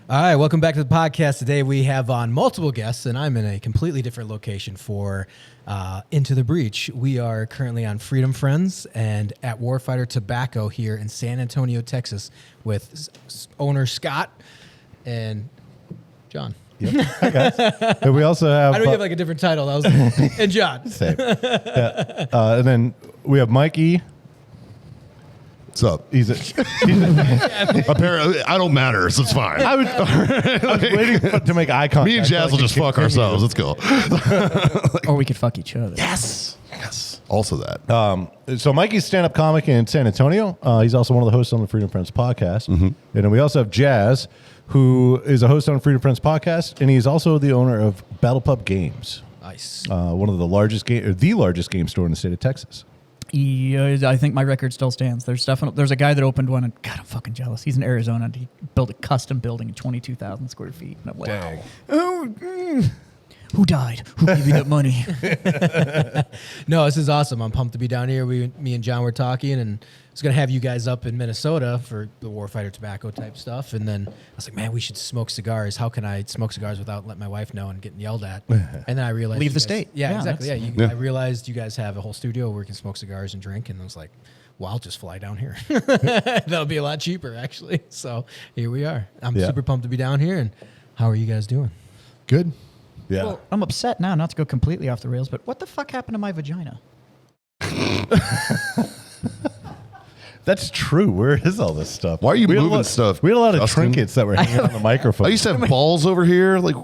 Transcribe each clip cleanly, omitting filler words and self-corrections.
All right, welcome back to the podcast. Today we have on multiple guests, and I'm in a completely different location for Into the Breach. We are currently on Freedom Friends and at Warfighter Tobacco here in San Antonio, Texas, with owner Scott and John. Yep. Hi, guys. And we also have... I know you have like a different title. That was and John. Same. Yeah. And then we have Mikey. What's up? Apparently, I don't matter, so it's fine. I was waiting to make eye contact. Me and Jaz will just fuck ourselves. Let's go. Or we could fuck each other. Yes. Also that. So Mikey's stand-up comic in San Antonio. He's also one of the hosts on the Freedom Friends podcast. Mm-hmm. And then we also have Jaz, who is a host on Freedom Friends podcast, and he's also the owner of Battle Pub Games. Nice. One of the largest the largest game store in the state of Texas. I think my record still stands. There's a guy that opened one, and God, I'm fucking jealous. He's in Arizona, and he built a custom building, 22,000 square feet. And I'm like, Dang. Who died? Who gave you that money? No, this is awesome. I'm pumped to be down here. Me and John were talking, and I was going to have you guys up in Minnesota for the Warfighter Tobacco type stuff. And then I was like, man, we should smoke cigars. How can I smoke cigars without letting my wife know and getting yelled at? And then I realized... Leave the state. Yeah, exactly. I realized you guys have a whole studio where we can smoke cigars and drink. And I was like, well, I'll just fly down here. That'll be a lot cheaper, actually. So here we are. I'm super pumped to be down here. And how are you guys doing? Good. Yeah. Well, I'm upset now, not to go completely off the rails, but what the fuck happened to my vagina? That's true. Where is all this stuff? Why are you moving stuff? We had a lot of Justin? trinkets that were hanging on the microphone. I used to have balls over here. Like,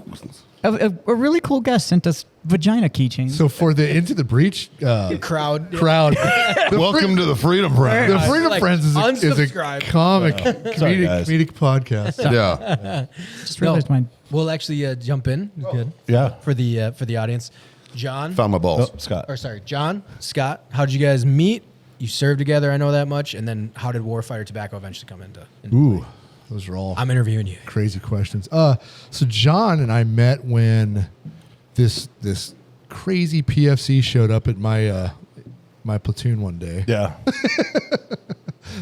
A really cool guest sent us vagina keychains. So for the Into the Breach Crowd. welcome to the Freedom Friends. the Freedom Like, Friends is a unsubscribe. comic, Sorry, guys. comedic podcast. Yeah. Just realized mine. We'll actually jump in. Good. Yeah. For the audience. John. Found my balls. Oh, Scott. Or sorry, John, Scott, how did you guys meet? You served together, I know that much. And then how did Warfighter Tobacco eventually come into Ooh, those are all I'm interviewing you. crazy questions. So John and I met when this crazy PFC showed up at my my platoon one day. Yeah.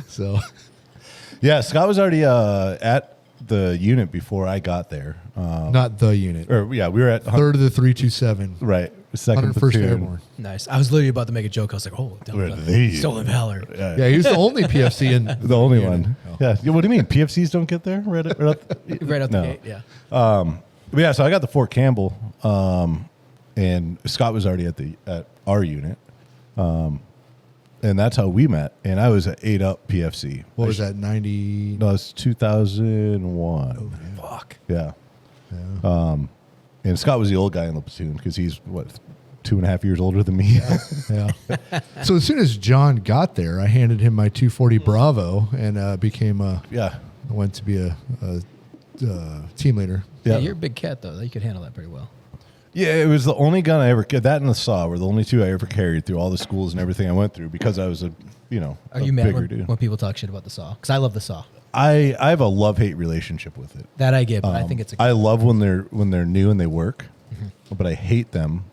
So Yeah, Scott was already at the unit before I got there. not the unit. We were at... Third of the 327. Right. Second 101st platoon. Airborne. Nice. I was literally about to make a joke. I was like, oh, Where are these? stolen valor. Yeah, he was the only PFC in The only unit. one. Oh. Yeah. What do you mean? PFCs don't get there? Right out Right out the No. gate, yeah. But yeah, so I got the Fort Campbell, and Scott was already at our unit, and that's how we met. And I was at 8-up PFC. What was that, 90? No, it's 2001. Fuck. Yeah. And Scott was the old guy in the platoon because he's, 2.5 years older than me. Yeah. So as soon as John got there, I handed him my 240 Bravo and became Yeah. I went to be a team leader. Yeah, Yeah. you're a big cat, though. You could handle that pretty well. Yeah, it was the only gun I ever... That and the SAW were the only two I ever carried through all the schools and everything I went through because I was Are a you mad bigger dude. when people talk shit about the SAW? Because I love the SAW. I have a love-hate relationship with it. That I get, but I think it's a I love when they're new and they work, but I hate them.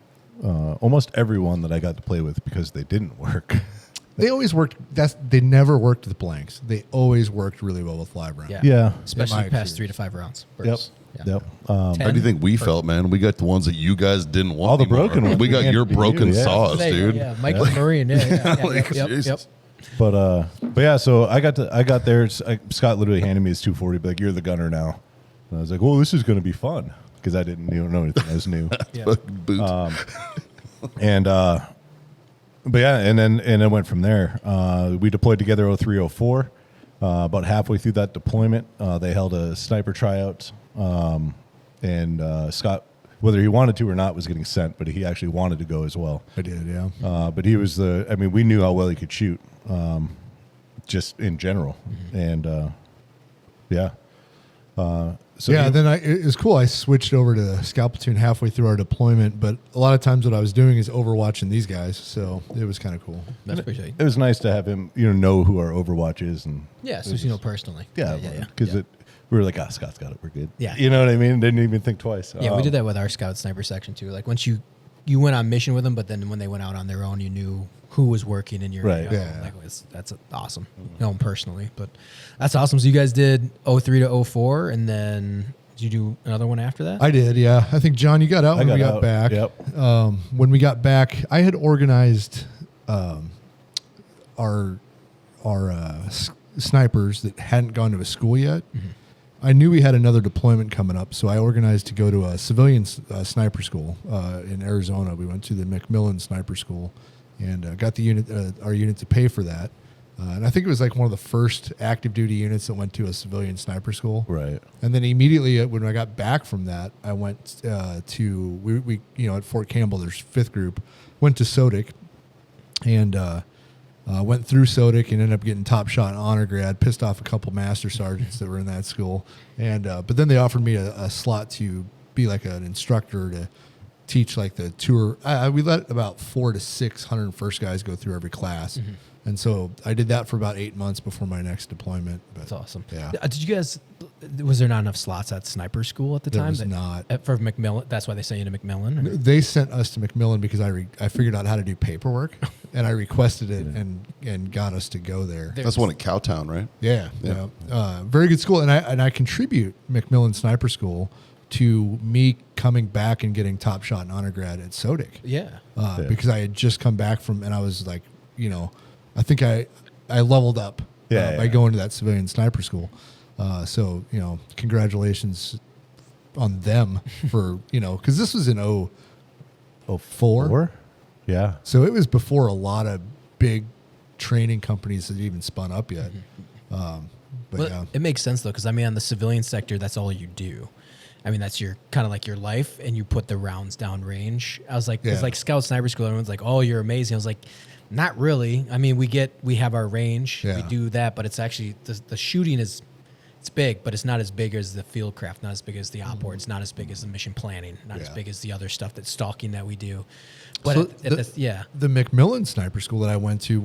Almost everyone that I got to play with because they didn't work. They always worked. They never worked with blanks. They always worked really well with live rounds. Yeah. Yeah. Especially my past experience. 3 to 5 rounds. Yep. Bursts. Yeah. Yep. How do you think we felt, man? We got the ones that you guys didn't want. All the anymore. broken ones. We got your broken Yeah. saws, dude. Yeah, Mikey Marine. Yeah. Like, Yep. Jesus. But yeah, so I got there. Scott literally handed me his 240, but like, you're the gunner now. And I was like, well, this is going to be fun because I didn't know anything. I was new. Yeah. Fucking boots. And but yeah, and then went from there. We deployed together 0304. About halfway through that deployment, they held a sniper tryout, and Scott, whether he wanted to or not, was getting sent, but he actually wanted to go as well. I did. Yeah. But he was we knew how well he could shoot, just in general, and yeah. So yeah. Then it was cool. I switched over to Scout Platoon halfway through our deployment, but a lot of times what I was doing is overwatching these guys, so it was kind of cool. That's pretty sweet. it was nice to have him, know who our Overwatch is, and Yeah, so you know personally. yeah, because we were like, Scott's got it, we're good. Yeah. You know what I mean? Didn't even think twice. Yeah, we did that with our scout sniper section too. Like once you went on mission with them, but then when they went out on their own, you knew who was working in your Right. Yeah. Like that's awesome. Know them personally, but that's awesome. So you guys did 03 to 04, and then Did you do another one after that? I did, yeah. I think, John, you got out when we got out. back. Yep. When we got back, I had organized our snipers that hadn't gone to a school yet. Mm-hmm. I knew we had another deployment coming up, so I organized to go to a civilian sniper school in Arizona. We went to the McMillan Sniper School and got the our unit to pay for that. And I think it was like one of the first active duty units that went to a civilian sniper school. Right. And then immediately when I got back from that, I went to we at Fort Campbell. There's 5th Group. Went to Sodic, and went through Sodic and ended up getting top shot honor grad. Pissed off a couple master sergeants that were in that school, and but then they offered me a slot to be like an instructor to teach like the tour. We let about 400 to 601st guys go through every class. Mm-hmm. And so I did that for about 8 months before my next deployment. But That's awesome. Yeah. Did you guys? Was there not enough slots at sniper school at the There time? was not. For McMillan. That's why they sent you to McMillan. or- They sent us to McMillan because I figured out how to do paperwork, and I requested it and got us to go there. That's one at Cowtown, right? Yeah. Very good school, and I contribute McMillan Sniper School to me coming back and getting top shot and honor grad at Sodic. Yeah. Because I had just come back from, and I was like, I think I leveled up by going to that civilian sniper school. So, congratulations on them for, because this was in 04. Four? Yeah. So it was before a lot of big training companies had even spun up yet. But Well, yeah. it makes sense though, because on the civilian sector, that's all you do. That's your kind of like your life, and you put the rounds down range. I was like, it's like Scout Sniper School. Everyone's like, "Oh, you're amazing." I was like, "Not really." We have our range. Yeah. We do that, but it's actually the shooting is. It's big, but it's not as big as the field craft, not as big as the op board, it's not as big as the mission planning, not as Yeah. big as the other stuff that's stalking that we do. But So the McMillan Sniper School that I went to,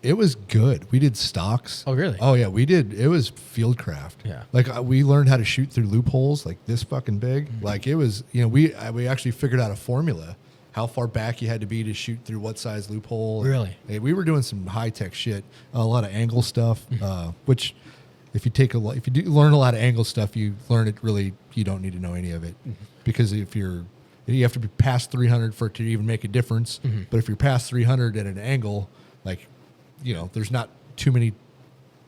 it was good. We did stocks. Oh, really? Oh, yeah. We did. It was field craft. Yeah. Like we learned how to shoot through loopholes like this fucking big. Mm-hmm. Like it was, we actually figured out a formula, how far back you had to be to shoot through what size loophole. Really? Hey, we were doing some high tech shit, a lot of angle stuff, which if you do learn a lot of angle stuff, you learn it really, you don't need to know any of it because you have to be past 300 for it to even make a difference. But if you're past 300 at an angle, like, there's not too many,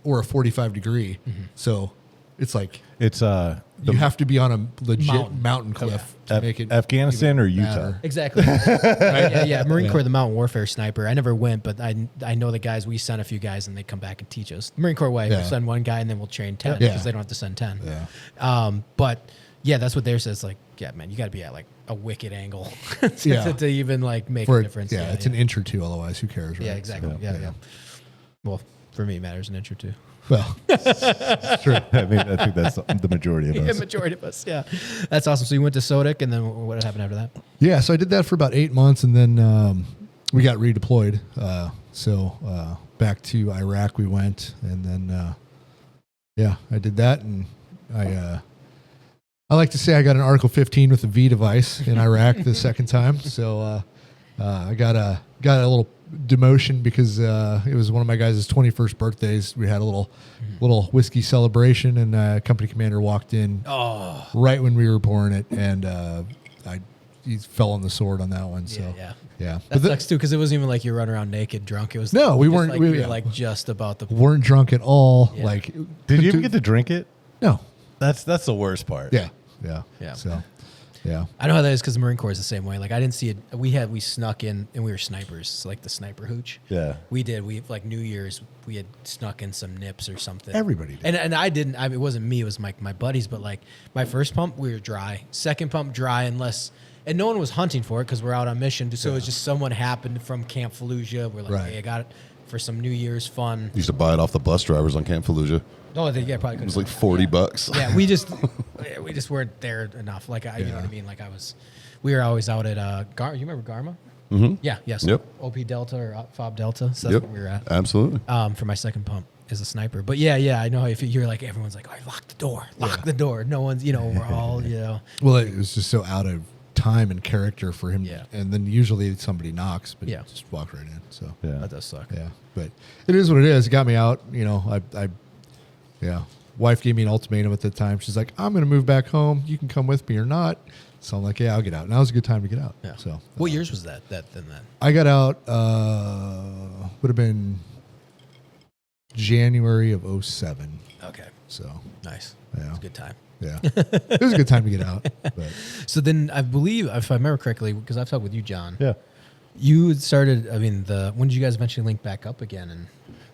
or a 45 degree. So it's like you have to be on a legit mountain cliff to make it Afghanistan or even Utah? matter. Exactly. Yeah. Marine Corps, the Mountain Warfare Sniper. I never went, but I know the guys. We sent a few guys, and they come back and teach us. Marine Corps way, we'll Yeah. send one guy, and then we'll train 10 Yeah. because they don't have to send 10. Yeah. But yeah, that's what theirs says. Like, yeah, man, you got to be at like a wicked angle Yeah. to even like make For a it, difference. yeah, it's an inch or two. Otherwise, who cares? Right? Yeah, exactly. So, Yeah. Well, for me, it matters an inch or two. Well, it's true. I think that's the majority of Yeah, us. majority of us. Yeah, that's awesome. So you went to Sodic, and then what happened after that? Yeah, so I did that for about 8 months, and then we got redeployed. So back to Iraq we went, and then I did that, and I like to say I got an Article 15 with a V device in Iraq the second time. So I got a little demotion because it was one of my guys' 21st birthdays. We had a little whiskey celebration, and company commander walked in right when we were pouring it, and he fell on the sword on that one. So yeah. That sucks too, because it wasn't even like you run around naked drunk. It was No, we just weren't- Like, we- you were yeah. like just about the. weren't drunk at all. Yeah. Like, Did you even get to drink it? No. That's the worst part. Yeah. So, yeah. I know how that is because the Marine Corps is the same way. Like I didn't see it. We snuck in, and we were snipers, like the sniper hooch. Yeah. We did. We like New Year's. We had snuck in some nips or something. Everybody did. And I didn't. It wasn't me. It was my buddies. But like my first pump, we were dry. Second pump, dry, and no one was hunting for it because we're out on mission. So it was just someone happened from Camp Fallujah. We're like, Right. hey, I got it for some New Year's fun. Used to buy it off the bus drivers on Camp Fallujah. Oh, yeah, probably. It was like $40. Yeah, we just weren't there enough. Like you know what I mean. Like we were always out at You remember Garma? Mm-hmm. Yeah. Yes. Yep. OP Delta or FOB Delta. So that's Yep. what we were at. Absolutely. For my second pump as a sniper. But yeah, I know how you feel. You're like everyone's like, oh, lock the door. No one's, we're all, Well, it was just so out of time and character for him. Yeah. And then usually somebody knocks, but Yeah. just walk right in. So, Yeah. That does suck. yeah. But it is what it is. It got me out. wife gave me an ultimatum at the time. She's like, I'm going to move back home. You can come with me or not. So I'm like, yeah, I'll get out. Now was a good time to get out. Yeah. So what years was that? I got out, would have been January of 07. Okay. So Nice. Yeah. It was a good time. yeah, it was a good time to get out. But So then I believe, if I remember correctly, because I've talked with you, John. Yeah. You had started. I mean, when did you guys eventually link back up again? And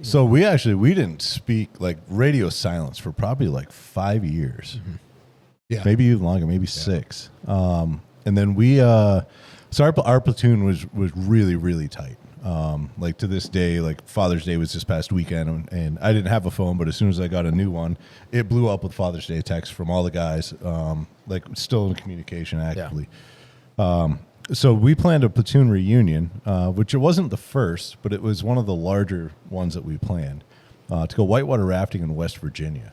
So we didn't speak like radio silence for probably like 5 years, yeah, maybe even longer, maybe 6. And then so our platoon was really, really tight. Like to this day, like Father's Day was this past weekend, and I didn't have a phone, but as soon as I got a new one, it blew up with Father's Day texts from all the guys, like still in communication actively. So we planned a platoon reunion, which it wasn't the first, but it was one of the larger ones that we planned, to go whitewater rafting in West Virginia.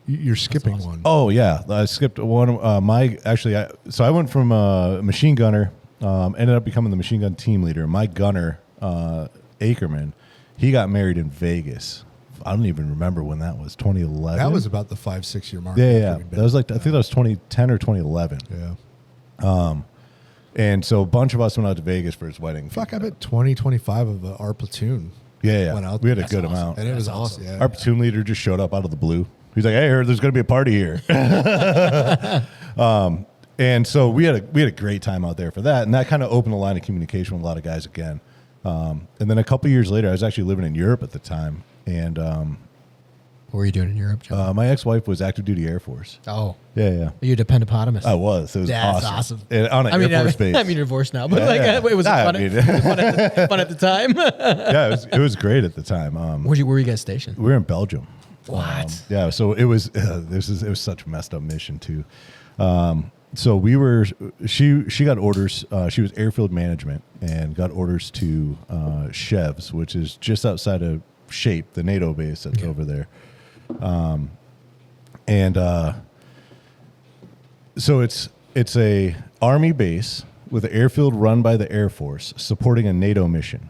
you're skipping one. Oh yeah, I skipped one. So I went from a machine gunner, ended up becoming the machine gun team leader. My gunner, Ackerman, he got married in Vegas. I don't even remember when that was. 2011. That was about the 5-6 year mark. Yeah. That was like I think that was 2010 or 2011. Yeah. And so a bunch of us went out to Vegas for his wedding. Fuck, I bet 20-25 of our platoon Yeah. went out. We had a That's good awesome. amount. And it was That's awesome. awesome. Yeah. Our platoon leader just showed up out of the blue. He's like, "Hey, I heard there's going to be a party here." And so we had a great time out there for that, and that kind of opened a line of communication with a lot of guys again. And then a couple years later, I was actually living in Europe at the time, and what were you doing in Europe, John? my ex-wife was active duty Air Force. Oh, Yeah. you dependent-potamus. I was. It was That's awesome. awesome. And on an Air Force base. I mean, you're divorced now, but Yeah. it was Nah, fun, I mean- it was fun at the time. Yeah, it was great at the time. Where were you guys stationed? We were in Belgium. What? Yeah, so it was it was such a messed up mission too. So we were she got orders. She was airfield management and got orders to Chevs, which is just outside of Shape, the NATO base that's over there. So it's a Army base with an airfield run by the Air Force supporting a NATO mission.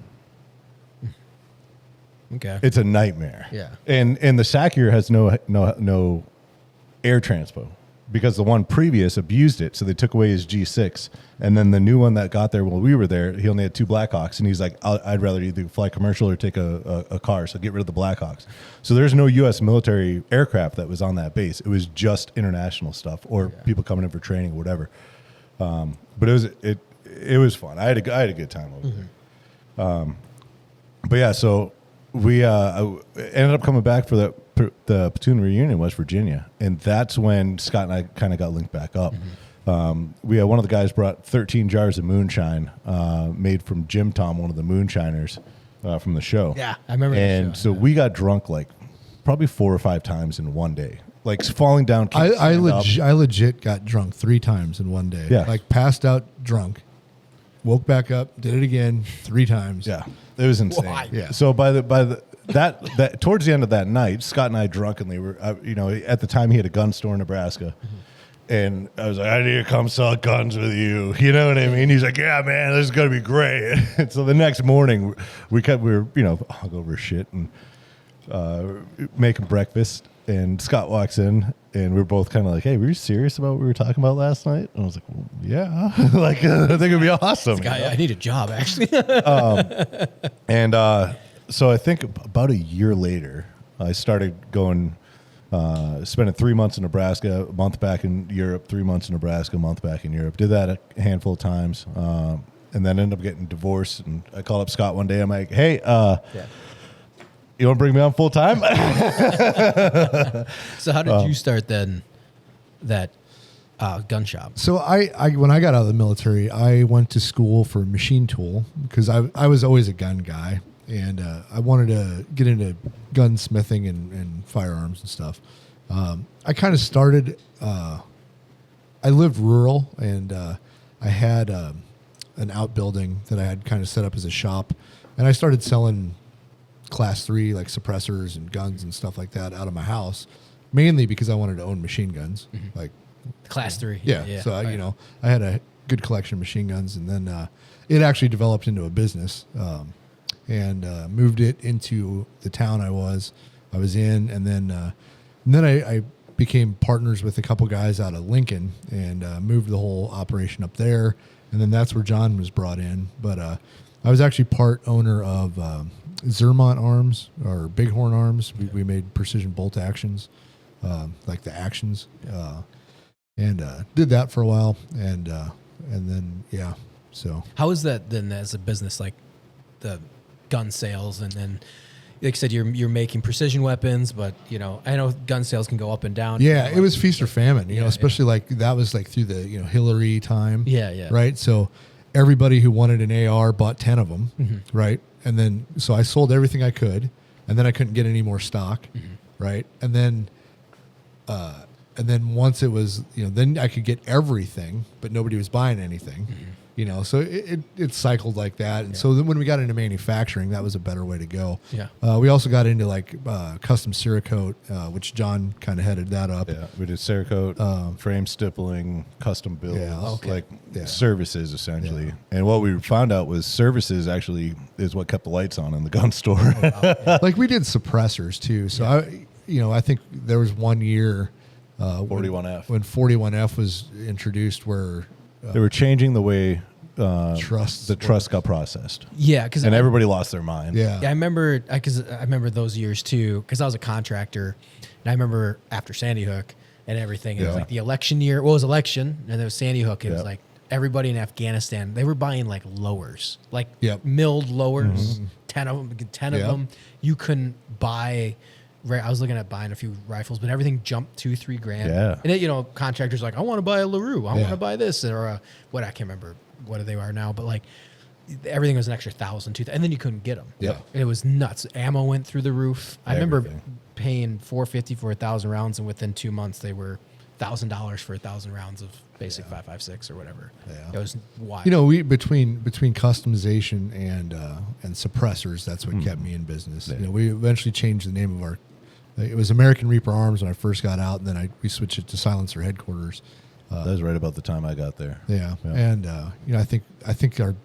Okay. It's a nightmare. Yeah. And the SACUR has no air transpo because the one previous abused it, so they took away his G6. And then the new one that got there while we were there, he only had 2 Blackhawks, and he's like, I'd rather either fly commercial or take a car, so get rid of the Blackhawks. So there's no U.S. military aircraft that was on that base. It was just international stuff or people coming in for training or whatever. But it was fun. I had a good time over there. But yeah, so we ended up coming back for the platoon reunion in West Virginia, and that's when Scott and I kind of got linked back up. We had one of the guys brought 13 jars of moonshine made from Jim Tom, one of the moonshiners from the show. Yeah, I remember the And show, so we got drunk like probably 4 or 5 times in one day, like falling down. I legit got drunk 3 times in one day. Yeah. Like passed out drunk, woke back up, did it again 3 times. Yeah, it was insane. Why? Yeah. So that towards the end of that night, Scott and I drunkenly were, at the time he had a gun store in Nebraska, and I was like, I need to come sell guns with you. You know what I mean? He's like, yeah, man, this is gonna be great. And so the next morning, we were hungover as shit and making breakfast, and Scott walks in, and we're both kind of like, hey, were you serious about what we were talking about last night? And I was like, well, yeah, like I think it'd be awesome. Guy, I need a job, actually. And so I think about a year later, I started going, spending 3 months in Nebraska, a month back in Europe, 3 months in Nebraska, a month back in Europe. Did that a handful of times, and then ended up getting divorced. And I called up Scott one day. I'm like, hey, you want to bring me on full time? So how did you start then that gun shop? So I when I got out of the military, I went to school for machine tool because I was always a gun guy, and I wanted to get into gunsmithing and firearms and stuff. I kind of started. I lived rural, and I had an outbuilding that I had kind of set up as a shop, and I started selling Class 3 like suppressors and guns and stuff like that out of my house, mainly because I wanted to own machine guns, like. Class 3. Yeah. So, right. I had a good collection of machine guns, and then it actually developed into a business, and moved it into the town I was in. And then And then I became partners with a couple guys out of Lincoln and moved the whole operation up there. And then that's where John was brought in. But I was actually part owner of Zermont Arms or Bighorn Arms. We made precision bolt actions, like the actions, and did that for a while. And then, yeah. So How is that then as a business, like the gun sales, and then like you said, you're making precision weapons, but you know, I know gun sales can go up and down. yeah, You know, it was feast or famine, you know, Yeah, especially like that was like through the, Hillary time. Yeah. Right. So everybody who wanted an AR bought 10 of them. Mm-hmm. Right. And then, so I sold everything I could, and then I couldn't get any more stock. Mm-hmm. Right. And then once it was, then I could get everything, but nobody was buying anything. So it cycled like that. And so then when we got into manufacturing, that was a better way to go. Yeah. We also got into like custom Cerakote, which John kind of headed that up. Yeah, we did Cerakote, frame stippling, custom builds, Yeah, okay. like Yeah. services essentially. Yeah. And what we found out was services actually is what kept the lights on in the gun store. Like we did suppressors too. So I think there was 1 year 41F. when 41F was introduced where They were changing the way Trusts the trust got processed, Yeah, because and everybody lost their mind. yeah. I remember because I remember those years too, because I was a contractor, and I remember after Sandy Hook and everything. It was Yeah. like the election year. Well, it was election, and there was Sandy Hook. It was Yeah. like everybody in Afghanistan. They were buying like lowers, like Yep. milled lowers. 10 of them. 10 Yep. of them. You couldn't buy. I was looking at buying a few rifles, but everything jumped $2-3 grand. Yeah. And it, contractors like, I want to buy a LaRue. I Yeah. want to buy this or what I can't remember what they are now, but like everything was an extra 1,000, 2,000, and then you couldn't get them. Yeah. It was nuts. Ammo went through the roof. I remember Everything. paying $450 for 1,000 rounds, and within 2 months they were $1,000 for 1,000 rounds of basic 5.56 or whatever. Yeah. It was wild. We between customization and suppressors, that's what kept me in business. Yeah. We eventually changed the name of our. It was American Reaper Arms when I first got out, and then we switched it to Silencer Headquarters. That was right about the time I got there. Yeah, Yeah. and I think our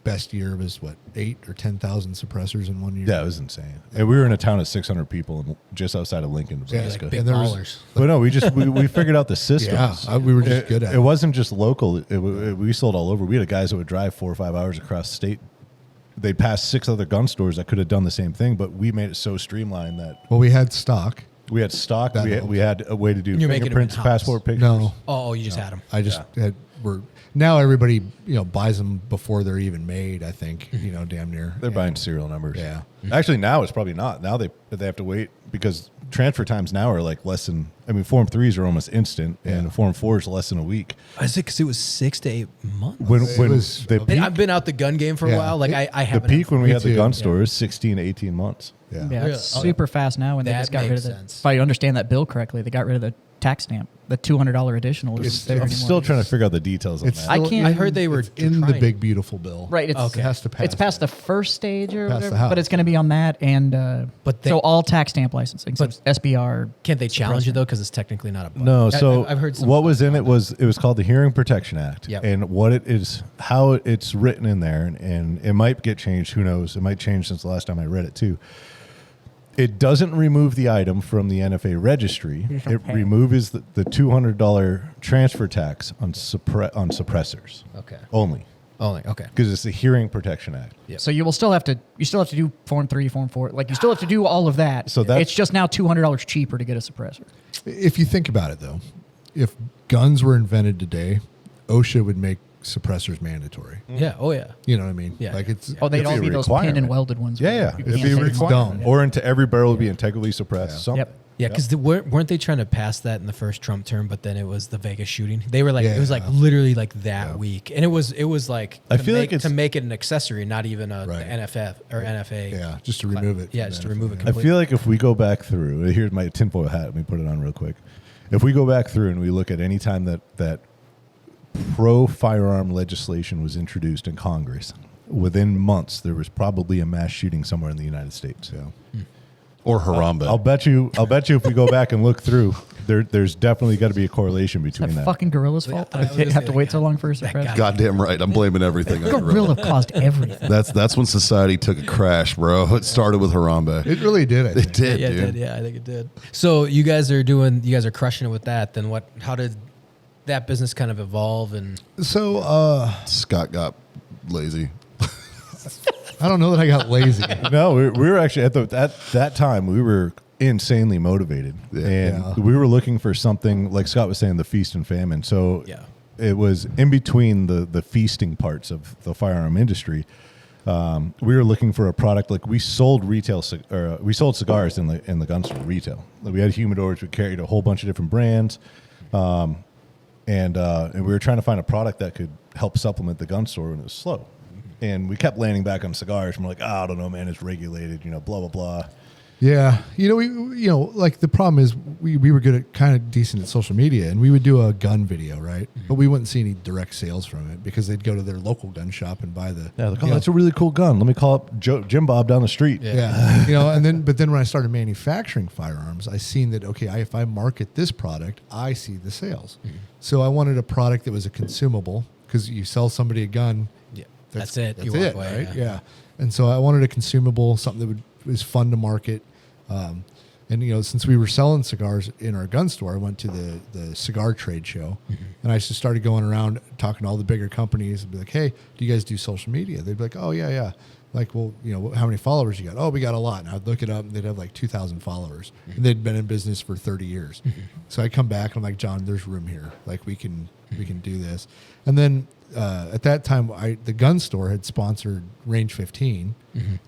best year was 8 or 10,000 suppressors in 1 year. Yeah, it was insane. And we were in a town of 600 people, just outside of Lincoln, Nebraska. like big and there was- ballers. But no, we figured out the systems. Yeah, we were just good at It wasn't just local. We sold all over. We had guys that would drive 4 or 5 hours across the state. They'd pass 6 other gun stores that could have done the same thing, but we made it so streamlined that Well, we had stock. we had stock. That We had a way to do You're making them fingerprints, in-house. passport pictures. No, Oh, you just had them. I just had. Now everybody buys them before they're even made. I think damn near. They're And- buying serial numbers. Yeah. Actually, now it's probably not. Now they have to wait because transfer times now are like less than. I mean, Form 3s are almost instant, Yeah. and Form 4 is less than a week. I said because it was 6 to 8 months. When It when was- the And peak, I've been out the gun game for a Yeah. while. Like I the haven't. peak when we Me had the too. gun Yeah. store is 16 to 18 months. Yeah. Yeah, Really? it's Oh, super fast now, and they That just got rid makes of the. sense. If I understand that bill correctly, they got rid of the tax stamp. The $200 additional is there I'm anymore. still trying to figure out the details on It's that. I still can't- I heard they were it's in the trying- big beautiful bill. Right, it's Okay. It has to pass. It's past the first stage or Past the whatever, House. but it's going to be on that and But they- so all tax stamp licensing, so But- SBR. Can't they challenge it though? Because it's technically not a bug. No, so I've heard some what was in it was called the Hearing Protection Act, Yep. and what it is, how it's written in there, and it might get changed. Who knows? It might change since the last time I read it too. It doesn't remove the item from the NFA registry. It removes the $200 transfer tax on suppressors Okay. only Okay. because it's the Hearing Protection Act. Yep. So you still have to do Form 3, Form 4. Like you still have to do all of that. So that's- it's just now $200 cheaper to get a suppressor. If you think about it, though, if guns were invented today, OSHA would make suppressors mandatory. Yeah. Oh yeah. You know what I mean? Yeah. Like it's Oh, they'd It'd all be be a those pin and requirement. welded ones. Yeah, where yeah. you It'd can't be take it's them dumb. apart. Or into every barrel would be integrally suppressed. Yeah. Something. Yep. Yeah, because weren't they trying to pass that in the first Trump term? But then it was the Vegas shooting. They were like, it was like Yeah. literally like that week, and it was like I to feel like make, it's- to make it an accessory, not even a Right. NFF or NFA. Yeah, just to remove it. Yeah, from just the to remove it NFL. I feel like if we go back through, here's my tinfoil hat. Let me put it on real quick. If we go back through and we look at any time that pro-firearm legislation was introduced in Congress, within months there was probably a mass shooting somewhere in the United States. Yeah. Or Harambe. I'll bet you if we go back and look through, there's definitely got to be a correlation between That that. fucking gorilla's fault. I was I gonna have say, to wait so long for a surprise. Goddamn right. I'm blaming everything on Gorilla gorilla. caused everything. That's when society took a crash, bro. It started with Harambe. It really did. I think. It did, Yeah, it dude. did. Yeah, I think it did. So you guys are crushing it with that. Then what? How did that business kind of evolve? And So Scott got lazy. I don't know that I got lazy. No, we were actually at that time we were insanely motivated, and Yeah. we were looking for something like Scott was saying, the feast and famine. So Yeah. it was in between the feasting parts of the firearm industry. We were looking for a product like we sold we sold cigars in the gun store retail. Like we had humidors, we carried a whole bunch of different brands, and we were trying to find a product that could help supplement the gun store when it was slow. And we kept landing back on cigars. And we're like, I don't know, man, it's regulated, blah blah blah. Yeah, like the problem is we were good at kind of decent at social media, and we would do a gun video, right? But we wouldn't see any direct sales from it because they'd go to their local gun shop and buy the. Yeah, like, oh, that's a really cool gun. Let me call up Jim Bob down the street. Yeah, but then when I started manufacturing firearms, I seen that if I market this product, I see the sales. So I wanted a product that was a consumable because you sell somebody a gun. Yeah, that's it. That's You walk it, away, right? Yeah. And so I wanted a consumable, something that was fun to market. And since we were selling cigars in our gun store, I went to the cigar trade show, and I just started going around talking to all the bigger companies and be like, "Hey, do you guys do social media?" They'd be like, "Oh yeah." Like, well, how many followers you got? Oh, we got a lot. And I'd look it up, and they'd have like 2,000 followers, and they'd been in business for 30 years. So I come back, and I'm like, "John, there's room here. Like, we can do this." And then at that time, the gun store had sponsored Range 15,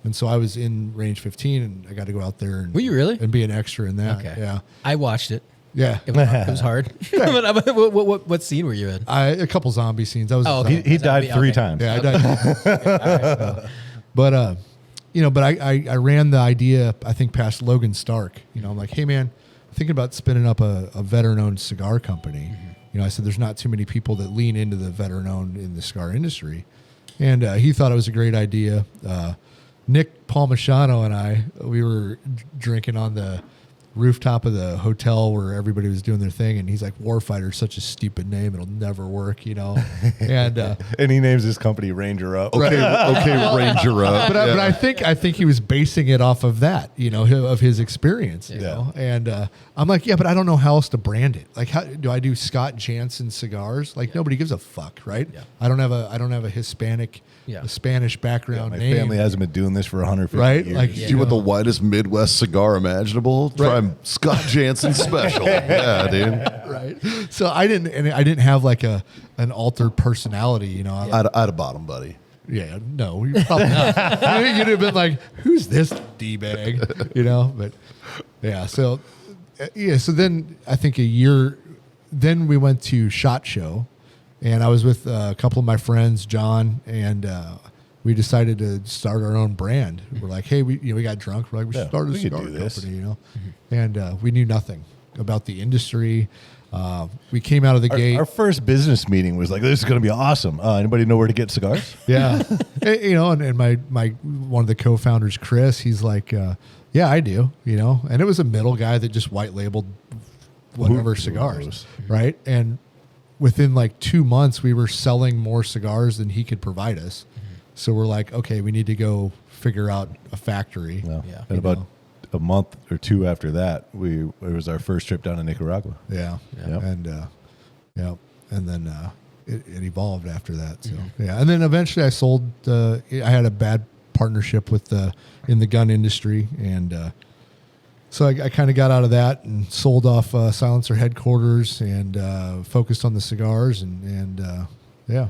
and so I was in Range 15, and I got to go out there. And, Were you really? And be an extra in that. Okay. Yeah. I watched it. Yeah. It was hard. What scene were you in? A couple zombie scenes. I was. Oh, okay. He died Okay. 3 times. Yeah, I died. But I ran the idea, I think, past Logan Stark. I'm like, hey man, I'm thinking about spinning up a veteran-owned cigar company. I said there's not too many people that lean into the veteran-owned in the cigar industry, and he thought it was a great idea. Nick Palmisano and we were drinking on the rooftop of the hotel where everybody was doing their thing, and he's like, Warfighter is such a stupid name, it'll never work, and And he names his company Ranger Up. Okay, Ranger up. but I think he was basing it off of that, of his experience, Yeah. and I'm like, yeah, but I don't know how else to brand it. Like, how do I do Scott Jansen cigars? Like, nobody gives a fuck, right? Yeah. I don't have a Hispanic, Yeah. a Spanish background My name, family hasn't been doing this for 150 right? years. Like, You want the widest Midwest cigar imaginable? Try Scott Jansen special. Yeah, dude. right. So I didn't have like an altered personality, I'd have bought him, buddy. Yeah, no, you probably not. You'd have been like, "Who's this d-bag?" But yeah. So So then I think a year. Then we went to SHOT Show, and I was with a couple of my friends, John, and we decided to start our own brand. We're like, hey, we got drunk. We're like, we should start a we could cigar do this. company, And we knew nothing about the industry. We came out of the gate. Our first business meeting was like, this is going to be awesome. Anybody know where to get cigars? Yeah. And my one of the co-founders, Chris, he's like, yeah, I do, and it was a middle guy that just white labeled whatever Who cigars. knows? Right. And within like 2 months, we were selling more cigars than he could provide us. So we're like, okay, we need to go figure out a factory. No. Yeah. And about a month or 2 after that, it was our first trip down to Nicaragua. Yeah. Yep. And, and then it evolved after that. So, yeah. And then eventually I sold, I had a bad partnership in the gun industry. And, so I kind of got out of that and sold off Silencer headquarters and focused on the cigars and yeah.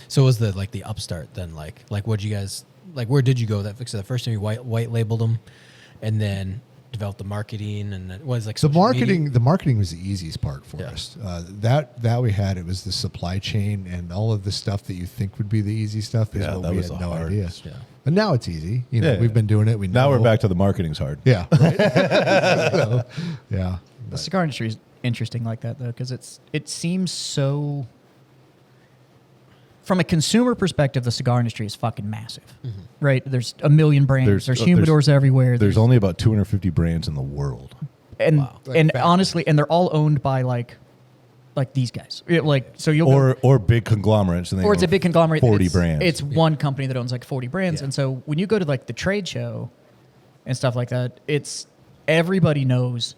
So was the upstart then like what'd you guys where did you go? That the first time you white labeled them, and then developed the marketing, and it was like the marketing. media? The marketing was the easiest part for Yeah. us. That we had, it was the supply chain and all of the stuff that you think would be the easy stuff. Is Yeah, what that we was had the no idea. hardest. Yeah. And now it's easy. Yeah. We've been doing it. We know. Now we're back to the marketing's hard. Yeah. Right? So, yeah. The cigar industry is interesting like that though, because it seems so. From a consumer perspective, the cigar industry is fucking massive, right? There's a million brands. There's humidors everywhere. There's only about 250 brands in the world. and Wow. Like honestly, and they're all owned by like these guys. So you'll go, or big conglomerates, and they or it's own a big conglomerate. 40 it's, brands. It's one company that owns like 40 brands, Yeah. and so when you go to like the trade show and stuff like that, it's everybody knows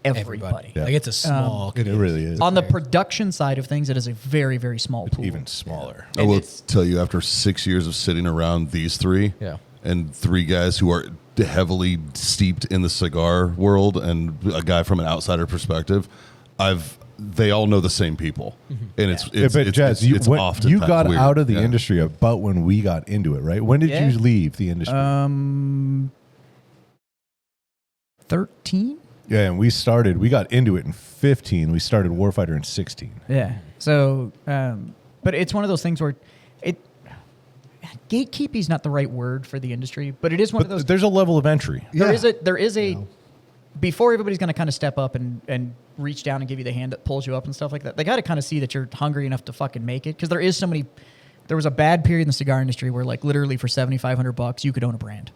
everybody. Yeah. Like it's a small. it really is. On the production side of things, it is a very, very small pool. Even smaller. I will tell you, after 6 years of sitting around these three, Yeah. and three guys who are heavily steeped in the cigar world, and a guy from an outsider perspective, they all know the same people, and it's but Jaz, you, when often you got weird. out of the Yeah. industry about when we got into it, right? When did Yeah. you leave the industry? 13. Yeah, and we got into it in 15. We started Warfighter in 16. Yeah. So, but it's one of those things where gatekeeping is not the right word for the industry, but it is one of those. There's a level of entry. There is a before everybody's going to kind of step up and reach down and give you the hand that pulls you up and stuff like that. They got to kind of see that you're hungry enough to fucking make it, because there is so many. There was a bad period in the cigar industry where like literally for $7,500 you could own a brand,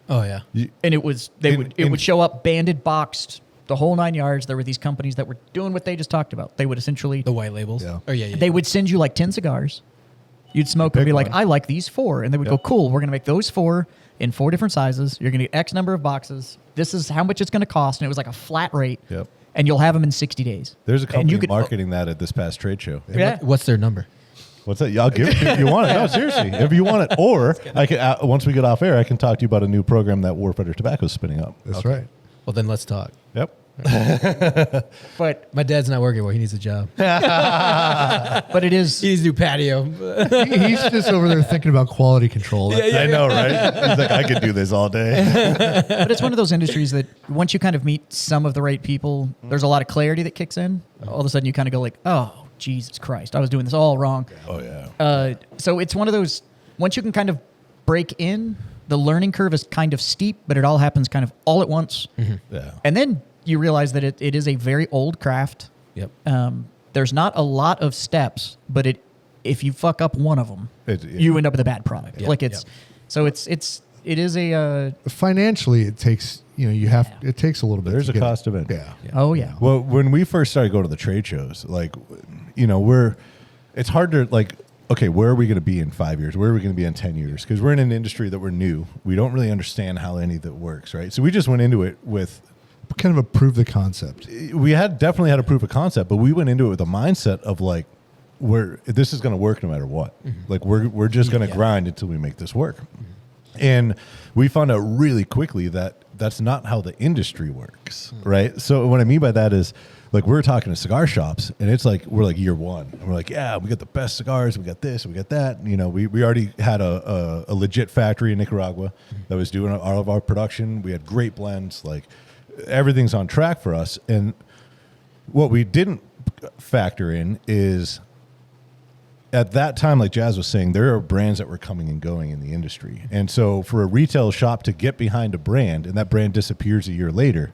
Oh yeah. and it was it would show up banded, boxed, the whole 9 yards. There were these companies that were doing what they just talked about. They would essentially The white labels. Yeah. Oh yeah. they would send you like 10 cigars. You'd smoke and pick be like, one. I like these 4. And they would go, cool, we're going to make those 4 in 4 different sizes. You're going to get X number of boxes. This is how much it's going to cost. And it was like a flat rate. Yep. And you'll have them in 60 days. There's a And company you could- marketing that at this past trade show. Yeah. What's their number? What's that? I'll give it to you if you want it. No, seriously, if you want it. Or I can once we get off air, I can talk to you about a new program that Warfighter Tobacco is spinning up. That's right. Well, then let's talk. Yep. But My dad's not working well. He needs a job. but it is. He needs to do patio. He's just over there thinking about quality control. I know, right? He's like, I could do this all day. But it's one of those industries that once you kind of meet some of the right people, there's a lot of clarity that kicks in. All of a sudden you kind of go like, oh, Jesus Christ, I was doing this all wrong. Oh yeah. So it's one of those, once you can kind of break in, the learning curve is kind of steep, but it all happens kind of all at once. Yeah. And then you realize that it is a very old craft. Yep. There's not a lot of steps, but if you fuck up one of them, you end up with a bad product. Yep, Like it's, yep. so it is a, Financially, it takes it takes a little bit. There's to a get cost of entry. Yeah. oh yeah. Well, when we first started going to the trade shows, like, it's hard to like, okay, where are we going to be in 5 years? Where are we going to be in 10 years? Because we're in an industry that we're new. We don't really understand how any of it works, right? So we just went into it with, Kind of approve the concept. we had definitely had a proof of concept, but we went into it with a mindset of like, this is going to work no matter what. Like we're just going to grind until we make this work. And we found out really quickly that that's not how the industry works, right? So what I mean by that is, like, we're talking to cigar shops, and it's like we're like year one, and we're like, yeah, we got the best cigars, we got this, we got that. You know, we already had a legit factory in Nicaragua that was doing all of our production. We had great blends, like everything's on track for us. And what we didn't factor in is, at that time, like Jaz was saying, there are brands that were coming and going in the industry. And so for a retail shop to get behind a brand and that brand disappears a year later,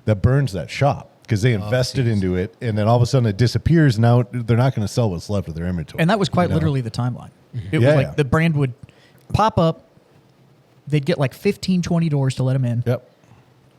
that burns that shop because they invested into it, and then all of a sudden it disappears. Now they're not going to sell what's left of their inventory. And that was quite you know? literally the timeline. It Yeah, was like yeah. the brand would pop up, they'd get like 15, 20 doors to let them in. Yep.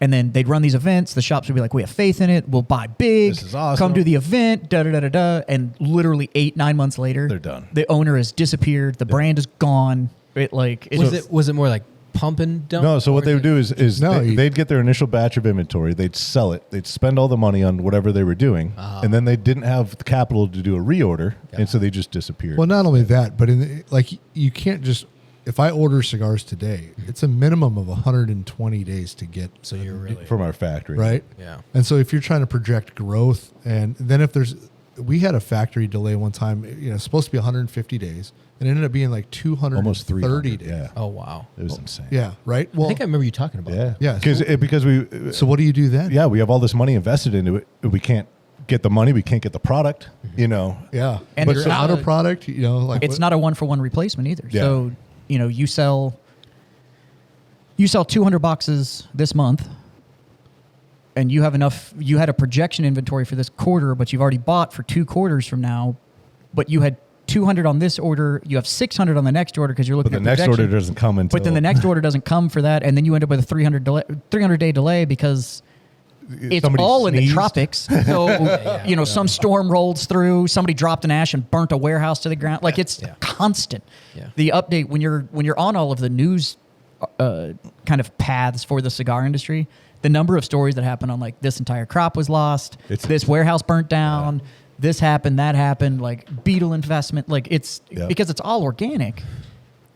And then they'd run these events. The shops would be like, we have faith in it. We'll buy big. This is awesome. Come to the event. Da da da da da. And literally 8-9 months later, They're done. The owner has disappeared. The brand is gone. Was it more like pump and dump? No, so what Or they is would it- do is No, they'd get their initial batch of inventory, they'd sell it, they'd spend all the money on whatever they were doing, and then they didn't have the capital to do a reorder, and so they just disappeared. Well, not only that, but you can't just. If I order cigars today, it's a minimum of 120 days to get. So you're really from our factory, right. Yeah. And so if you're trying to project growth, and then if we had a factory delay one time, it's supposed to be 150 days, and it ended up being like 230 almost 300 days. Yeah, Oh wow. it was insane. Yeah, right. I Well, think I remember you talking about yeah, that. Yeah, because we so what do you do then? yeah, we have all this money invested into it. We can't get the money. We can't get the product. You know. Yeah, And but it's you're not out of a- product. Like it's not a 1-for-1 replacement either. Yeah. So, you sell 200 boxes this month, and you have enough. You had a projection inventory for this quarter, but you've already bought for 2 quarters from now. But you had 200 on this order. You have 600 on the next order because you're looking But the at next projection. order doesn't come until. But then the next order doesn't come for that, and then you end up with a 300 day delay because it's somebody all in the sneezed. tropics. So, some storm rolls through, somebody dropped an ash and burnt a warehouse to the ground. Like it's constant. Yeah. The update when you're on all of the news kind of paths for the cigar industry, the number of stories that happen on like this entire crop was lost, this warehouse burnt down, this happened, that happened, like beetle investment, like it's because it's all organic.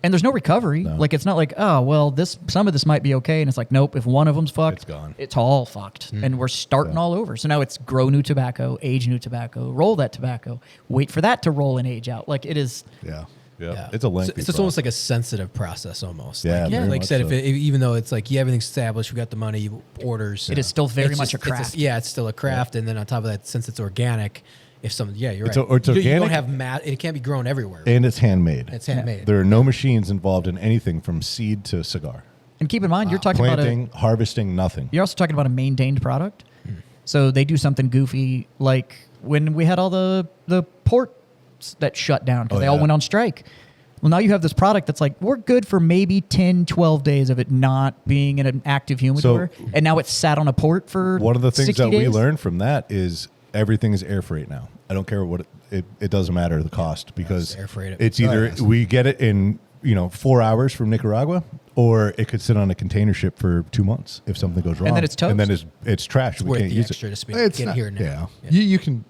And there's no recovery. No. Like it's not like, oh well, some of this might be okay, and it's like, nope. If one of them's fucked, It's gone. It's all fucked, and we're starting all over. So now it's grow new tobacco, age new tobacco, roll that tobacco, wait for that to roll and age out. Like it is. Yeah. Yeah. It's a lengthy It's almost like a sensitive process almost. Yeah, Like, very like I much said, so. even though it's like everything's established, we got the money, orders. It is still very much a it's craft. it's still a craft. And then on top of that, since it's organic, if some, you're It's right. it's You don't organic. have it can't be grown everywhere. And it's handmade. It's handmade. There are no machines involved in anything from seed to cigar. And keep in mind, you're talking Planting, harvesting, nothing. you're also talking about a maintained product. So they do something goofy, like when we had all the ports that shut down because they all went on strike. Well, now you have this product that's like, we're good for maybe 10, 12 days of it not being in an active humidor. And now it's sat on a port for One of the things 60 that days. we learned from that is everything is air freight now. I don't care what it doesn't matter the cost because air freight it. it's either we get it in 4 hours from Nicaragua, or it could sit on a container ship for 2 months if something goes wrong. then it's toast. And then it's trash. It's we worth can't the use extra it. to spend It's get not, here now. yeah.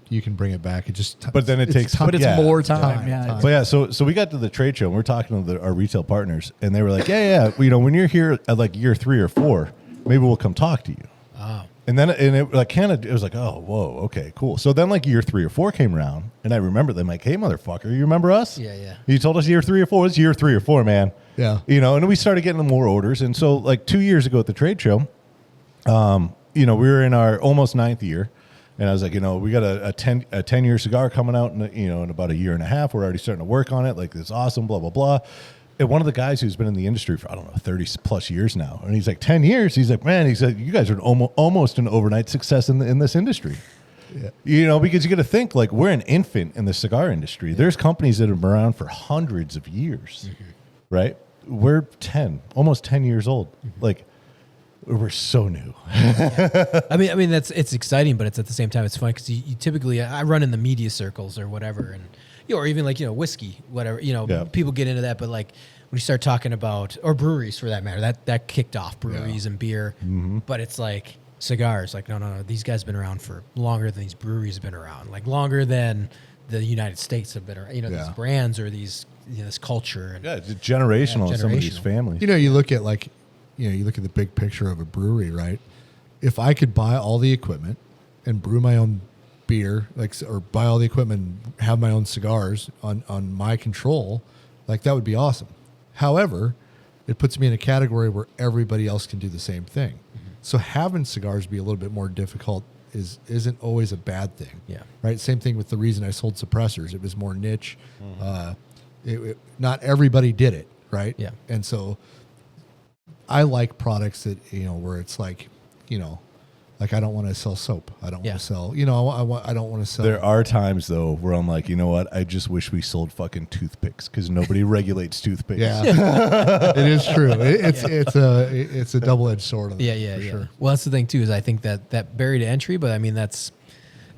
You can bring it back. It just But then it takes time. But it's more time. Yeah. But yeah, so we got to the trade show and we're talking to our retail partners, and they were like, yeah, when you're here at like year 3 or 4, maybe we'll come talk to you. Oh. And then it was like, oh, whoa, okay, cool. So then like year 3 or 4 came around, and I remember them like, hey, motherfucker, you remember us? Yeah. You told us year 3 or 4. It's year 3 or 4, man. Yeah. And we started getting more orders. And so like 2 years ago at the trade show, we were in our almost 9th year. And I was like, we got a 10-year cigar coming out in about a year and a half. We're already starting to work on it. Like, it's awesome, blah, blah, blah. And one of the guys who's been in the industry for, 30 plus years now. And he's like, 10 years. He's like, man, he said, you guys are almost an overnight success in this industry. Yeah. Because you got to think, like, we're an infant in the cigar industry. There's companies that have been around for hundreds of years, right? We're almost 10 years old. Like, we're so new. I mean it's exciting, but it's at the same time it's fun because you typically I run in the media circles or whatever, and or even like whiskey, whatever. People get into that, but like when you start talking about or breweries for that matter, that kicked off breweries and beer, but it's like cigars. Like no, these guys have been around for longer than these breweries have been around, like longer than the United States have been around. These brands or these this culture. And, Yeah, it's generational in some of these generational. families. You look at you look at the big picture of a brewery, right? If I could buy all the equipment and brew my own beer, or buy all the equipment and have my own cigars on my control, like that would be awesome. However, it puts me in a category where everybody else can do the same thing. So having cigars be a little bit more difficult isn't always a bad thing. Yeah. Right. Same thing with the reason I sold suppressors. It was more niche. Not everybody did it. Right. Yeah. And so I like products that, where it's like, like I don't want to sell soap. I don't want to sell, I don't want to sell. There are times though where I'm like, you know what? I just wish we sold fucking toothpicks because nobody regulates toothpicks. Yeah, it is true. It's a double-edged sword. Yeah. Sure. Well, that's the thing too is I think that barrier to entry, but I mean it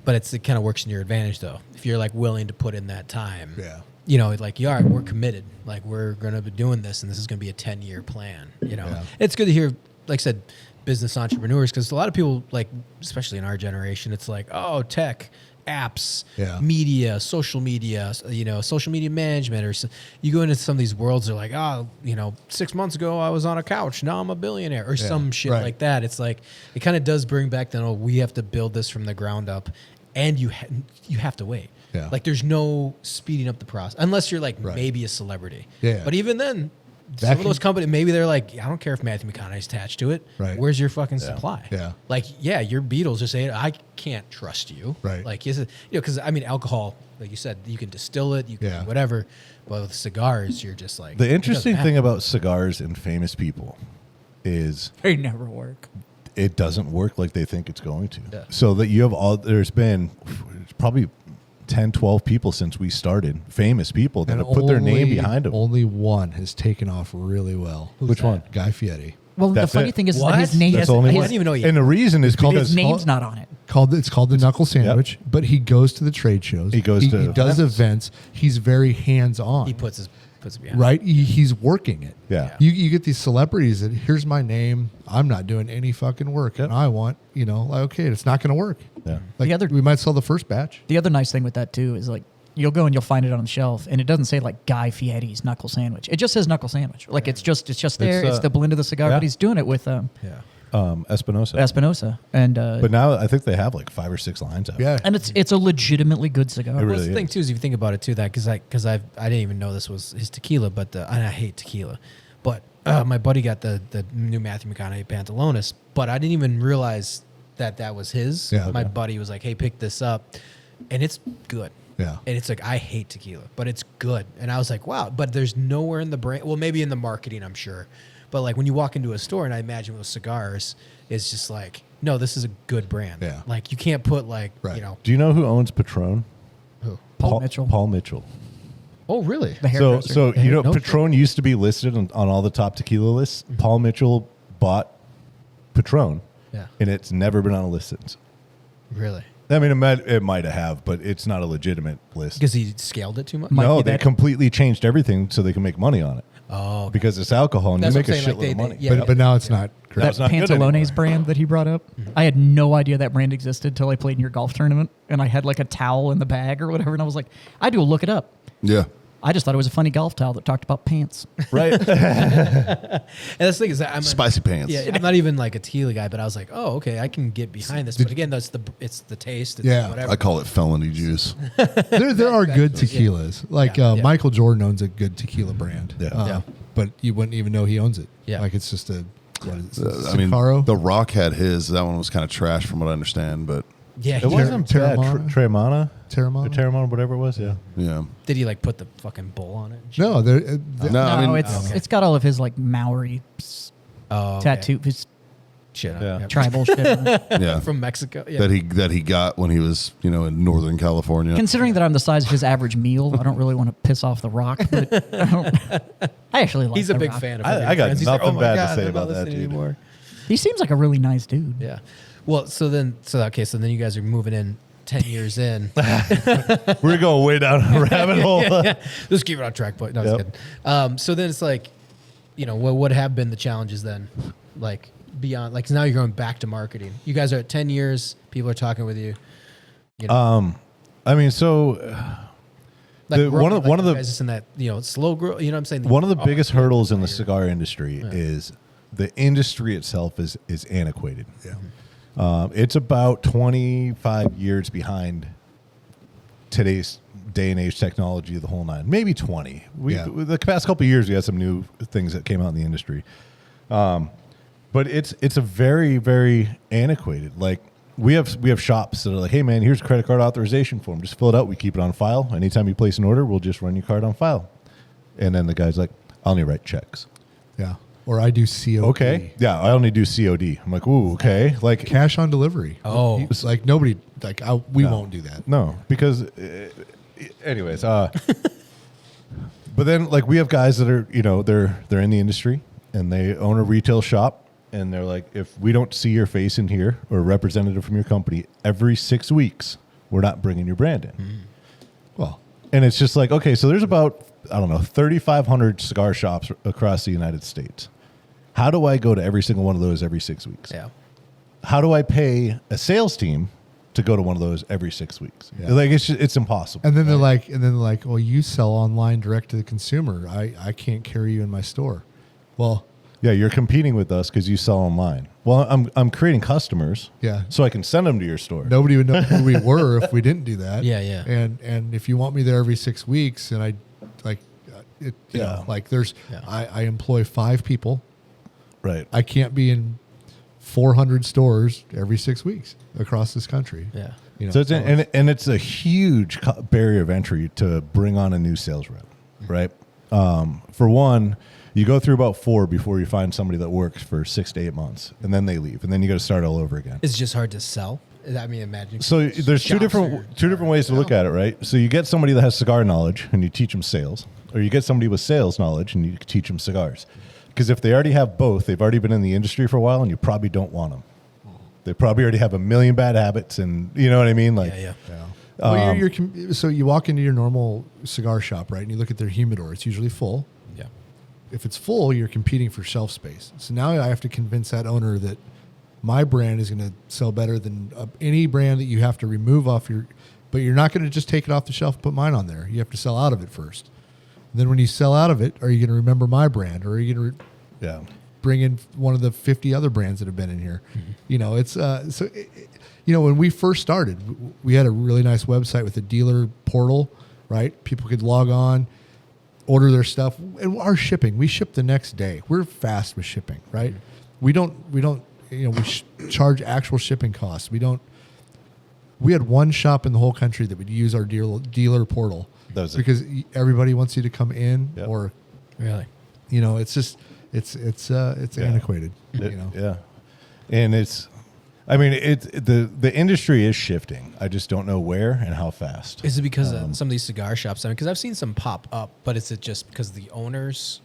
kind of works in your advantage though if you're like willing to put in that time. Yeah. Like, all right, we're committed. Like, we're going to be doing this, and this is going to be a 10-year plan. It's good to hear, like I said, business entrepreneurs, because a lot of people, like, especially in our generation, it's like, oh, tech, apps, media, social media, social media management, or you go into some of these worlds, they're like, oh, 6 months ago I was on a couch, now I'm a billionaire, or some shit like that. It's like, it kind of does bring back then, we have to build this from the ground up, and you have to wait. Yeah. Like there's no speeding up the process unless you're like maybe a celebrity. Yeah. But even then, some of those companies, maybe they're like, I don't care if Matthew McConaughey's attached to it. Right. Where's your fucking supply? Yeah. Like, your Beatles just say, I can't trust you. Right. Like, is it, because alcohol, like you said, you can distill it, you can do whatever. But with cigars, you're just like. The interesting thing about cigars and famous people is They never work. it doesn't work like they think it's going to. Yeah. So that you have there's been probably 10, 12 people since we started, famous people that have put their name behind them. Only one has taken off really well. Which one? Guy Fieri. Well, the That's funny it. thing is What? that his name That's is the only I one. didn't even know he- And the reason is called because his name's not on it. It's called the knuckle sandwich, but he goes to the trade shows. He goes to he does events. He's very hands on. He puts it behind. right. He's working it. Yeah. You get these celebrities that here's my name. I'm not doing any fucking work, and I want like, okay, it's not going to work. Yeah. Like The other- we might sell the first batch. The other nice thing with that too is like you'll go and you'll find it on the shelf, and it doesn't say like Guy Fieri's knuckle sandwich. It just says knuckle sandwich. Like it's just there. It's the blend of the cigar, yeah. but he's doing it with Espinosa. Espinosa, and But now I think they have like 5 or 6 lines out. Yeah. and it's a legitimately good cigar. It Well, really that's the thing is. too is if you think about it too, that because I didn't even know this was his tequila, but and I hate tequila, but my buddy got the new Matthew McConaughey Pantalones, but I didn't even realize that was his. Yeah. My Okay. buddy was like, "Hey, pick this up," and it's good. Yeah. And it's like I hate tequila, but it's good, and I was like, "Wow!" But there's nowhere in the brand. Well, maybe in the marketing, I'm sure, but like when you walk into a store, and I imagine with cigars, it's just like, no, this is a good brand. Yeah. Like you can't put like Right. Do you know who owns Patron? Paul Mitchell. Paul Mitchell. Oh, really? The So, hairdresser. so you know, No Patron used to be listed on all the top tequila lists. Paul Mitchell bought Patron, Yeah. and it's never been on a list since. Really? I mean, it might have, but it's not a legitimate list. Because he scaled it too much. Mikey, No, they that- completely changed everything so they can make money on it. Oh, okay. Because it's alcohol, and That's you what make a I'm saying, like, shitload of money. yeah. But now it's not That correct. was That not good Pantalones anymore. brand that he brought up, I had no idea that brand existed till I played in your golf tournament, and I had like a towel in the bag or whatever, and I was like, I do look it up. Yeah. I just thought it was a funny golf towel that talked about pants. Right? And that's the thing is that I'm Spicy pants. Yeah, I'm not even like a tequila guy, but I was like, oh, okay, I can get behind this. But again, it's the taste. It's Yeah. whatever. I call it felony juice. there are good tequilas. Like Yeah. Michael Jordan owns a good tequila brand. Yeah. Yeah. But you wouldn't even know he owns it. Yeah. Like it's just a what is it? I mean, Sicaro? The Rock had his. That one was kind of trash from what I understand, but Yeah, It he- wasn't bad. Terramana? Tremana? Terramana? Or Terramana, whatever it was, yeah. yeah. did he like put the fucking bull on it? and shit? No, No, I mean, it's got all of his like Maori Oh, okay. tattoo, his Shit. Yeah. tribal shit. on it. yeah. From Mexico. Yeah. that he got when he was in Northern California. Considering that I'm the size of his average meal, I don't really want to piss off the Rock, but I actually like He's a The big Rock. fan of I got Friends. He's like, nothing oh my bad to God, say I'm not about that, listening dude. anymore. He seems like a really nice dude. Yeah. Well, so then you guys are moving in 10 years in. We're going way down a rabbit hole. Just keep it on track, but no, Yep. it's good. So then it's like, what have been the challenges then? Like beyond, like now you're going back to marketing. You guys are at 10 years. People are talking with you. I mean, so Like one of the you guys just in that slow growth. You know what I'm saying? one of the biggest hurdles in the cigar industry is the industry itself is antiquated. Yeah. It's about 25 years behind today's day and age technology of the whole nine, maybe 20. The past couple of years, we had some new things that came out in the industry. But it's a very, very antiquated. Like we have shops that are like, hey man, here's a credit card authorization form. Just fill it out. We keep it on file. Anytime you place an order, we'll just run your card on file. And then the guy's like, I'll only write checks. Yeah. Or I do COD. Okay. Yeah, I only do COD. I'm like, ooh, okay. Like Cash on delivery. Oh. It's like nobody, like we won't do that. no, because anyways, but then like we have guys that are, they're in the industry and they own a retail shop and they're like, if we don't see your face in here or a representative from your company every 6 weeks, we're not bringing your brand in. Well, And it's just like, okay, so there's about, 3,500 cigar shops across the United States. How do I go to every single one of those every 6 weeks? Yeah. How do I pay a sales team to go to one of those every 6 weeks? Yeah. Like it's impossible. and then they're like, well, you sell online direct to the consumer. I can't carry you in my store. Well, Yeah, you're competing with us because you sell online. Well, I'm creating customers. Yeah. So I can send them to your store. nobody would know who we were if we didn't do that. Yeah, yeah. And if you want me there every 6 weeks, and I like it, Yeah. like there's Yeah. I employ 5 people. Right. I can't be in 400 stores every 6 weeks across this country. Yeah. So it's and it's a huge barrier of entry to bring on a new sales rep, right? For one, you go through about 4 before you find somebody that works for 6 to 8 months, and then they leave, and then you got to start all over again. It's just hard to sell. I mean, imagine. So there's two different ways to look at it, right? So you get somebody that has cigar knowledge and you teach them sales, or you get somebody with sales knowledge and you teach them cigars. Because if they already have both, they've already been in the industry for a while, and you probably don't want them. They probably already have a million bad habits, and you know what I mean? Like, Yeah. Well, so you walk into your normal cigar shop, right, and you look at their humidor. It's usually full. Yeah. If it's full, you're competing for shelf space. So now I have to convince that owner that my brand is going to sell better than any brand that you have to remove off your. But you're not going to just take it off the shelf and put mine on there. You have to sell out of it first. And then when you sell out of it, are you going to remember my brand, or are you going to yeah. bring in one of the 50 other brands that have been in here? You know, it's you know, when we first started, we had a really nice website with a dealer portal, right? People could log on, order their stuff, and our shipping, we ship the next day. We're fast with shipping, right? We don't, you know, we charge actual shipping costs. We had one shop in the whole country that would use our dealer portal because everybody wants you to come in, or Really? you know, it's just it's antiquated. You know, Yeah, and the industry is shifting. I just don't know where and how fast. Is it because of some of these cigar shops? I mean, because I've seen some pop up, but is it just because the owners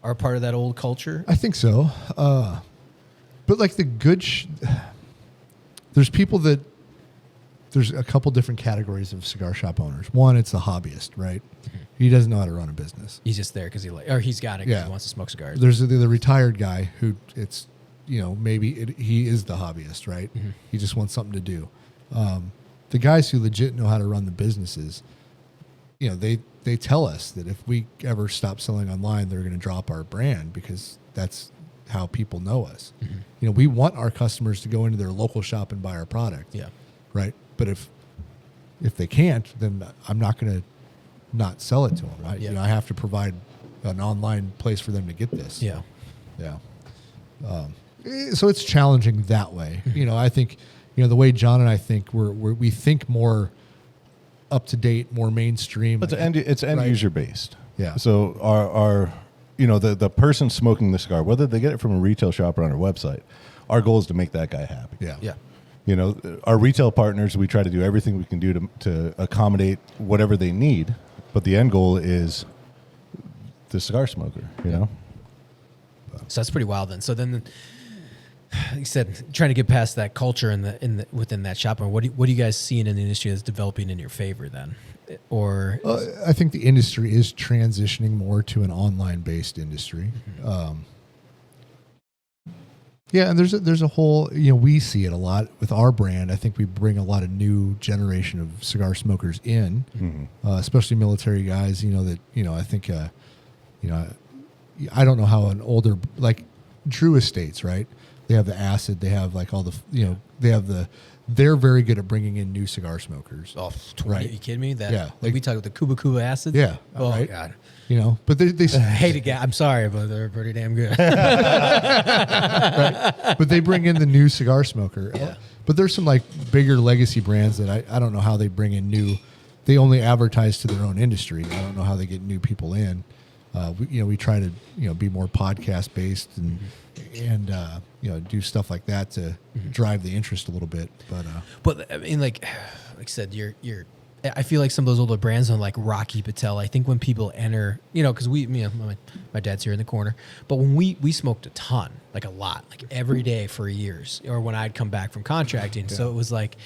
are part of that old culture? I think so. But like the good, there's people that. There's a couple different categories of cigar shop owners. One, it's the hobbyist, right? Mm-hmm. He doesn't know how to run a business. He's just there because he's got it because he wants to smoke cigars. There's the retired guy who you know, he is the hobbyist, right? Mm-hmm. He just wants something to do. The guys who legit know how to run the businesses, you know, they tell us that if we ever stop selling online, they're going to drop our brand because that's how people know us. Mm-hmm. You know, we want our customers to go into their local shop and buy our product. Yeah. Right. But if they can't, then I'm not going to not sell it to them. Right. Yeah. You know, I have to provide an online place for them to get this. Yeah. Yeah. So it's challenging that way. Mm-hmm. You know, I think, you know, the way John and I think, we think more up to date, more mainstream. It's end user based. Yeah. So our you know, the person smoking the cigar, whether they get it from a retail shop or on our website, our goal is to make that guy happy. Yeah. Yeah. You know, our retail partners, we try to do everything we can do to accommodate whatever they need, but the end goal is the cigar smoker, you know? So that's pretty wild then. So then, like you said, trying to get past that culture within that shop, or what are you guys seeing in the industry that's developing in your favor then? Or I think the industry is transitioning more to an online-based industry. Mm-hmm. Yeah, and there's a whole, you know, we see it a lot with our brand. I think we bring a lot of new generation of cigar smokers in, mm-hmm. Especially military guys. You know that, you know, I think, you know, I don't know how an older, like Drew Estates, right? They have the acid. They have like all the, you know, they're very good at bringing in new cigar smokers. Oh, right? Are you kidding me? That, yeah, like we talk about the Kuba acid. Yeah. Oh right? God. You know, but they I hate it. I'm sorry, but they're pretty damn good. Right? But they bring in the new cigar smoker. Yeah. But there's some like bigger legacy brands that I don't know how they bring in new. They only advertise to their own industry. I don't know how they get new people in. We try to, you know, be more podcast based and you know, do stuff like that to mm-hmm. drive the interest a little bit. But I mean, like I said, I feel like some of those older brands on like Rocky Patel. I think when people enter, you know, because my dad's here in the corner, but when we smoked a ton, like a lot, like every day for years, or when I'd come back from contracting. Yeah. So it was like,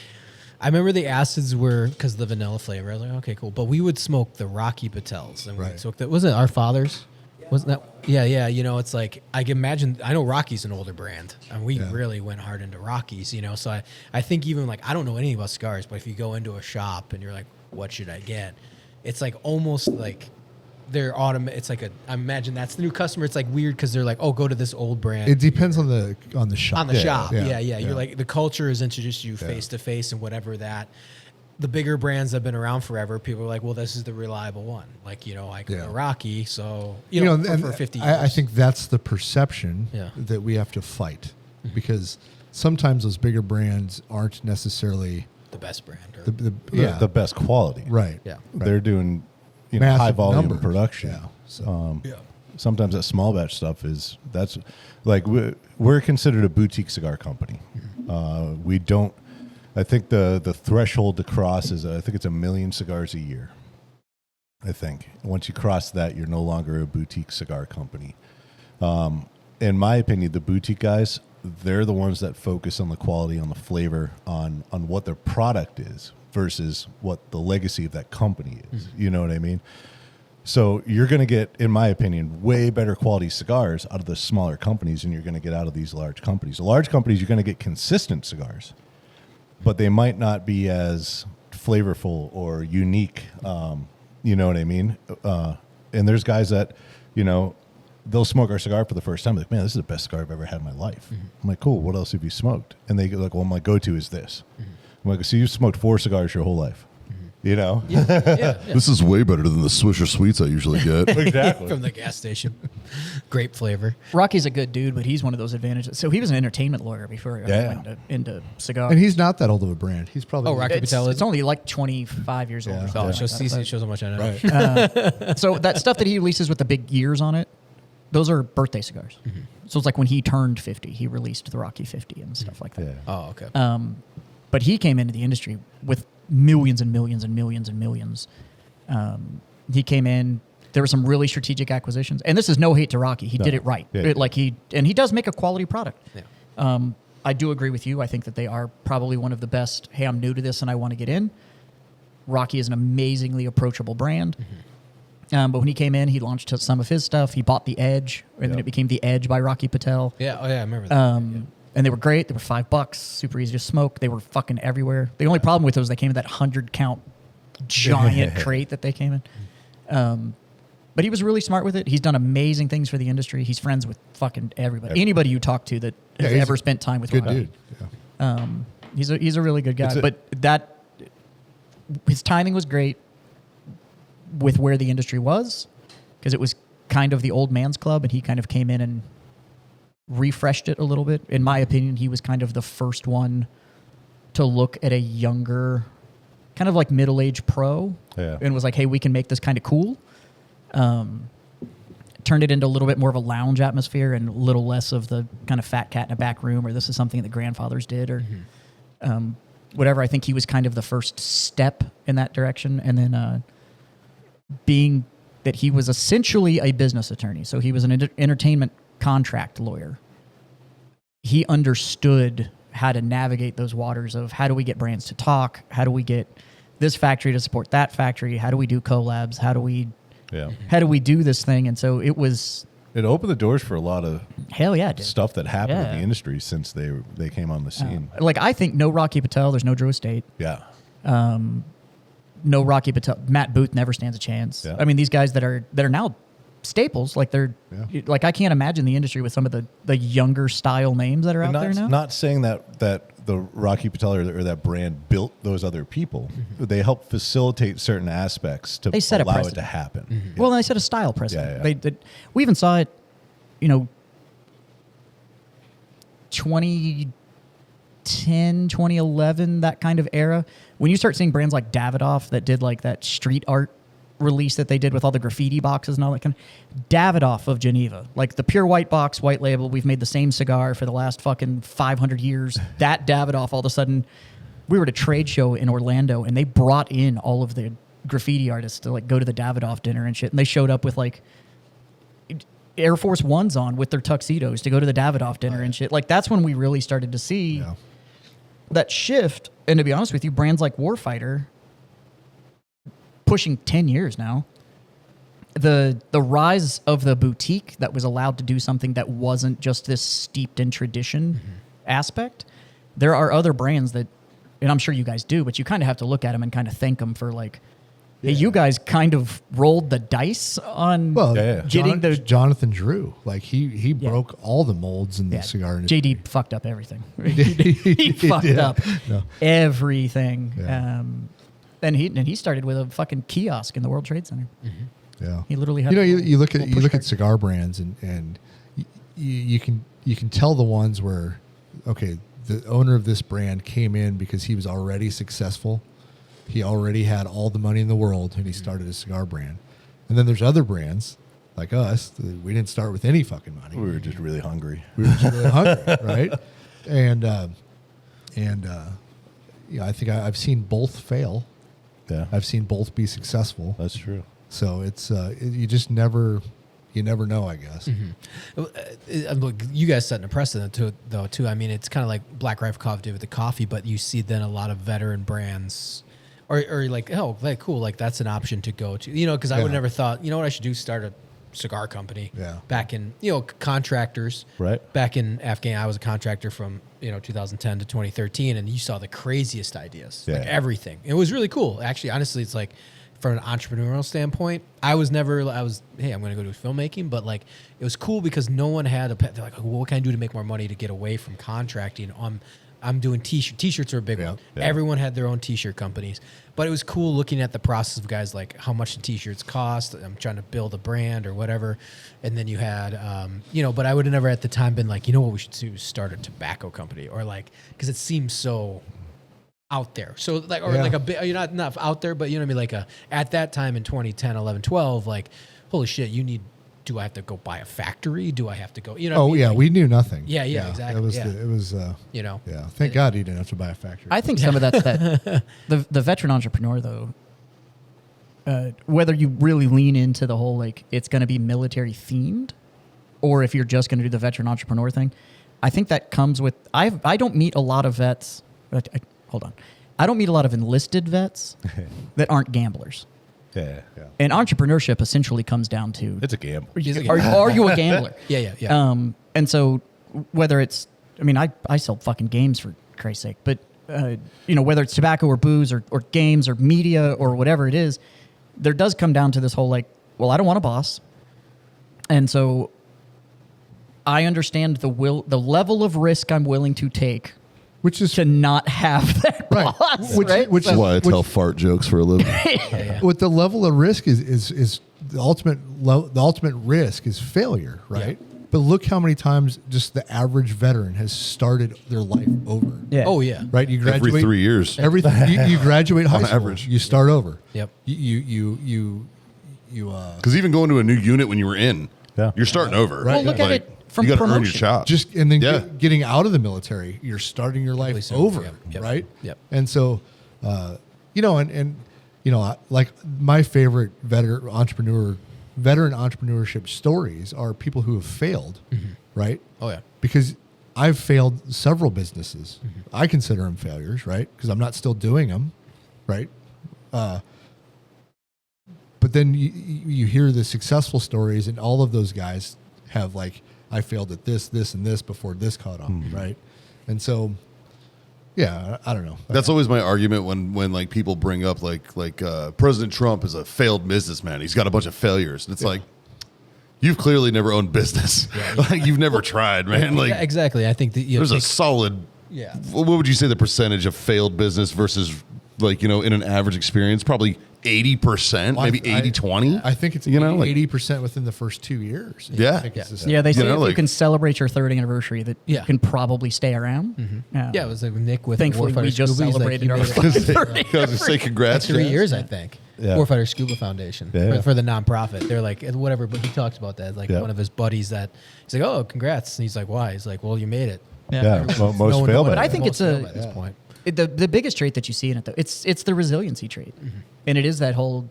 I remember the acids were because of the vanilla flavor. I was like, okay, cool. But we would smoke the Rocky Patels, and right. we smoked that. Wasn't it our fathers? Wasn't that? Yeah. You know, it's like I can imagine. I know Rocky's an older brand, and we really went hard into Rockies. You know, so I think even like I don't know anything about cigars, but if you go into a shop and you're like, what should I get? It's like almost like they're It's like I imagine that's the new customer. It's like weird because they're like, oh, go to this old brand. It depends on the shop. On the shop, yeah. You're like the culture is introduced you face to face and whatever that. The bigger brands that have been around forever, people are like, well, this is the reliable one. Like, you know, I go to Rocky, so, you know for 50 years. I think that's the perception that we have to fight mm-hmm. because sometimes those bigger brands aren't necessarily the best brand. Or the best quality. Right. Yeah. They're doing, you know, high volume numbers. production. Yeah. So, sometimes that small batch stuff that's like, we're considered a boutique cigar company. Mm-hmm. We don't, I think the threshold to cross is, I think it's 1 million cigars a year. I think once you cross that, you're no longer a boutique cigar company. In my opinion, the boutique guys, they're the ones that focus on the quality, on the flavor, on what their product is versus what the legacy of that company is. You know what I mean? So you're going to get, in my opinion, way better quality cigars out of the smaller companies than you're going to get out of these large companies. The large companies, you're going to get consistent cigars, but they might not be as flavorful or unique. You know what I mean? And there's guys that, they'll smoke our cigar for the first time. Like, man, this is the best cigar I've ever had in my life. I'm like, cool. What else have you smoked? And they go like, well, my go-to is this. I'm like, so you've smoked 4 cigars your whole life. Yeah. This is way better than the Swisher Sweets I usually get. Exactly. From the gas station. Grape flavor. Rocky's a good dude, but he's one of those advantages. So he was an entertainment lawyer before he went into cigar. And he's not that old of a brand. He's probably Rocky Patel is. It's only like 25 years old. Or something Oh, it like shows how much I know. right. So that stuff that he releases with the big years on it, those are birthday cigars. So it's like when he turned 50, he released the Rocky 50 and stuff like that. Yeah. Oh, okay. But he came into the industry with millions and millions and millions and millions. He came in. There were some really strategic acquisitions, and this is no hate to Rocky. He did it right. Yeah. He does make a quality product. Yeah. I do agree with you. I think that they are probably one of the best. Hey, I'm new to this and I want to get in. Rocky is an amazingly approachable brand. But when he came in, he launched some of his stuff. He bought the Edge, and then it became the Edge by Rocky Patel. Yeah. Oh, yeah. I remember that. And they were great. They were $5, super easy to smoke. They were fucking everywhere. The only problem with those, they came in that 100-count giant crate that they came in. But he was really smart with it. He's done amazing things for the industry. He's friends with fucking everybody. Anybody you talk to that has ever spent time with good Rocky. dude. Yeah. He's a really good guy. But his timing was great with where the industry was, because it was kind of the old man's club, and he kind of came in and refreshed it a little bit. In my opinion, he was kind of the first one to look at a younger, kind of like middle-aged pro, and was like, hey, we can make this kind of cool. Turned it into a little bit more of a lounge atmosphere and a little less of the kind of fat cat in a back room, or this is something that grandfathers did, or whatever. I think he was kind of the first step in that direction. And then being that he was essentially a business attorney, so he was an entertainment contract lawyer. He understood how to navigate those waters of how do we get brands to talk? How do we get this factory to support that factory? How do we do collabs? How do we do this thing? And so it opened the doors for a lot of stuff that happened in the industry since they came on the scene. I think no Rocky Patel, there's no Drew Estate. Yeah. No Rocky Patel. Matt Booth never stands a chance. Yeah. I mean, these guys that are now staples, like I can't imagine the industry with some of the younger style names that are out there now. Not saying that the Rocky Patel or that brand built those other people. They help facilitate certain aspects to allow it to happen. Well, they set a style precedent. Yeah. We even saw it, 2010, 2011, that kind of era. When you start seeing brands like Davidoff that did like that street art release that they did with all the graffiti boxes and all that kind of Davidoff of Geneva, like the pure white box, white label. We've made the same cigar for the last fucking 500 years. That Davidoff, all of a sudden, we were at a trade show in Orlando and they brought in all of the graffiti artists to like go to the Davidoff dinner and shit. And they showed up with like Air Force Ones on with their tuxedos to go to the Davidoff dinner and shit. Like that's when we really started to see that shift. And to be honest with you, brands like Warfighter, pushing 10 years now, the rise of the boutique that was allowed to do something that wasn't just this steeped in tradition aspect. There are other brands that, and I'm sure you guys do, but you kind of have to look at them and kind of thank them for like, hey, you guys kind of rolled the dice on getting the Jonathan Drew. Like he broke all the molds in the cigar industry. JD fucked up everything. he fucked up everything. Yeah. And he started with a fucking kiosk in the World Trade Center. Yeah, he literally had. You look at cigar brands and you can tell the ones where the owner of this brand came in because he was already successful. He already had all the money in the world and he started a cigar brand. And then there's other brands like us. We didn't start with any fucking money. We were just really hungry. Right? And I think I've seen both fail. Yeah, I've seen both be successful. That's true. So it's you just never you never know, I guess. Look, you guys setting a precedent too. I mean, it's kind of like Black Rifle Coffee did with the coffee, but you see then a lot of veteran brands, or like, oh, like cool, like that's an option to go to. Because I would never thought, you know what I should do? Start a cigar company. Yeah. Back in contractors. Right. Back in Afghan, I was a contractor from 2010 to 2013, and you saw the craziest ideas, like everything. It was really cool. Actually, honestly, it's like, from an entrepreneurial standpoint, hey, I'm going to go do filmmaking, but like, it was cool because no one had they're like, well, what can I do to make more money to get away from contracting? I'm doing t-shirts are a big one. Yeah. Everyone had their own t-shirt companies, but it was cool looking at the process of guys, like how much the t-shirts cost. I'm trying to build a brand or whatever. And then you had, but I would have never at the time been like, what we should do is start a tobacco company, or like, cause it seems so out there. So like, or like a bit, you're not out there, but you know what I mean? Like at that time in 2010, 11, 12, like, holy shit, do I have to go buy a factory? Do I have to go, what I mean? Yeah. We knew nothing. Yeah, exactly. It was, thank God you didn't have to buy a factory. I think some of that's that the veteran entrepreneur though, whether you really lean into the whole, like, it's going to be military themed, or if you're just going to do the veteran entrepreneur thing, I think that comes with, I don't meet a lot of vets. Hold on. I don't meet a lot of enlisted vets that aren't gamblers. Yeah. And entrepreneurship essentially comes down to, It's a gamble. are you a gambler? Yeah. And so whether it's, I sell fucking games, for Christ's sake, but whether it's tobacco or booze or games or media or whatever it is, there does come down to this whole, like, well, I don't want a boss. And so I understand the level of risk I'm willing to take, which is to not have that boss, right? Which That's why I tell fart jokes for a living. What the level of risk is the ultimate risk is failure, right? Yeah. But look how many times just the average veteran has started their life over. Yeah. Oh yeah. Right. You graduate Every 3 years. You graduate high school. average. You start over. Yep. You. Because even going to a new unit when you were in, you're starting over. Right. Well, look at it from you got to earn your promotion. chops. and then getting out of the military, you're starting your life Completely over, over. Yep. right? Yep. And so, like my favorite veteran entrepreneurship stories are people who have failed, right? Oh yeah. Because I've failed several businesses. I consider them failures, right? Because I'm not still doing them, right? But then you hear the successful stories, and all of those guys have, like, I failed at this, and this before this caught on, right? And so, yeah, I don't know. That's always my argument when like people bring up like President Trump is a failed businessman. He's got a bunch of failures. And it's like, you've clearly never owned business. Like, you've never tried, man. Like, Yeah, exactly. I think that there's a solid. Yeah. What would you say the percentage of failed business versus, like, in an average experience? Probably 80%, maybe 80-20. I think it's 80% within the first 2 years. Yeah. I think it's the same. Yeah, they say if you like- can celebrate your third anniversary, that you can probably stay around. Yeah, it was like Nick with Thankfully, Warfighter we just Scuba. He's like, celebrated he our made it fucking third I was going to say congrats. 3 Jaz. years, I think. Yeah. Warfighter Scuba Foundation for the nonprofit. They're like, whatever, but he talks about that. Like one of his buddies that he's like, oh, congrats. And he's like, why? He's like, well, you made it. Yeah. Well, most No one fail knows. by But I that. think it's Most fail by this point. the biggest trait that you see in it, though, it's the resiliency trait, and it is that whole,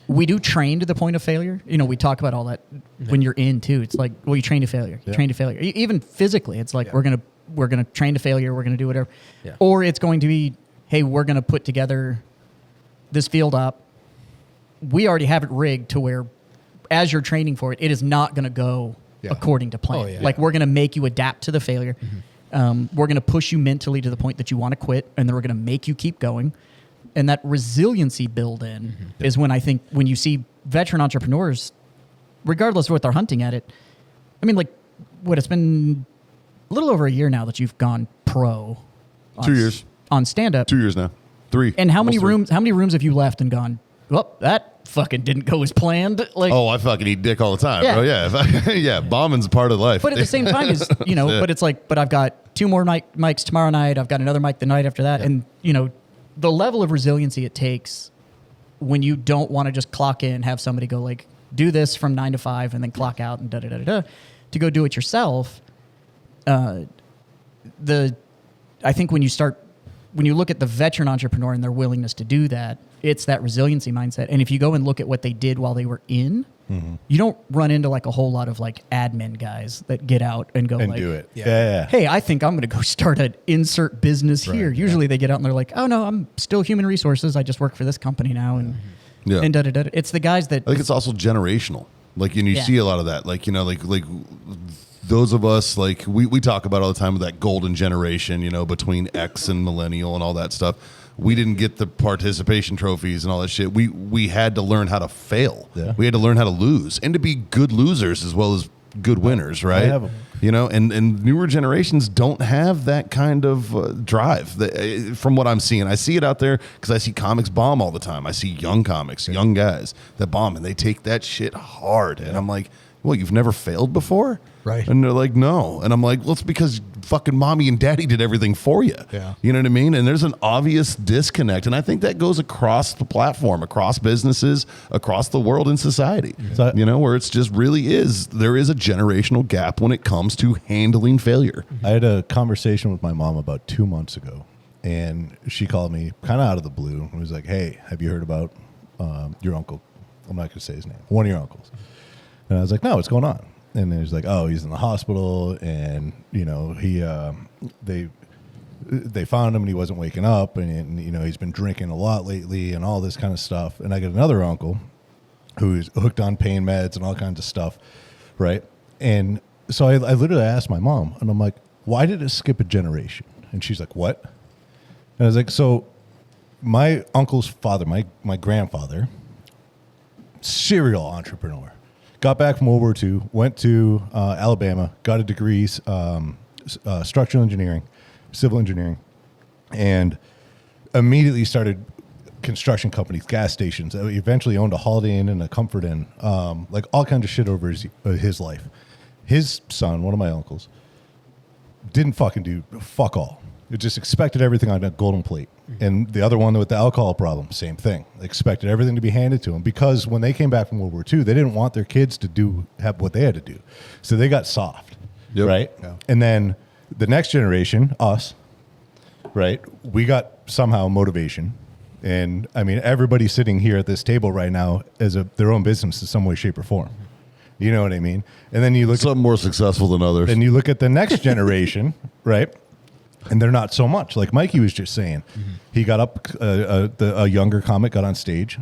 we do train to the point of failure. We talk about all that when you're in too. It's like, well, you train to failure. You train to failure. Even physically, it's like we're gonna train to failure. We're gonna do whatever, or it's going to be, hey, we're gonna put together this field op. We already have it rigged to where, as you're training for it, it is not going to go according to plan. Oh, yeah. Like, we're going to make you adapt to the failure. We're going to push you mentally to the point that you want to quit, and then we're going to make you keep going. And that resiliency build in is when I think when you see veteran entrepreneurs, regardless of what they're hunting at it, it's been a little over a year now that you've gone pro. 2 years. On stand-up. 2 years now. 3. And how many Almost 3. rooms have you left and gone, well, that fucking didn't go as planned? Like, Oh, I fucking eat dick all the time, Yeah. bro. Yeah. Yeah. Bombing's part of life. but at the same time, but it's like, but I've got 2 more mics tomorrow night. I've got another mic the night after that. And, the level of resiliency it takes when you don't want to just clock in, have somebody go, like, do this from 9 to 5 and then clock out and to go do it yourself. I think when you start when you look at the veteran entrepreneur and their willingness to do that, it's that resiliency mindset. And if you go and look at what they did while they were in, you don't run into like a whole lot of like admin guys that get out and go and like, do it. Yeah. hey, I think I'm going to go start an insert business here. Usually they get out and they're like, oh no, I'm still human resources. I just work for this company now. And da-da-da-da. It's the guys that... I think it's also generational. Like, and you see a lot of that. Like, you know, like those of us, like we talk about all the time with that golden generation, you know, between X and millennial and all that stuff. We didn't get the participation trophies and all that shit. We had to learn how to fail. Yeah. We had to learn how to lose and to be good losers as well as good winners, right? I have 'em. You know, and newer generations don't have that kind of drive. From what I'm seeing, I see it out there because I see comics bomb all the time. I see young comics, young guys that bomb, and they take that shit hard. And I'm like, well, you've never failed before? Right. And they're like, no. And I'm like, well, it's because fucking mommy and daddy did everything for you. Yeah. You know what I mean? And there's an obvious disconnect. And I think that goes across the platform, across businesses, across the world in society. So- you know, where it's just really there is a generational gap when it comes to handling failure. I had a conversation with my mom about 2 months ago, and she called me kind of out of the blue and was like, hey, have you heard about your uncle? I'm not going to say his name. One of your uncles. And I was like, no, what's going on? And he was like, oh, he's in the hospital, and, you know, they found him and he wasn't waking up, and, you know, he's been drinking a lot lately and all this kind of stuff. And I got another uncle who's hooked on pain meds and all kinds of stuff, right? And so I literally asked my mom, and I'm like, why did it skip a generation? And she's like, what? And I was like, so my uncle's father, my grandfather, serial entrepreneur, got back from World War II, went to Alabama, got a degree, structural engineering, civil engineering, and immediately started construction companies, gas stations. He eventually owned a Holiday Inn and a Comfort Inn, like all kinds of shit over his life. His son, one of my uncles, didn't fucking do fuck all. It just expected everything on a golden plate. And the other one with the alcohol problem, same thing. They expected everything to be handed to them because when they came back from World War II, they didn't want their kids to have what they had to do. So they got soft, right? Yeah. And then the next generation, us, right? We got somehow motivation. And I mean, everybody sitting here at this table right now is their own business in some way, shape, or form. You know what I mean? And then you look Some more successful than others. And you look at the next generation, right? And they're not so much. Like Mikey was just saying, he got up, a younger comic got on stage,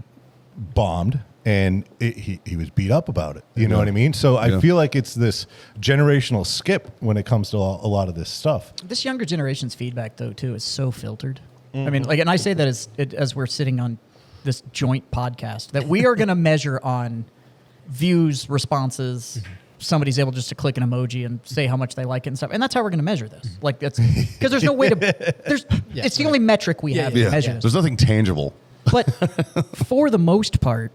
bombed, and he was beat up about it. You know what I mean? So I feel like it's this generational skip when it comes to a lot of this stuff. This younger generation's feedback, though, too, is so filtered. I mean, like, and I say that as we're sitting on this joint podcast, that we are going to measure on views, responses. Somebody's able just to click an emoji and say how much they like it and stuff, and that's how we're going to measure this. Like, that's because there's no way to. It's the only metric we have to measure this. There's nothing tangible. But for the most part,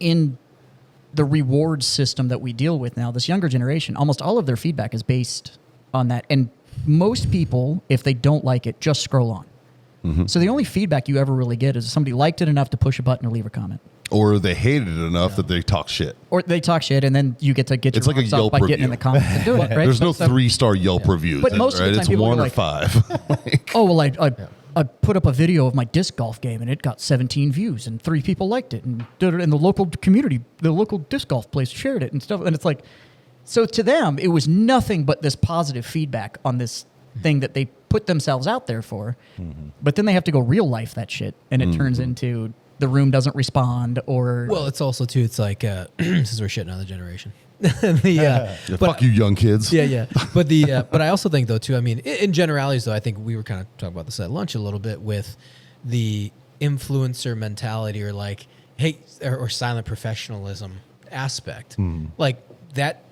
in the reward system that we deal with now, this younger generation, almost all of their feedback is based on that, and most people, if they don't like it, just scroll on. So the only feedback you ever really get is somebody liked it enough to push a button or leave a comment. Or they hated it enough that they talk shit. Or they talk shit, and then you get your It's like a rocks off Yelp by review. getting in the comments and doing it, right? There's no So- 3-star Yelp reviews. But most of the time it's people 1 are or like- 5. Oh, well, I put up a video of my disc golf game, and it got 17 views, and 3 people liked it, and the local community, the local disc golf place shared it and stuff. And it's like, so to them, it was nothing but this positive feedback on this thing that they put themselves out there for. But then they have to go real life that shit, and it turns into the room doesn't respond, or Well, it's also too. It's like since we're shitting on the generation. Fuck you, young kids. Yeah. But but I also think though too. I mean, in generalities though, I think we were kind of talking about this at lunch a little bit with the influencer mentality, or like, hey, or silent professionalism aspect, like that.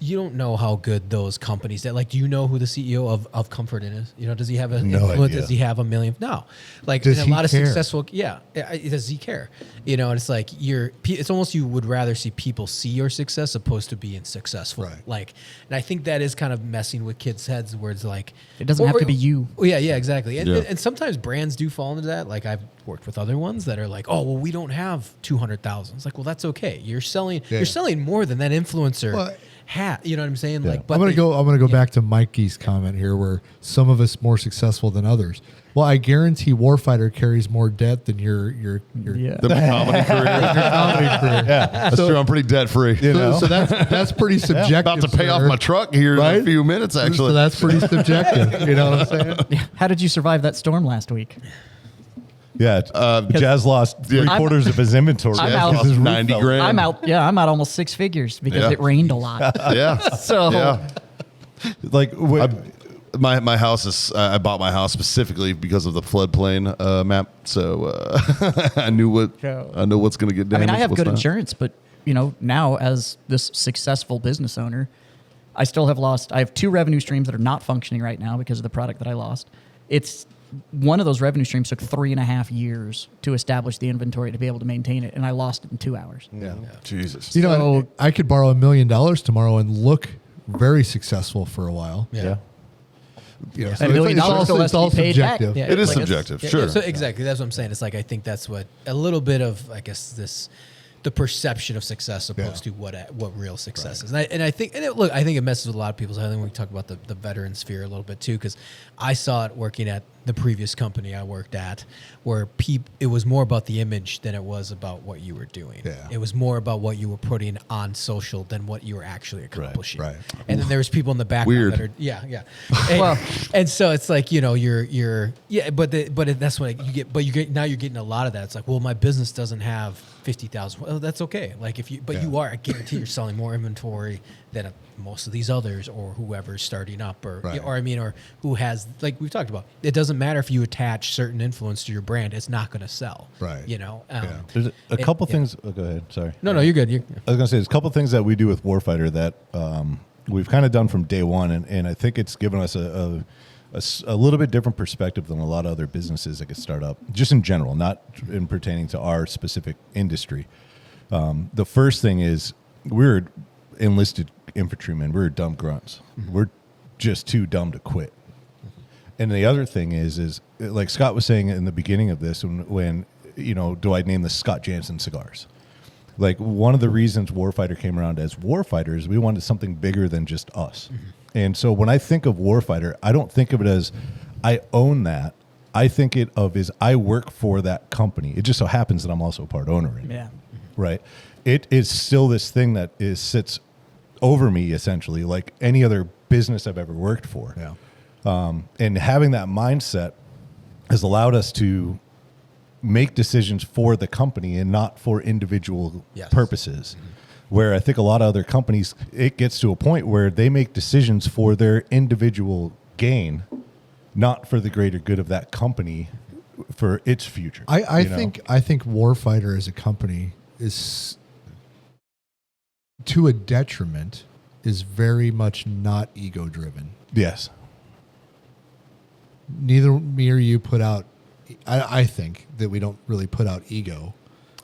You don't know how good those companies that, like, do you know who the CEO of Comfort Inn is? You know, does he have an No influence? idea. Does he have a million? No. Like, Does and he a lot of care? successful, does he care? You know, and it's like it's almost you would rather see people see your success opposed to being successful. Right. Like, and I think that is kind of messing with kids' heads where it's like, it doesn't have to be you. well, yeah, exactly. And, Yeah. and sometimes brands do fall into that. Like, I've worked with other ones that are like, oh, well, we don't have 200,000. It's like, well, that's okay. You're selling more than that influencer Well, You know what I'm saying? Yeah. Like, but I'm gonna go back to Mikey's comment here, where some of us more successful than others. Well, I guarantee Warfighter carries more debt than your Yeah. The comedy career. comedy career. Yeah. That's true. I'm pretty debt free. You know? So that's pretty subjective. About to pay off sir. my truck here in Right? a few minutes, So actually. that's pretty subjective. You know what I'm saying? How did you survive that storm last week? Yeah. Jazz lost three-quarters of his inventory. I'm Yeah, out. lost 90 grand. I'm out. Yeah, I'm out almost 6 figures because Yeah. it rained a lot. Yeah. So Yeah. Like, My house is. I bought my house specifically because of the floodplain map, so I knew what's going to get damaged. I mean, I have what's good not. insurance, but now as this successful business owner, I still have lost. I have 2 revenue streams that are not functioning right now because of the product that I lost. It's one of those revenue streams took 3.5 years to establish the inventory to be able to maintain it, and I lost it in 2 hours. yeah. Jesus. You know, So- I could borrow $1 million tomorrow and look very successful for a while. Yeah. You know, And $1 million still has it's to all be paid back. subjective. Yeah, It is like it's- subjective, Yeah, sure. yeah, so exactly, that's what I'm saying. It's like I think that's what a little bit of, I guess, the perception of success opposed to what real success is. And I think I think it messes with a lot of people's. I think we talk about the veteran sphere a little bit too, because I saw it working at the previous company I worked at, where it was more about the image than it was about what you were doing. Yeah. It was more about what you were putting on social than what you were actually accomplishing. right. And then there was people in the background Weird. that are and so it's like, that's when you get now you're getting a lot of that. It's like, well, my business doesn't have 50,000. Well, that's okay. Like you are, I guarantee you're selling more inventory than most of these others or whoever's starting up or who has, like we've talked about. It doesn't matter if you attach certain influence to your brand, it's not going to sell. Right. There's a couple things. Oh, go ahead. Sorry. No, you're good. I was going to say there's a couple things that we do with Warfighter that we've kind of done from day one, and I think it's given us a little bit different perspective than a lot of other businesses that could start up, just in general, not in pertaining to our specific industry. The first thing is we're enlisted infantrymen. We're dumb grunts. Mm-hmm. We're just too dumb to quit. And the other thing is like Scott was saying in the beginning of this, when do I name the Scott Jansen cigars? Like, one of the reasons Warfighter came around as Warfighter is we wanted something bigger than just us. Mm-hmm. And so when I think of Warfighter, I don't think of it as I own that. I think of as I work for that company. It just so happens that I'm also a part owner in it. Yeah. Right. It is still this thing that sits over me, essentially, like any other business I've ever worked for. Yeah. And having that mindset has allowed us to make decisions for the company and not for individual purposes. Mm-hmm. Where I think a lot of other companies, it gets to a point where they make decisions for their individual gain, not for the greater good of that company for its future. I think Warfighter as a company is, to a detriment, is very much not ego driven. Yes. Neither me or you put out. I think that we don't really put out ego.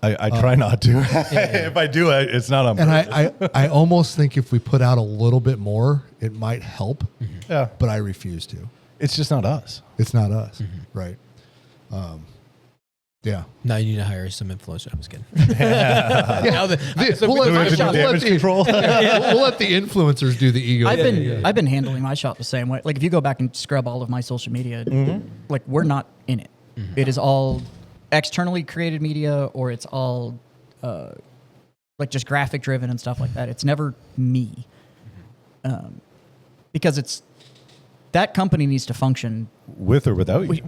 I try not to. If I do, it's not on purpose. And I almost think if we put out a little bit more, it might help. Mm-hmm. Yeah. But I refuse to. It's just not us. It's not us. Mm-hmm. Right. Yeah. Now you need to hire some influencer. I'm just kidding. We'll let damage control. we'll let the influencers do the ego. I've been handling my shop the same way. Like if you go back and scrub all of my social media, like we're not in it. Mm-hmm. It is all externally created media, or it's all like just graphic driven and stuff like that. It's never me, because it's that company needs to function With or without you.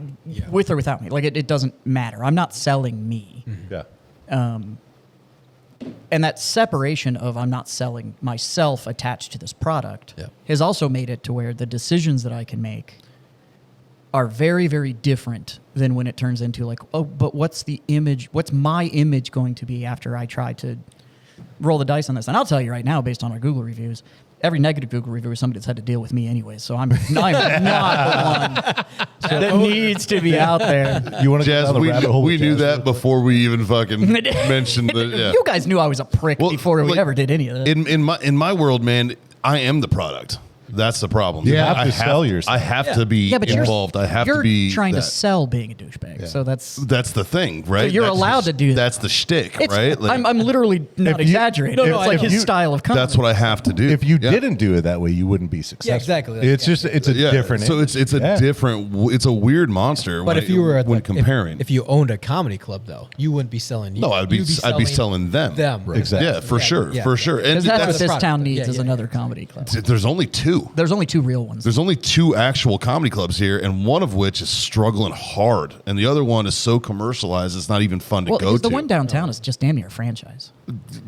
with or without me. Like it doesn't matter. I'm not selling me. Yeah. And that separation of I'm not selling myself attached to this product has also made it to where the decisions that I can make are very, very different than when it turns into like, oh, but what's the image? What's my image going to be after I try to roll the dice on this? And I'll tell you right now, based on our Google reviews, every negative Google review is somebody that's had to deal with me anyway. So I'm not the one that needs to be out there. You want to get Jazz, down the rabbit hole we with knew Jazz that real quick? before we even fucking mentioned the. Yeah. You guys knew I was a prick Well, before we like, ever did any of that. In my world, man, I am the product. That's the problem. You have to sell yourself. I have to be but involved. I have to be. You're trying to that. sell being a douchebag. So that's That's the thing, right? you're That's allowed to do that. That's the shtick, it's, right? Like, I'm literally not if you- exaggerating. No, no, it's I like know. his style of comedy. that's what I have to do. If you Yeah. didn't do it that way, you wouldn't be successful. exactly. It's just it's a different. So it's a Yeah. different. It's a weird monster. But when if you were when comparing, if you owned a comedy club, though, you wouldn't be selling. no, I'd be selling them. Them. Exactly. Yeah, for sure, yeah. for sure. And Because that's what that's, this product. town needs Yeah, is yeah, another comedy club. there's only two. There's only two real ones. There's only two actual comedy clubs here, and one of which is struggling hard, and the other one is so commercialized it's not even fun to well, go because to. the one downtown is just damn near a franchise.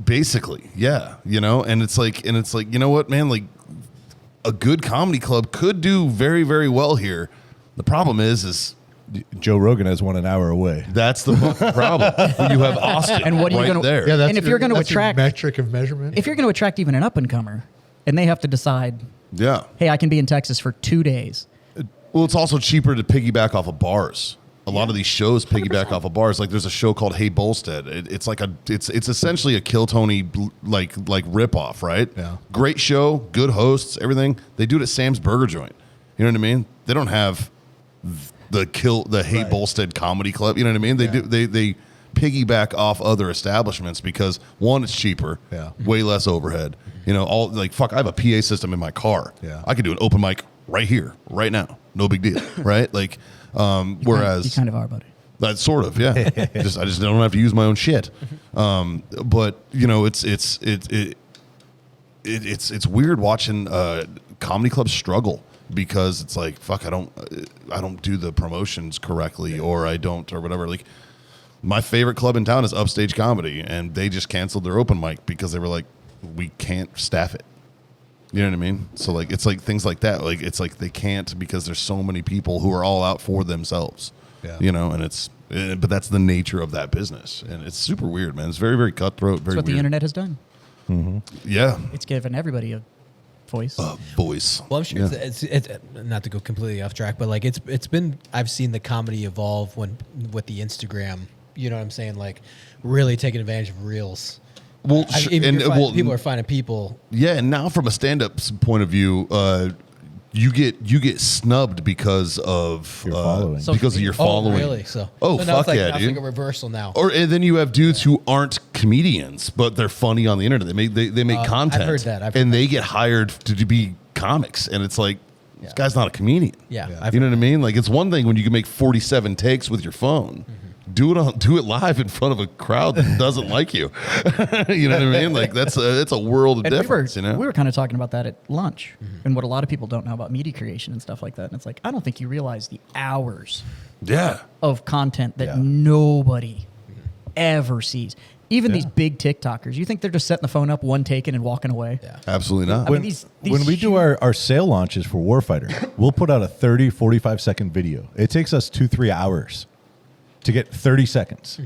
Basically, yeah, and it's like, you know what, man, like a good comedy club could do very, very well here. The problem is Joe Rogan has one an hour away. that's the fucking problem. You have Austin, And what are you right gonna- there? Yeah, that's And if you're gonna that's your attract- metric of measurement. If you're going to attract even an up and comer, and they have to decide, Yeah. hey, I can be in Texas for 2 days. Well, it's also cheaper to piggyback off of bars. A lot of these shows piggyback off of bars. Like there's a show called Hey Bolstead. It's like it's essentially a Kill Tony like ripoff, right? Yeah. Great show, good hosts, everything. They do it at Sam's Burger Joint. You know what I mean? They don't have the Hey Bolstead Comedy Club. You know what I mean? They piggyback off other establishments because one, it's cheaper, Yeah. way less overhead. You know, all like fuck. I have a PA system in my car. Yeah. I could do an open mic right here, right now, no big deal, right? Like, whereas You kind of are, buddy. that's sort of, yeah. I just don't have to use my own shit. But you know, it's weird watching comedy clubs struggle because it's like fuck. I don't do the promotions correctly, or I don't, or whatever. Like my favorite club in town is Upstage Comedy, and they just canceled their open mic because they were like, we can't staff it. You know what I mean? So like it's like things like that. Like it's like they can't because there's so many people who are all out for themselves. Yeah. You know, and but that's the nature of that business, and it's super weird, man. It's very, very cutthroat. Very That's what the weird. internet has done. Yeah. It's given everybody a voice. Voice. Well, I'm sure Yeah. it's not to go completely off track, but like it's been I've seen the comedy evolve with the Instagram. You know what I'm saying? Like really taking advantage of reels. Well, People are finding people. Yeah, and now from a stand-up point of view, you get snubbed because of Your following. because of your following. Oh, really? So Oh, now fuck it's like, yeah, now it's dude. like a reversal now. And then you have dudes who aren't comedians, but they're funny on the internet. They make content. I've heard that. And they get hired to be comics, and it's like this guy's not a comedian. Yeah, You know what I mean? Like it's one thing when you can make 47 takes with your phone. Do it live in front of a crowd that doesn't like you. You know what I mean? Like that's a world of And difference. we You know? were kind of talking about that at lunch, and what a lot of people don't know about media creation and stuff like that. And it's like, I don't think you realize the hours Yeah. of content that Yeah. nobody ever sees. Even these big TikTokers, you think they're just setting the phone up, one taken, and walking away? Yeah. Absolutely not. I mean, these When we do our sale launches for Warfighter, we'll put out a 30, 45-second video. It takes us 2-3 hours to get 30 seconds.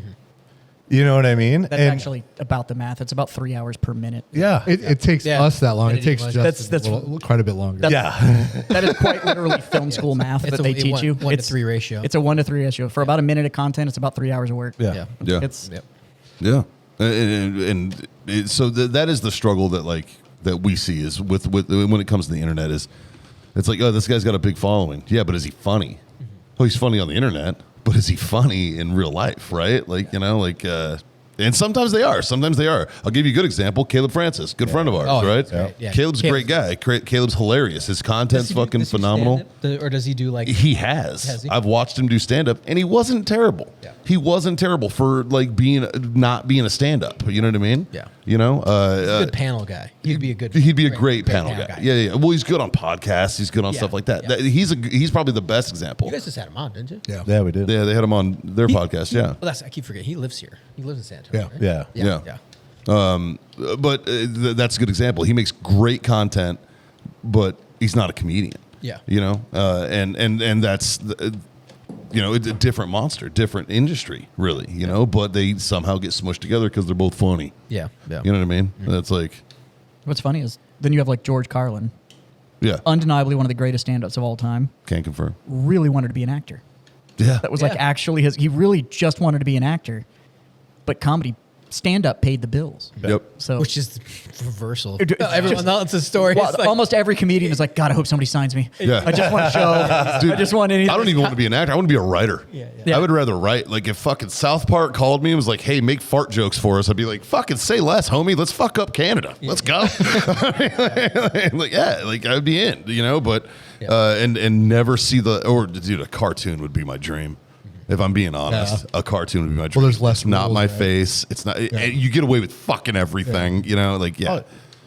You know what I mean? That's actually about the math. It's about 3 hours per minute. Yeah. It takes Yeah. us that long. It takes Editing-wise. Justin That's- a little- quite a bit longer. Yeah. That is quite literally film school math It's that a they teach you. 1 to 3 ratio. It's a 1 to 3 ratio. For about a minute of content, it's about 3 hours of work. Yeah. Yeah. It's Yep. Yeah, so that is the struggle that we see is with when it comes to the internet is it's like, oh, this guy's got a big following. Yeah, but is he funny? Oh, he's funny on the internet, but is he funny in real life? Right? Like and sometimes they are. Sometimes they are. I'll give you a good example. Caleb Francis, good friend of ours, Oh, right? that's right. Yeah. Caleb's a great guy. Caleb's hilarious. His content's fucking Does he phenomenal. stand-up? Or does he do like? He has. Has he? I've watched him do stand up, and he wasn't terrible. Yeah. He wasn't terrible for like not being a stand up. You know what I mean? Yeah. You know, He's a good panel guy. He'd be a good. he'd be a great panel guy. Yeah. Well, he's good on podcasts. He's good on Yeah, stuff like that. yeah. He's probably the best example. You guys just had him on, didn't you? Yeah. Yeah, we did. Yeah, they had him on their podcast. Yeah. Well, I keep forgetting. He lives here. He lives in San Antonio. Yeah. Right? Yeah. Yeah. But that's a good example. He makes great content, but he's not a comedian. Yeah. You know, and that's it's a different monster, different industry, really. You know, but they somehow get smushed together because they're both funny. Yeah. Yeah. You know what I mean? That's like, what's funny is then you have like George Carlin, yeah, undeniably one of the greatest stand-ups of all time. can't confirm. Really wanted to be an actor. Yeah, That was like Yeah. actually he really just wanted to be an actor, but comedy stand-up paid the bills. Yep. So Which is the reversal. It- it's Everyone else's story. well, is like, almost every comedian is like, God, I hope somebody signs me. Yeah. I just want a show. Dude, I just want anything. I don't even want to be an actor. I want to be a writer. Yeah. I would rather write. Like if fucking South Park called me and was like, "Hey, make fart jokes for us," I'd be like, "Fucking say less, homie. Let's fuck up Canada. Let's go." Like I'd be in, but and never see dude, a cartoon would be my dream. If I'm being honest, a cartoon would be my dream. there's less It's not rules, my right? face. It's not. You get away with fucking everything.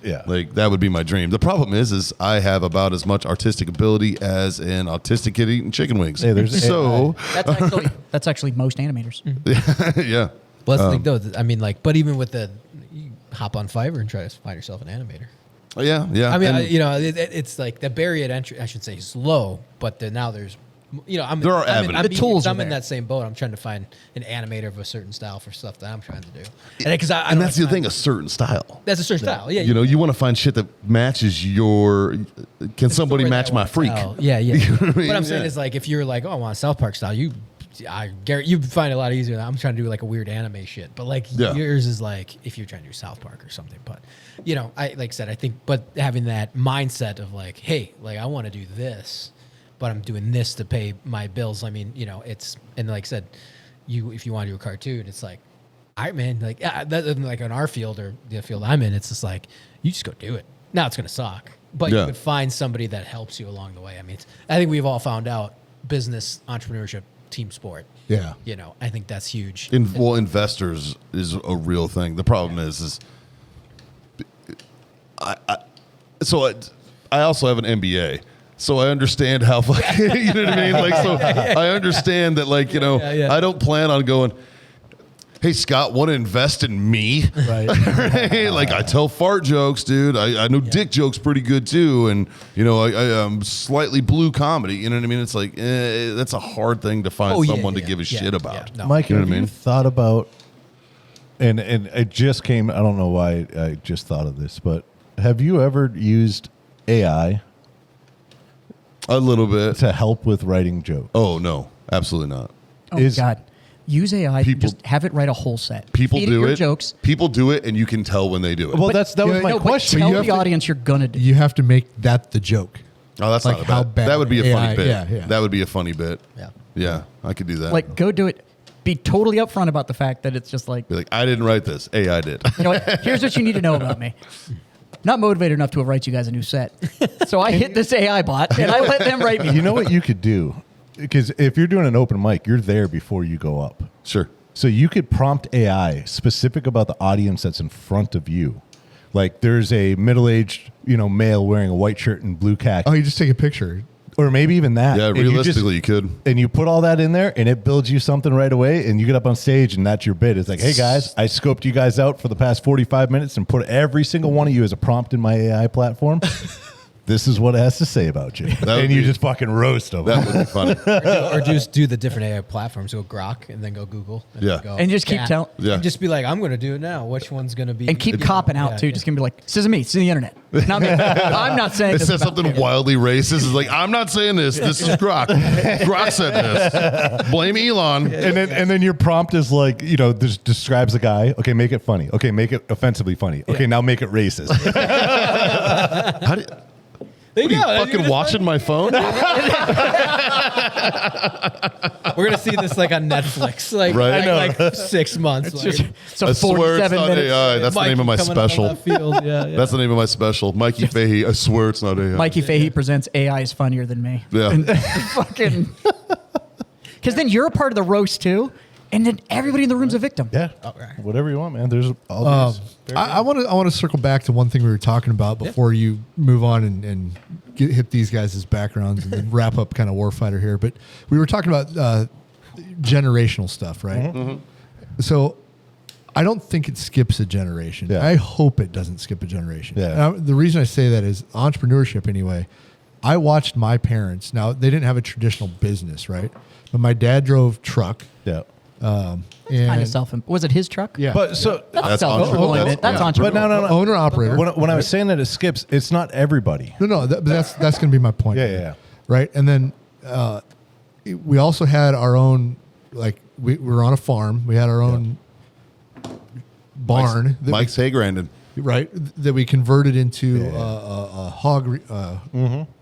Yeah. Like that would be my dream. The problem is I have about as much artistic ability as an autistic kid eating chicken wings. Hey, there's so That's actually most animators. yeah. well, that's the thing, though. I mean, like, but even with you hop on Fiverr and try to find yourself an animator. Yeah. I mean, And it's like the barrier to entry, I should say, is low, but now there's, There are avenues. The tools I'm are in there. that same boat. I'm trying to find an animator of a certain style for stuff that I'm trying to do. And, and that's the thing, a certain style. That's a certain style. Yeah. You want to find shit that matches your. Can somebody match my freak? Yeah. know what I mean? What I'm saying Yeah. is, like, if you're like, oh, I want a South Park style, you find it a lot easier than I'm trying to do like a weird anime shit. But like Yeah. yours is like if you're trying to do South Park or something. But I like I said, I think, but having that mindset of like, hey, like I want to do this, but I'm doing this to pay my bills. I mean, it's, and like I said, if you want to do a cartoon, it's like, all right, man, like like in our field or the field I'm in, it's just like you just go do it. Now it's gonna suck, but Yeah. you could find somebody that helps you along the way. I mean, I think we've all found out business, entrepreneurship, team sport. Yeah. I think that's huge. Investors is a real thing. The problem is I also have an MBA. So I understand how fucking, you know what I mean? Like, so I understand that, like, yeah. I don't plan on going, hey, Scott, want to invest in me? Right. Right? Like, I tell fart jokes, dude. I know dick jokes pretty good, too. And, I slightly blue comedy. You know what I mean? It's like, that's a hard thing to find someone to give a shit about. No. Mike, You know have what I you mean? thought about, and it just came, I don't know why I just thought of this, but have you ever used AI A little bit. to help with writing jokes? Oh, no. Absolutely not. Oh, Is- God. Use AI. People- Just have it write a whole set. People Feed it do your it. jokes. People do it, and you can tell when they do it. Well, that was my No, but question. tell You have the to- audience you're gonna do. You have to make that the joke. Oh, that's Like not how a bad. bad That would be a funny AI bit. yeah. That would be a funny bit. Yeah. Yeah, I could do that. Like, go do it. Be totally upfront about the fact that it's just like, be like, I didn't write this. AI did. you know what? Here's what you need to know about me. Not motivated enough to write you guys a new set. So I hit this AI bot and I let them write me. You know what you could do? Because if you're doing an open mic, you're there before you go up. Sure. So you could prompt AI specific about the audience that's in front of you. Like there's a middle-aged, male wearing a white shirt and blue khaki. Oh, you just take a picture. Or maybe even that. Yeah, And you realistically, you could. And you put all that in there, and it builds you something right away, and you get up on stage, and that's your bit. It's like, hey, guys, I scoped you guys out for the past 45 minutes and put every single one of you as a prompt in my AI platform. This is what it has to say about you. would And you be- just fucking roast them. That would be funny. Or just do the different AI platforms. Go Grok and then go Google. And Yeah. then go And just keep Cat. telling- Yeah. And just be like, I'm going to do it now. Which one's going to be? And keep copping out too. Just gonna be like, this isn't me. It's in the internet. Not me. I'm not saying It this says about something me. wildly racist. It's like, I'm not saying this. This is Grok. Grok said this. Blame Elon. And then your prompt is like, this describes a guy. Okay, make it funny. Okay, make it offensively funny. Okay, now make it racist. How do, There you what go. are you fucking watching my phone? We're going to see this like on Netflix. Like, Right. like 6 months. It's like, just it's a I swear it's 47 not minutes. AI. That's the name of my Mikey coming out of special. left field. Yeah. That's the name of my special. Mikey Fahey. I swear it's not AI. Mikey Fahey presents AI is funnier than me. Yeah. And fucking. Because then you're a part of the roast too, and then everybody in the room's a victim. Yeah, whatever you want, man. There's all these. I want to circle back to one thing we were talking about before you move on and hit these guys' backgrounds and then wrap up kind of Warfighter here. But we were talking about generational stuff, right? Mm-hmm. So I don't think it skips a generation. Yeah. I hope it doesn't skip a generation. Yeah. The reason I say that is entrepreneurship anyway. I watched my parents. Now, they didn't have a traditional business, right? But my dad drove truck. Yeah. Kind And of self. Was it his truck? yeah. But so, That's self-employment. That's yeah. but entrepreneurial. no. owner operator. When I was saying that it skips, it's not everybody. No, but that's going to be my point. Yeah. Right, and then we also had our own. Like we were on a farm. We had our own barn. Mike's hay grinding. Right, that we converted into a hog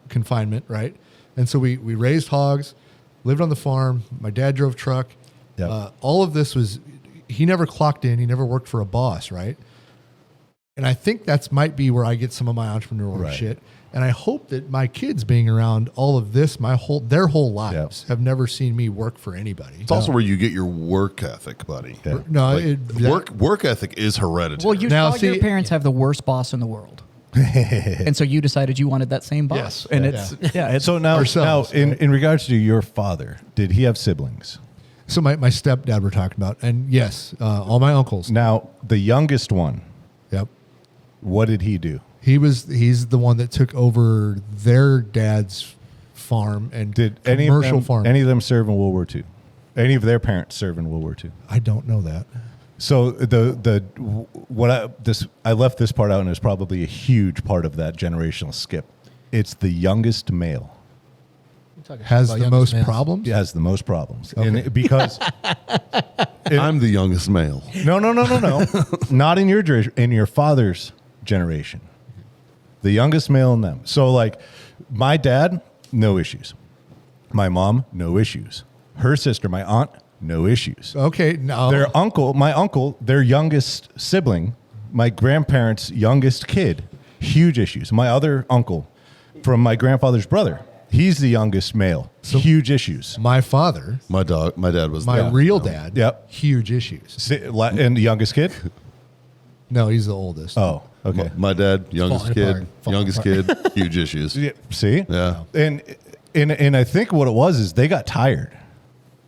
confinement, right? And so we raised hogs, lived on the farm. My dad drove truck. Yep. All of this was, he never clocked in. He never worked for a boss, right? And I think that's might be where I get some of my entrepreneurial Right. shit. And I hope that my kids being around all of this, their whole lives have never seen me work for anybody. It's also where you get your work ethic, buddy. Yeah. No, Work ethic is hereditary. Well, you Now, saw your see- parents have the worst boss in the world. And so you decided you wanted that same boss. Yes. And Yeah. it's So now, Ourselves, in regards to your father, did he have siblings? So my stepdad we're talking about, and yes, all my uncles. Now, the youngest one, Yep. what did he do? He's the one that took over their dad's farm and Did commercial farm. any of them serve in World War II? Any of their parents serve in World War II? I don't know that. So I left this part out, and it's probably a huge part of that generational skip. It's the youngest male. Has the most problems? It has the most problems, Okay. and because I'm the youngest male. no, not in your father's generation. The youngest male in them. So like, my dad, no issues. My mom, no issues. Her sister, my aunt, no issues. Okay, no. My uncle, their youngest sibling, my grandparents' youngest kid, huge issues. My other uncle from my grandfather's brother, he's the youngest male, huge issues. My father, My dad was my the- real dad, Yep. huge issues. And the youngest kid? No, he's the oldest. Oh, okay. My dad, youngest falling kid, huge issues. Yeah, see? Yeah. And I think what it was is they got tired.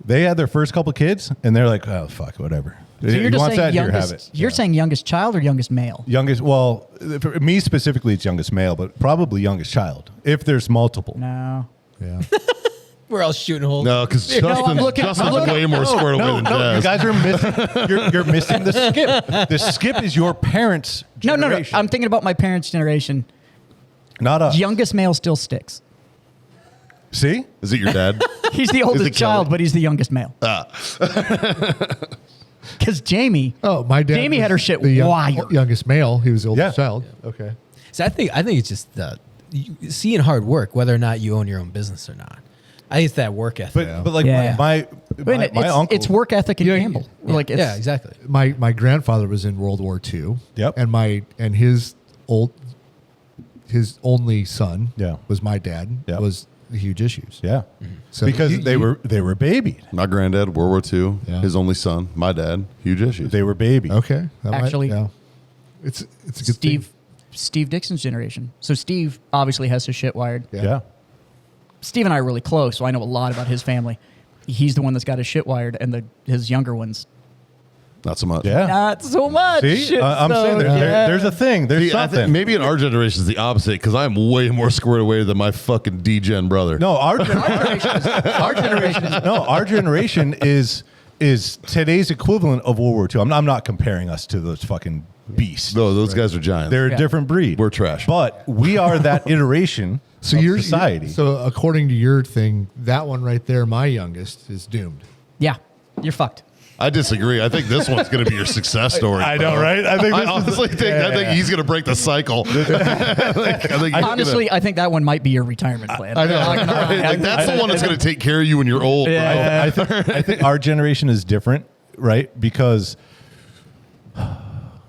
They had their first couple kids, and they're like, oh, fuck, whatever. So you're You just want saying that, here, have youngest. it. You're saying youngest child or youngest male? Youngest, well, for me specifically, it's youngest male, but probably youngest child, if there's multiple. No. Yeah. We're all shooting holes. No, because Justin's way more squared away than You Jaz. guys are missing. You're missing the skip. The skip is your parents' No. generation. I'm thinking about my parents' generation. not us. Youngest male still sticks. See, Is it your dad? He's the oldest Kelly? child, but he's the youngest male. Because Jamie, Oh, my dad. Jamie was had her shit the wired. youngest male. He was the oldest Yeah. child. Okay. So I think it's just seeing hard work, whether or not you own your own business or not. I think it's that work ethic. but like Yeah. my uncle. it's work ethic and Yeah, gamble. Like it's, yeah, exactly. My grandfather was in World War II. Yep. And his only son. Yeah. Was my dad. Yep. Was huge issues. Yeah, So because you- they were babied. My granddad, World War II, Yeah. his only son. My dad, huge issues. They were babied. Okay. That Actually- yeah. It's a good Steve Dixon's generation. So Steve obviously has his shit wired. thing. Yeah. Steve and I are really close, so I know a lot about his family. He's the one that's got his shit wired, and his younger ones Not so much. Yeah. not so much. See, I'm saying there's a thing. There's See, I something. think maybe in our generation is the opposite because I'm way more squared away than my fucking D-gen brother. No, our generation is today's equivalent of World War II. I'm not comparing us to those fucking beasts. No, those guys are giants. They're a different breed. We're trash. But we are that iteration So of your society. So according to your thing, that one right there, my youngest, is doomed. Yeah, you're fucked. I disagree. I think this one's going to be your success story. I know, right? I think I this is honestly think he's going to break the cycle. I think he's Honestly, I think that one might be your retirement plan. I know. like that's the one that's going to take care of you when you're old. Yeah. Bro. I think our generation is different, right? Because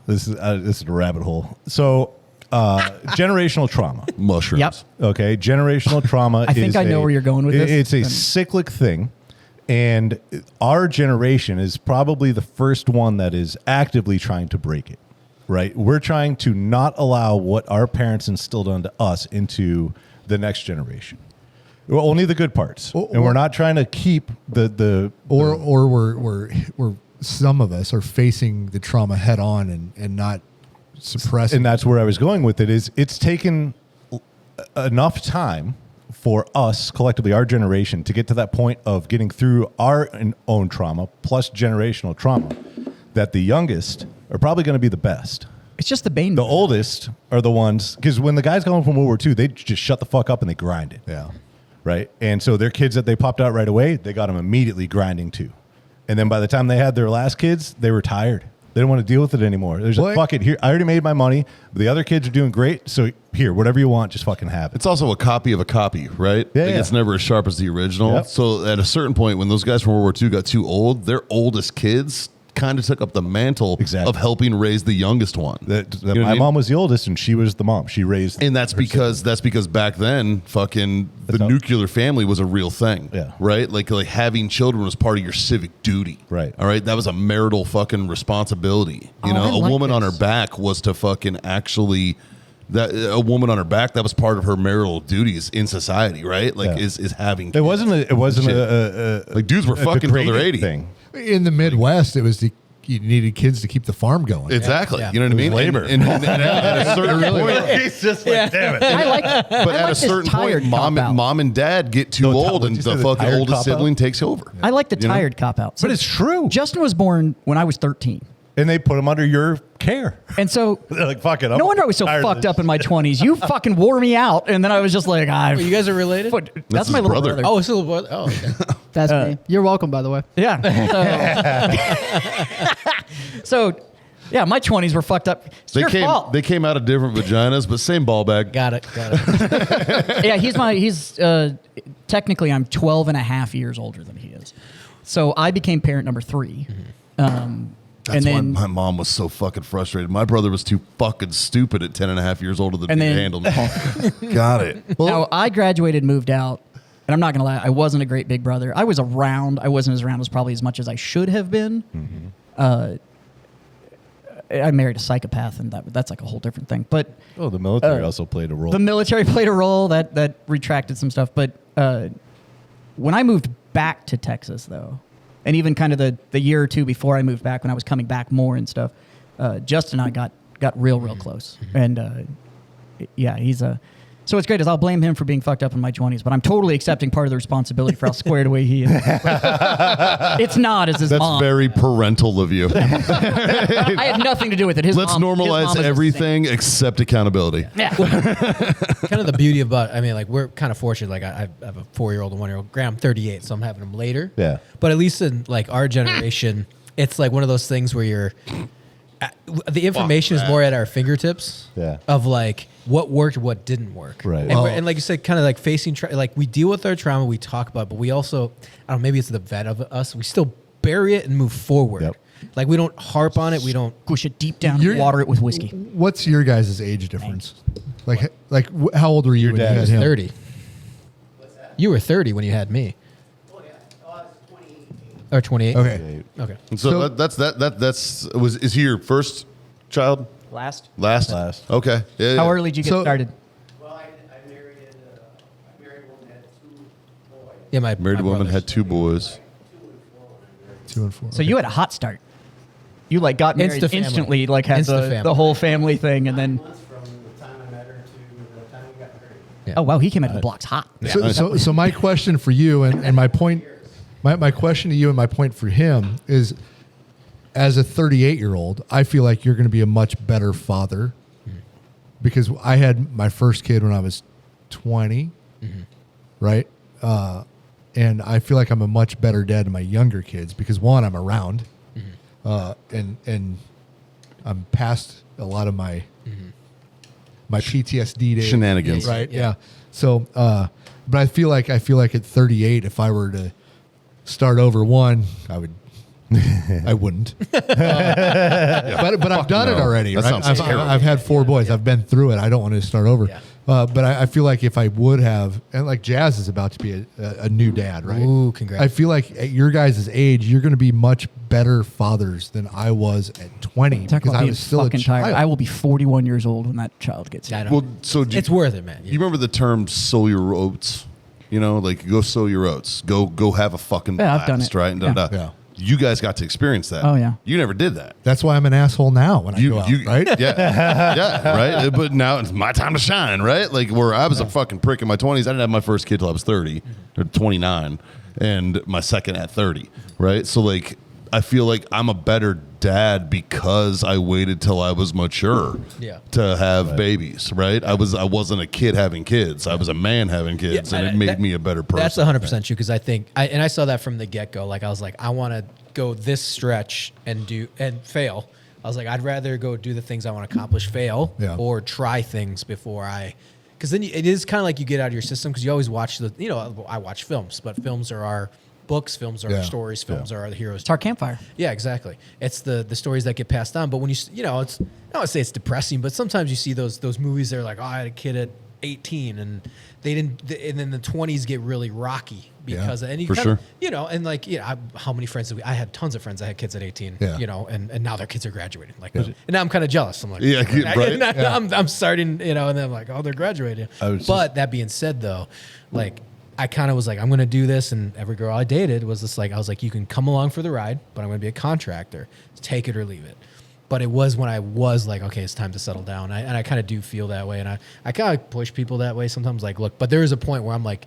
this is a rabbit hole. So, generational trauma. Mushrooms. Yep. Okay, generational trauma. I think I know where you're going with this. It's a cyclic thing, and our generation is probably the first one that is actively trying to break it. Right? We're trying to not allow what our parents instilled onto us into the next generation. Well, only the good parts, and we're not trying to keep Or we're some of us are facing the trauma head on and not suppressing. and that's where I was going with it. Is it's taken enough time for us collectively, our generation, to get to that point of getting through our own trauma plus generational trauma, that the youngest are probably going to be the best. It's just the Bane. The oldest are the ones, because when the guys come home from World War II, they just shut the fuck up and they grind it. Yeah. Right. And so their kids that they popped out right away, they got them immediately grinding too. And then by the time they had their last kids, they were tired. They don't want to deal with it anymore. There's What? a fuck it. Here, I already made my money. The other kids are doing great. So here, whatever you want, just fucking have it. It's also a copy of a copy, right? Yeah, Like, yeah. it's never as sharp as the original. Yep. So at a certain point, when those guys from World War II got too old, their oldest kids kind of took up the mantle Exactly. of helping raise the youngest one. That You know what my I mean? mom was the oldest, and she was the mom. She raised, And that's because back then, fucking the That's how- nuclear family was a real thing. Yeah. Right? Like having children was part of your civic duty. Right. All right. That was a marital fucking responsibility. You know, I a like woman on her this. back was to fucking actually that a woman on her back, that was part of her marital duties in society, right? Like Yeah. is having it wasn't Shit. a like dudes were fucking till they're degraded 80. thing. In the Midwest, it was you needed kids to keep the farm going. Exactly. Yeah. You know what I mean? labor. And at a certain point, He's just like, damn it. I like, but I at like a this certain tired point, cop-out. mom and dad get too No, old, what'd and you the say, the fucking tired oldest cop-out? sibling takes over. I like the You know? tired cop out. But it's true. Justin was born when I was 13. And they put him under your care. And so They're like, fuck it. no wonder I was so tired of fucked this. up in my 20s. You fucking wore me out. And then I was just like, Oh, you guys are related? That's his my little brother. brother. Oh, it's a little brother. Oh, okay. That's me. You're welcome, by the way. Yeah. So, yeah, my 20s were fucked up. It's your fault. They came out of different vaginas, but same ball bag. Got it. Yeah, he's technically I'm 12 and a half years older than he is. So I became parent number 3. That's and then why my mom was so fucking frustrated. My brother was too fucking stupid at 10 and a half years older than And me to then- handle me. Got it. now I graduated, moved out, and I'm not gonna lie, I wasn't a great big brother. I was around. I wasn't as around as probably as much as I should have been. I married a psychopath, and that's like a whole different thing. But Oh, the military also played a role. the military played a role that retracted some stuff. But when I moved back to Texas, though, and even kind of the year or two before I moved back, when I was coming back more and stuff, Justin and I got real close. And yeah, he's a. So what's great is I'll blame him for being fucked up in my 20s, but I'm totally accepting part of the responsibility for how squared away he is. It's not as his That's mom. very parental of you. I had nothing to do with it. Let's normalize everything except accountability. Yeah. Kind of the beauty about, I mean, like, we're kind of fortunate. Like, I have a 4-year-old and 1-year-old. Graham, 38, so I'm having him later. Yeah. But at least in, like, our generation, it's like one of those things where you're, the information is more at our fingertips. Yeah. Of, like, what worked, what didn't work. Right. And, Well- and like you said, kind of like facing, like, we deal with our trauma, we talk about it, but we also, I don't know, maybe it's the vet of us, we still bury it and move forward. Yep. Like, we don't harp on it, we don't. Push it deep down You're- and water it with whiskey. What's your guys' age difference? How old were you when you dad had was him? 30. You were 30 when you had me. Or 28. Okay. Okay. And so, is he your first child? Last. Last? Last. Okay. Yeah, How yeah. early did you get So- started? Well, I married a woman that had 2 boys. Yeah, my Married my woman, brothers. had 2 boys. 2 and 4. So you had a hot start. You like got married Insta-family. instantly, like had Insta-family. the whole family thing, and then Months from the time I met her to the time we got married. Yeah. oh wow, he came out of the blocks hot. So my question for you and my point, my question to you and my point for him is, as a 38-year-old, I feel like you're going to be a much better father because I had my first kid when I was 20, right? And I feel like I'm a much better dad to my younger kids because one, I'm around, and I'm past a lot of my my PTSD days, Shenanigans. right? Yeah. So, but I feel like at 38, if I were to start over, one, I wouldn't. But I've done it no. already. That Right? sounds terrible. I've had 4 boys. I've been through it. I don't want to start over. Yeah. But I feel like if I would have, and like Jaz is about to be a new dad, right? Ooh, congrats. I feel like at your guys' age, you're going to be much better fathers than I was at 20 Talk because about I being was still a fucking tired. child. I will be 41 years old when that child gets I here. know. Well, so do It's worth it, man. you remember the term sow your oats? You know, like go sow your oats. Go have a fucking Yeah, blast, I've done it. right? And Yeah. Yeah. You guys got to experience that. Oh, yeah. You never did that. That's why I'm an asshole now when I go out, right? Yeah, yeah, right. But now it's my time to shine, right? Like where I was a fucking prick in my 20s. I didn't have my first kid till I was 30 or 29, and my second at 30, right? So like, I feel like I'm a better dad because I waited till I was mature, Yeah. to have babies, right? I wasn't a kid having kids. I was a man having kids, and it made me a better person. That's 100% true because I think, I saw that from the get go. Like I was like, I want to go this stretch and fail I was like, I'd rather go do the things I want to accomplish, fail, Yeah. or try things before I. Because then it is kind of like you get out of your system because you always watch I watch films, but films are our books, films are our stories, films are the heroes. It's our campfire. Yeah, exactly. It's the stories that get passed on. But when it's, I don't want to say it's depressing, but sometimes you see those movies that are like, oh, I had a kid at 18 and they didn't, and then the 20s get really rocky because, and you for kinda, sure. and like, how many friends I had tons of friends that had kids at 18, and now their kids are graduating. Like, and now I'm kind of jealous. I'm like, right. I'm starting, and then I'm like, oh, they're graduating. But that being said though, like, I kind of was like, I'm going to do this. And every girl I dated was just like, I was like, you can come along for the ride, but I'm going to be a contractor. Take it or leave it. But it was when I was like, okay, it's time to settle down. And I kind of do feel that way. And I kind of push people that way sometimes. Like, look, but there is a point where I'm like,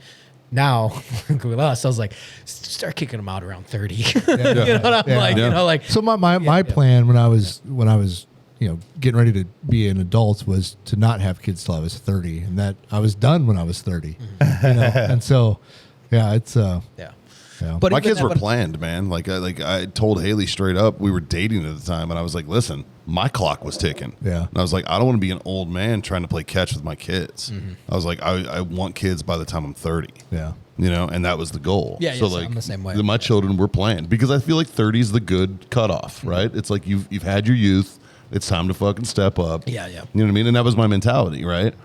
now with us, I was like, start kicking them out around 30. You know what I'm like? You know, like. So my plan when I was getting ready to be an adult was to not have kids till I was 30, and that I was done when I was 30. And so, it's But my even kids were planned, man. Like I told Haley straight up, we were dating at the time, and I was like, listen, my clock was ticking. Yeah. And I was like, I don't want to be an old man trying to play catch with my kids. I was like, I want kids by the time I'm 30. Yeah. And that was the goal. Yeah, so yes, like I'm the same way. My children were planned because I feel like 30 is the good cutoff, right? It's like you've had your youth. It's time to fucking step up. Yeah. You know what I mean? And that was my mentality, right?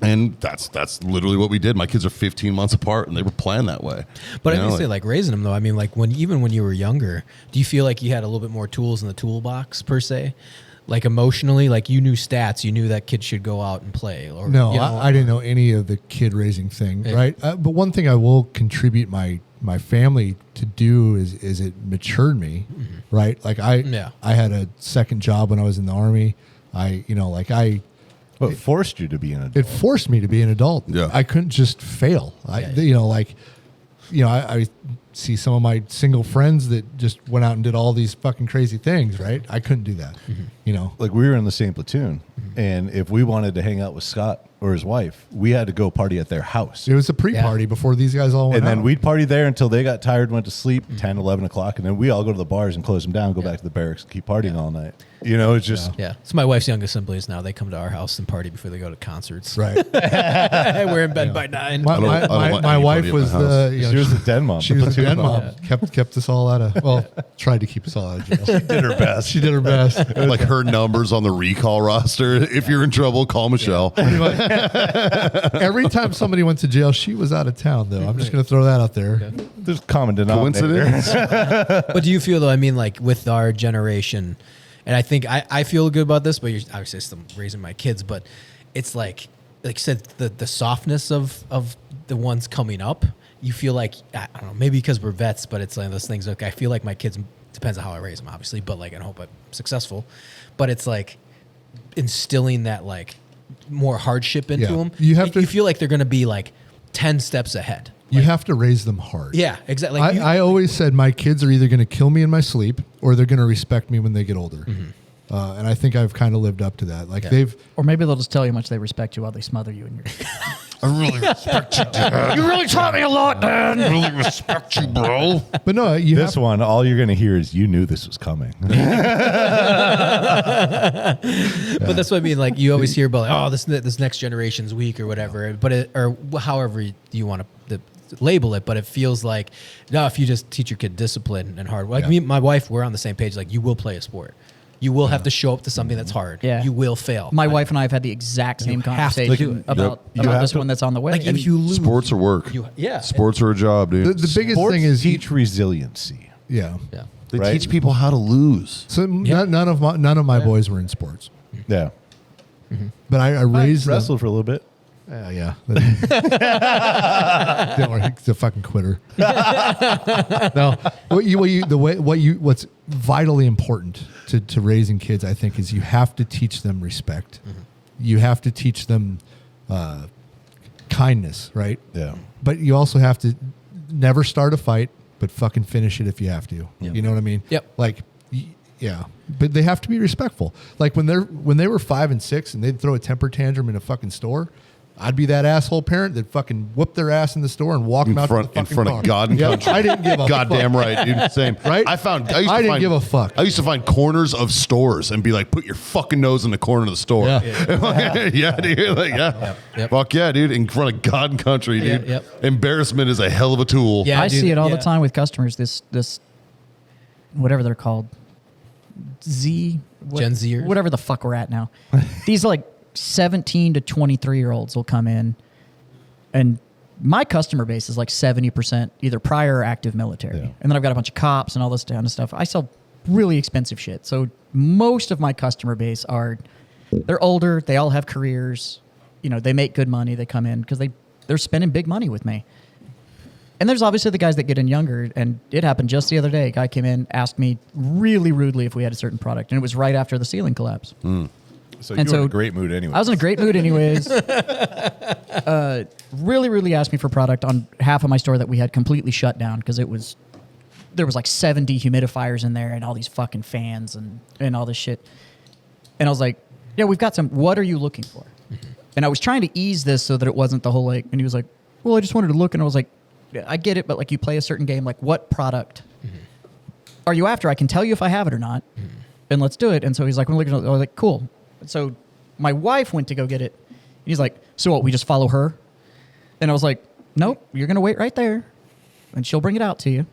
And that's literally what we did. My kids are 15 months apart, and they were planned that way. But I say like raising them though. I mean, like even when you were younger, do you feel like you had a little bit more tools in the toolbox per se? Like emotionally, like you knew stats, you knew that kid should go out and play. Or no, I didn't know any of the kid raising thing, right? But one thing I will contribute my family to do is it matured me, right? Like I had a second job when I was in the Army. It forced you to be an adult. It forced me to be an adult. Yeah. I couldn't just fail. I see some of my single friends that just went out and did all these fucking crazy things, right? I couldn't do that, Like we were in the same platoon, and if we wanted to hang out with Scott or his wife, we had to go party at their house. It was a pre-party before these guys all went And then out. we'd party there until they got tired, went to sleep, 10, 11 o'clock, and then we all go to the bars and close them down, go back to the barracks, and keep partying all night. It's just... Yeah. So my wife's youngest siblings now, they come to our house and party before they go to concerts. Right. We're in bed by 9. I don't want My wife anybody was at my house. She was the den mom. She was the den mom. Kept us all out of, tried to keep us all out of jail. did her best. She did her best. Like her numbers on the recall roster. If you're in trouble, call Michelle. Every time somebody went to jail, she was out of town, though. I'm just going to throw that out there. There's common denominator. Coincidence? But do you feel though? I mean, like with our generation, and I think I feel good about this, but you're obviously still raising my kids. But it's like you said, the softness of the ones coming up. You feel like I don't know, maybe because we're vets, but it's like those things. Like I feel like my kids depends on how I raise them, obviously. But like I hope I'm successful. But it's like instilling that like more hardship into them. You feel like they're going to be like 10 steps ahead. You have to raise them hard. Yeah, exactly. I always said my kids are either going to kill me in my sleep or they're going to respect me when they get older. And I think I've kind of lived up to that. Like Or maybe they'll just tell you how much they respect you while they smother you in your. I really respect you, Dad. You really taught me a lot, Dad. I really respect you, bro. But no, This one, all you're going to hear is you knew this was coming. But that's what I mean. Like you always hear about, like, oh, this next generation's weak or whatever. But or however you want to label it. But it feels like no, if you just teach your kid discipline and hard. Like me, and my wife, we're on the same page. Like you will play a sport. You will have to show up to something that's hard. Yeah. You will fail. My wife and I have had the exact same conversation about this one that's on the way. Like if you lose, Sports are work. Sports are a job, dude. the biggest Sports thing is teach resiliency. Yeah. They right? teach people how to lose. So none of my boys were in sports, Yeah. but I raised them. Wrestled for a little bit. Yeah. Don't worry, he's a fucking quitter. No, what's vitally important to raising kids, I think, is you have to teach them respect. You have to teach them kindness, right? Yeah. But you also have to never start a fight, but fucking finish it if you have to. Yep. You know what I mean? Yep. Like, yeah. But they have to be respectful. Like when they were 5 and 6 and they'd throw a temper tantrum in a fucking store, I'd be that asshole parent that fucking whoop their ass in the store and walk them out to the in fucking front car. of God and Yeah, country. I didn't give a Goddamn fuck. right, dude. Same. Right? I didn't give a fuck. I used to find corners of stores and be like, put your fucking nose in the corner of the store. Yeah. Dude. Like, Yep. Fuck yeah, dude. In front of God and country, dude. Yep. Embarrassment is a hell of a tool. Yeah, I dude, see it all yeah. the time with customers. This whatever they're called, Gen Zers? whatever the fuck we're at now. These like 17 to 23-year-olds will come in, and my customer base is like 70% either prior or active military, Yeah. and then I've got a bunch of cops and all this kind of stuff. I sell really expensive shit, so most of my customer base they're older. They all have careers. You know, they make good money. They come in because they're spending big money with me. And there's obviously the guys that get in younger, and it happened just the other day. A guy came in, asked me really rudely if we had a certain product, and it was right after the ceiling collapse. So And you were in so a great mood anyway. I was in a great mood anyways. Really, really asked me for product on half of my store that we had completely shut down because there was like 7 dehumidifiers in there and all these fucking fans and all this shit. And I was like, yeah, we've got some. What are you looking for? And I was trying to ease this so that it wasn't the whole like, and he was like, well, I just wanted to look. And I was like, yeah, I get it, but like you play a certain game, like what product are you after? I can tell you if I have it or not, and let's do it. And so he's like, I was like, cool. So my wife went to go get it. He's like, so what, we just follow her? And I was like, nope, you're going to wait right there, and she'll bring it out to you.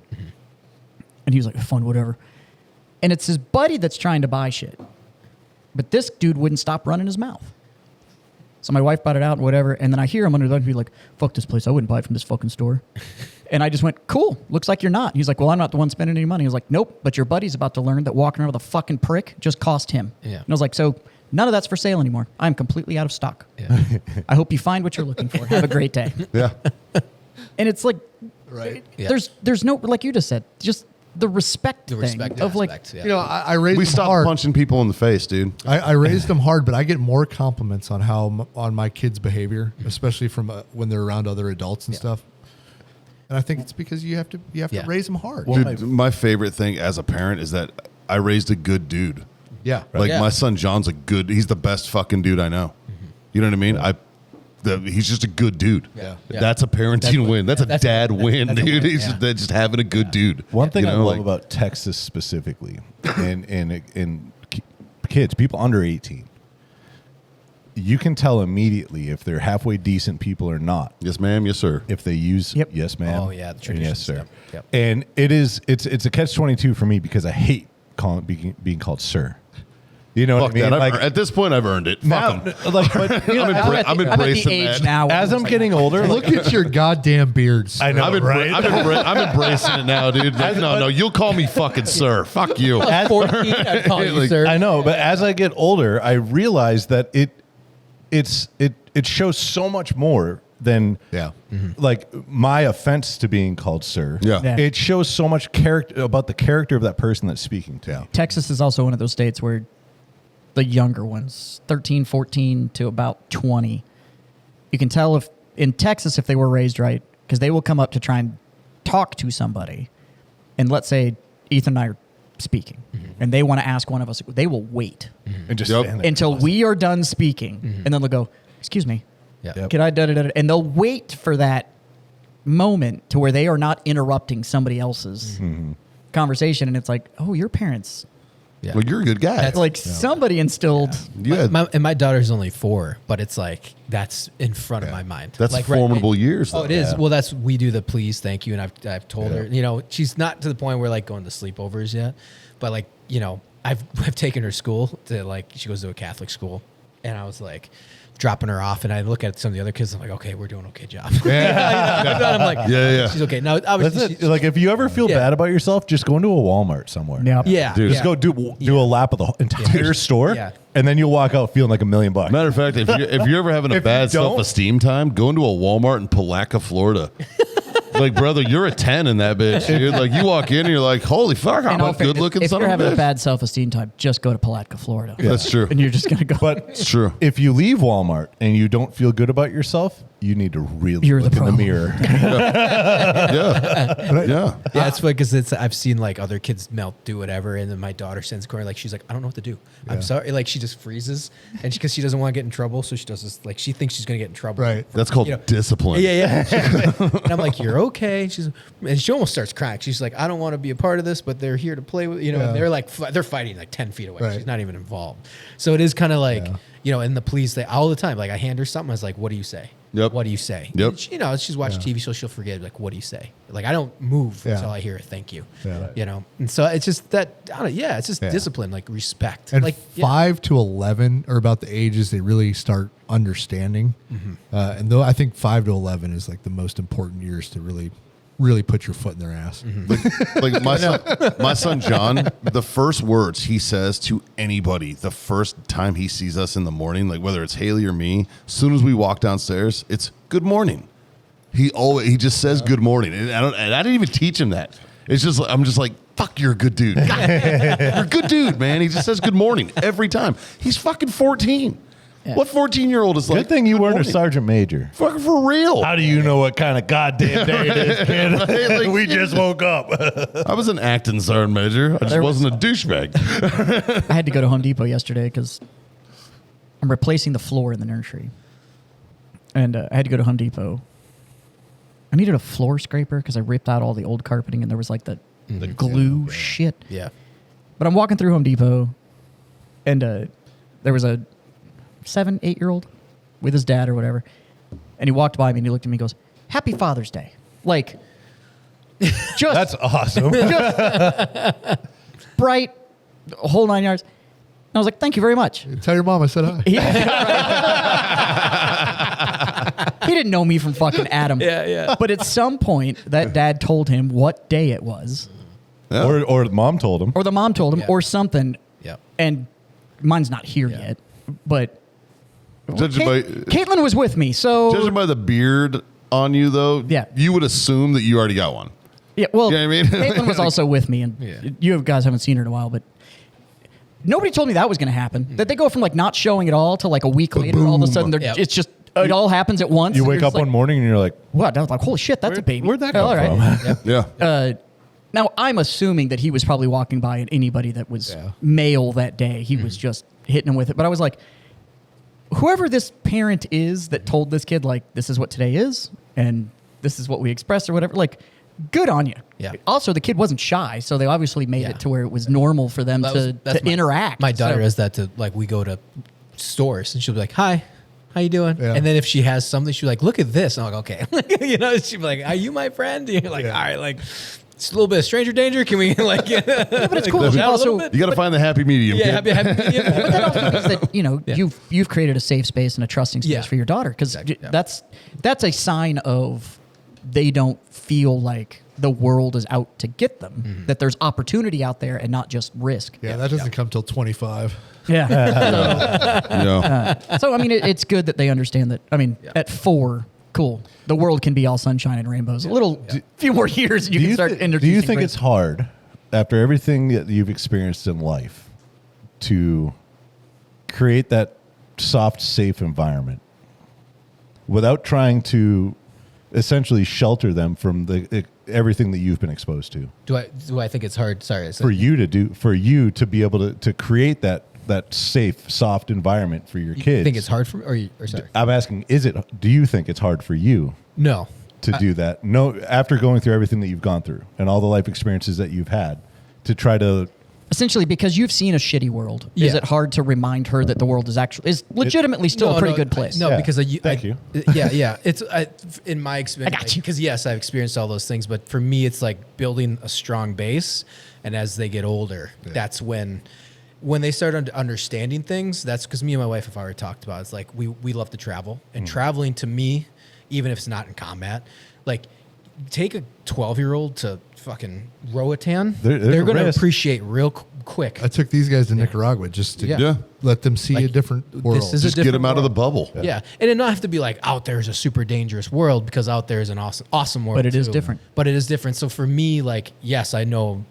And he was like, fun, whatever. And it's his buddy that's trying to buy shit. But this dude wouldn't stop running his mouth. So my wife bought it out and whatever, and then I hear him under the be like, fuck this place, I wouldn't buy it from this fucking store. And I just went, cool, looks like you're not. He's like, well, I'm not the one spending any money. He was like, nope, but your buddy's about to learn that walking around with a fucking prick just cost him. Yeah. And I was like, so none of that's for sale anymore. I'm completely out of stock. Yeah. I hope you find what you're looking for. Have a great day. Yeah. And it's like, Right. Yeah. there's no, like you just said, just the respect The thing respect of like, aspect. Yeah. You know, I raised We them stopped hard. punching people in the face, dude. I raised them hard, but I get more compliments on on my kids' behavior, especially from when they're around other adults and stuff. And I think it's because you have to Yeah. raise them hard. Dude, my favorite thing as a parent is that I raised a good dude. Yeah. Like Yeah. my son John's he's the best fucking dude I know. You know what I mean? He's just a good dude. Yeah. Yeah. That's a parenting win. That's a that's- dad win, that's a dude. win, He's yeah. just having a good dude. One thing You I know, love like- about Texas specifically, and kids, people under 18, you can tell immediately if they're halfway decent people or not. Yes, ma'am. Yes, sir. If they use Yep. yes, ma'am. Oh, yeah, the and traditions, yes, sir. yep. And it's a catch-22 for me because I hate being called sir. You know Fuck what I mean? that. At this point, I've earned it. now, Fuck 'em. like, but, you know, I'm as, I'm I'm at the embracing age that. now. as I'm getting older, Look at your goddamn beards. I know, I'm right? I'm embracing it now, dude. Like, no, you'll call me fucking sir. Fuck you. At 14, I'd call you, Like, sir. I know, but as I get older, I realize that it shows so much more than Yeah. like my offense to being called sir. Yeah. Yeah. It shows so much character about the character of that person that's speaking to me. Texas is also one of those states where the younger ones, 13, 14 to about 20, you can tell if in Texas if they were raised right, because they will come up to try and talk to somebody. And let's say Ethan and I are speaking, and they want to ask one of us, they will wait And just Yep. stand there. until we are done speaking, and then they'll go, excuse me, Yeah. Yep. can I da-da-da-da? And they'll wait for that moment to where they are not interrupting somebody else's conversation. And it's like, oh, your parents, Yeah. Well, you're a good guy. That's like somebody instilled. You had- And my daughter's only 4, but it's like that's in front of my mind. That's like, formidable years, Oh, though. it is. Yeah. Well, we do the please, thank you, and I've told her. You know, she's not to the point where like going to sleepovers yet, but like I've taken her school to like she goes to a Catholic school, and I was like dropping her off, and I look at some of the other kids. I'm like, okay, we're doing okay job. I'm like, Yeah. she's okay. Now, That's obviously, it. Like if you ever feel Yeah. bad about yourself, just go into a Walmart somewhere. Yeah. yeah, Dude. Just go do a lap of the entire store, Yeah. and then you'll walk out feeling like $1 million. Matter of fact, if you're ever having a If you bad don't- self-esteem time, go into a Walmart in Palatka, Florida. Like, brother, you're a 10 in that bitch, dude. Like, you walk in and you're like, holy fuck, I'm In all a fairness, good-looking if son you're of a having a bitch. bad self-esteem time, just go to Palatka, Florida. That's true. And you're just gonna go. But It's true. if you leave Walmart and you don't feel good about yourself, you need to really You're look the in the problem. mirror. Yeah. Yeah, it's funny because I've seen like other kids do whatever, and then my daughter sends Corey like she's like, I don't know what to do. I'm sorry, like she just freezes, and because she doesn't want to get in trouble, so she does this like she thinks she's gonna get in trouble. Right. That's called discipline. Yeah. And I'm like, you're okay. And she almost starts crying. She's like, I don't want to be a part of this, but they're here to play with, and they're like, they're fighting like 10 feet away. Right. She's not even involved. So it is kind of like, and the police, they all the time, like I hand her something. I was like, what do you say? Yep. What do you say? Yep. And she's watching TV, so she'll forget. Like, what do you say? Like, I don't move until I hear a thank you. Yeah. And so it's just that. It's just discipline, like respect. And like 5 to 11 are about the ages they really start understanding. And though I think 5 to 11 is like the most important years to really put your foot in their ass. Like my son John, the first words he says to anybody the first time he sees us in the morning, like whether it's Haley or me, as soon as we walk downstairs, it's good morning. He just says good morning, and I didn't even teach him that. It's just I'm just like, fuck, you're a good dude. You're a good dude, man. He just says good morning every time. He's fucking 14. Yeah. What 14-year-old is like? Good thing you "Good weren't a morning." sergeant major. Fucking for real. How do you know what kind of goddamn day it is, kid? Like- we just woke up. I was an acting sergeant major. I just wasn't a douchebag. I had to go to Home Depot yesterday because I'm replacing the floor in the nursery. And I had to go to Home Depot. I needed a floor scraper because I ripped out all the old carpeting and there was like the glue shit. Yeah. But I'm walking through Home Depot and there was a 7-8-year-old with his dad or whatever. And he walked by me and he looked at me and goes, Happy Father's Day. Like, just That's awesome. bright, the whole 9 yards. And I was like, thank you very much. Tell your mom I said hi. He didn't know me from fucking Adam. Yeah. But at some point, that dad told him what day it was, Yeah. Or mom told him. or the mom told him, Yeah. or something. Yeah. And mine's not here Yeah. yet. But Judging by Caitlin was with me, so judging by the beard on you, though, Yeah. you would assume that you already got one. yeah. Well, You know what I mean? Caitlin was also with me, and Yeah. you guys haven't seen her in a while, but. Nobody told me that was going to happen. That they go from like not showing at all to like a week later, all of a sudden Yep. it's just it all happens at once. You and wake you're up just one morning and you're like, What? I was like, holy shit, that's a baby. where'd that Oh, come all right. from? Yeah. Now I'm assuming that he was probably walking by and anybody that was male that day, he was just hitting him with it. But I was like, whoever this parent is that told this kid like this is what today is and this is what we express or whatever, like good on you. Yeah. Also, the kid wasn't shy, so they obviously made Yeah. it to where it was normal for them That's to interact. My daughter So- does that to like we go to stores and she'll be like, "Hi, how you doing?" Yeah. And then if she has something, she's like, "Look at this." And I'm like, "Okay," she'd be like, "Are you my friend?" And you're like, "All right, like it's a little bit of stranger danger. Can we like?" Yeah, but it's cool. close You out a little also- bit? You got to find the happy medium. Yeah, kid. happy medium. But that also means that Yeah. you've created a safe space and a trusting space Yeah. for your daughter because Exactly, yeah. that's a sign of they don't feel like the world is out to get them. Mm-hmm. That there's opportunity out there and not just risk. Yeah, that doesn't come till 25. Yeah. You know? So I mean, it's good that they understand that. I mean, at 4, cool. The world can be all sunshine and rainbows. A little few more years, and you can start do introducing. you think grace. it's hard after everything that you've experienced in life to create that soft, safe environment without trying to essentially shelter them from everything that you've been exposed to? Do I think it's hard? Sorry, I said- For you to be able to create that safe, soft environment for your kids. think it's hard for or sorry? I'm asking, do you think it's hard for you No. to do that? No, after going through everything that you've gone through and all the life experiences that you've had, to try to essentially because you've seen a shitty world? Is Yeah. it hard to remind her that the world is legitimately still a pretty good place? No, Yeah. because Thank you. Yeah. It's in my experience. I got you. Because yes, I've experienced all those things, but for me, it's like building a strong base, and as they get older, that's when they start understanding things. That's because me and my wife have already talked about. It's like we love to travel, and traveling to me, even if it's not in combat, like take a 12-year-old to fucking Roatan, There's they're a going to risk. appreciate real quick. I took these guys to Nicaragua just to Yeah. Yeah. let them see a Like, different world. this is a Just get different them out of the world. bubble. Yeah, and it not have to be like out there is a super dangerous world, because out there is an awesome world. But it is too. different. But it is different. So for me, like, yes, I know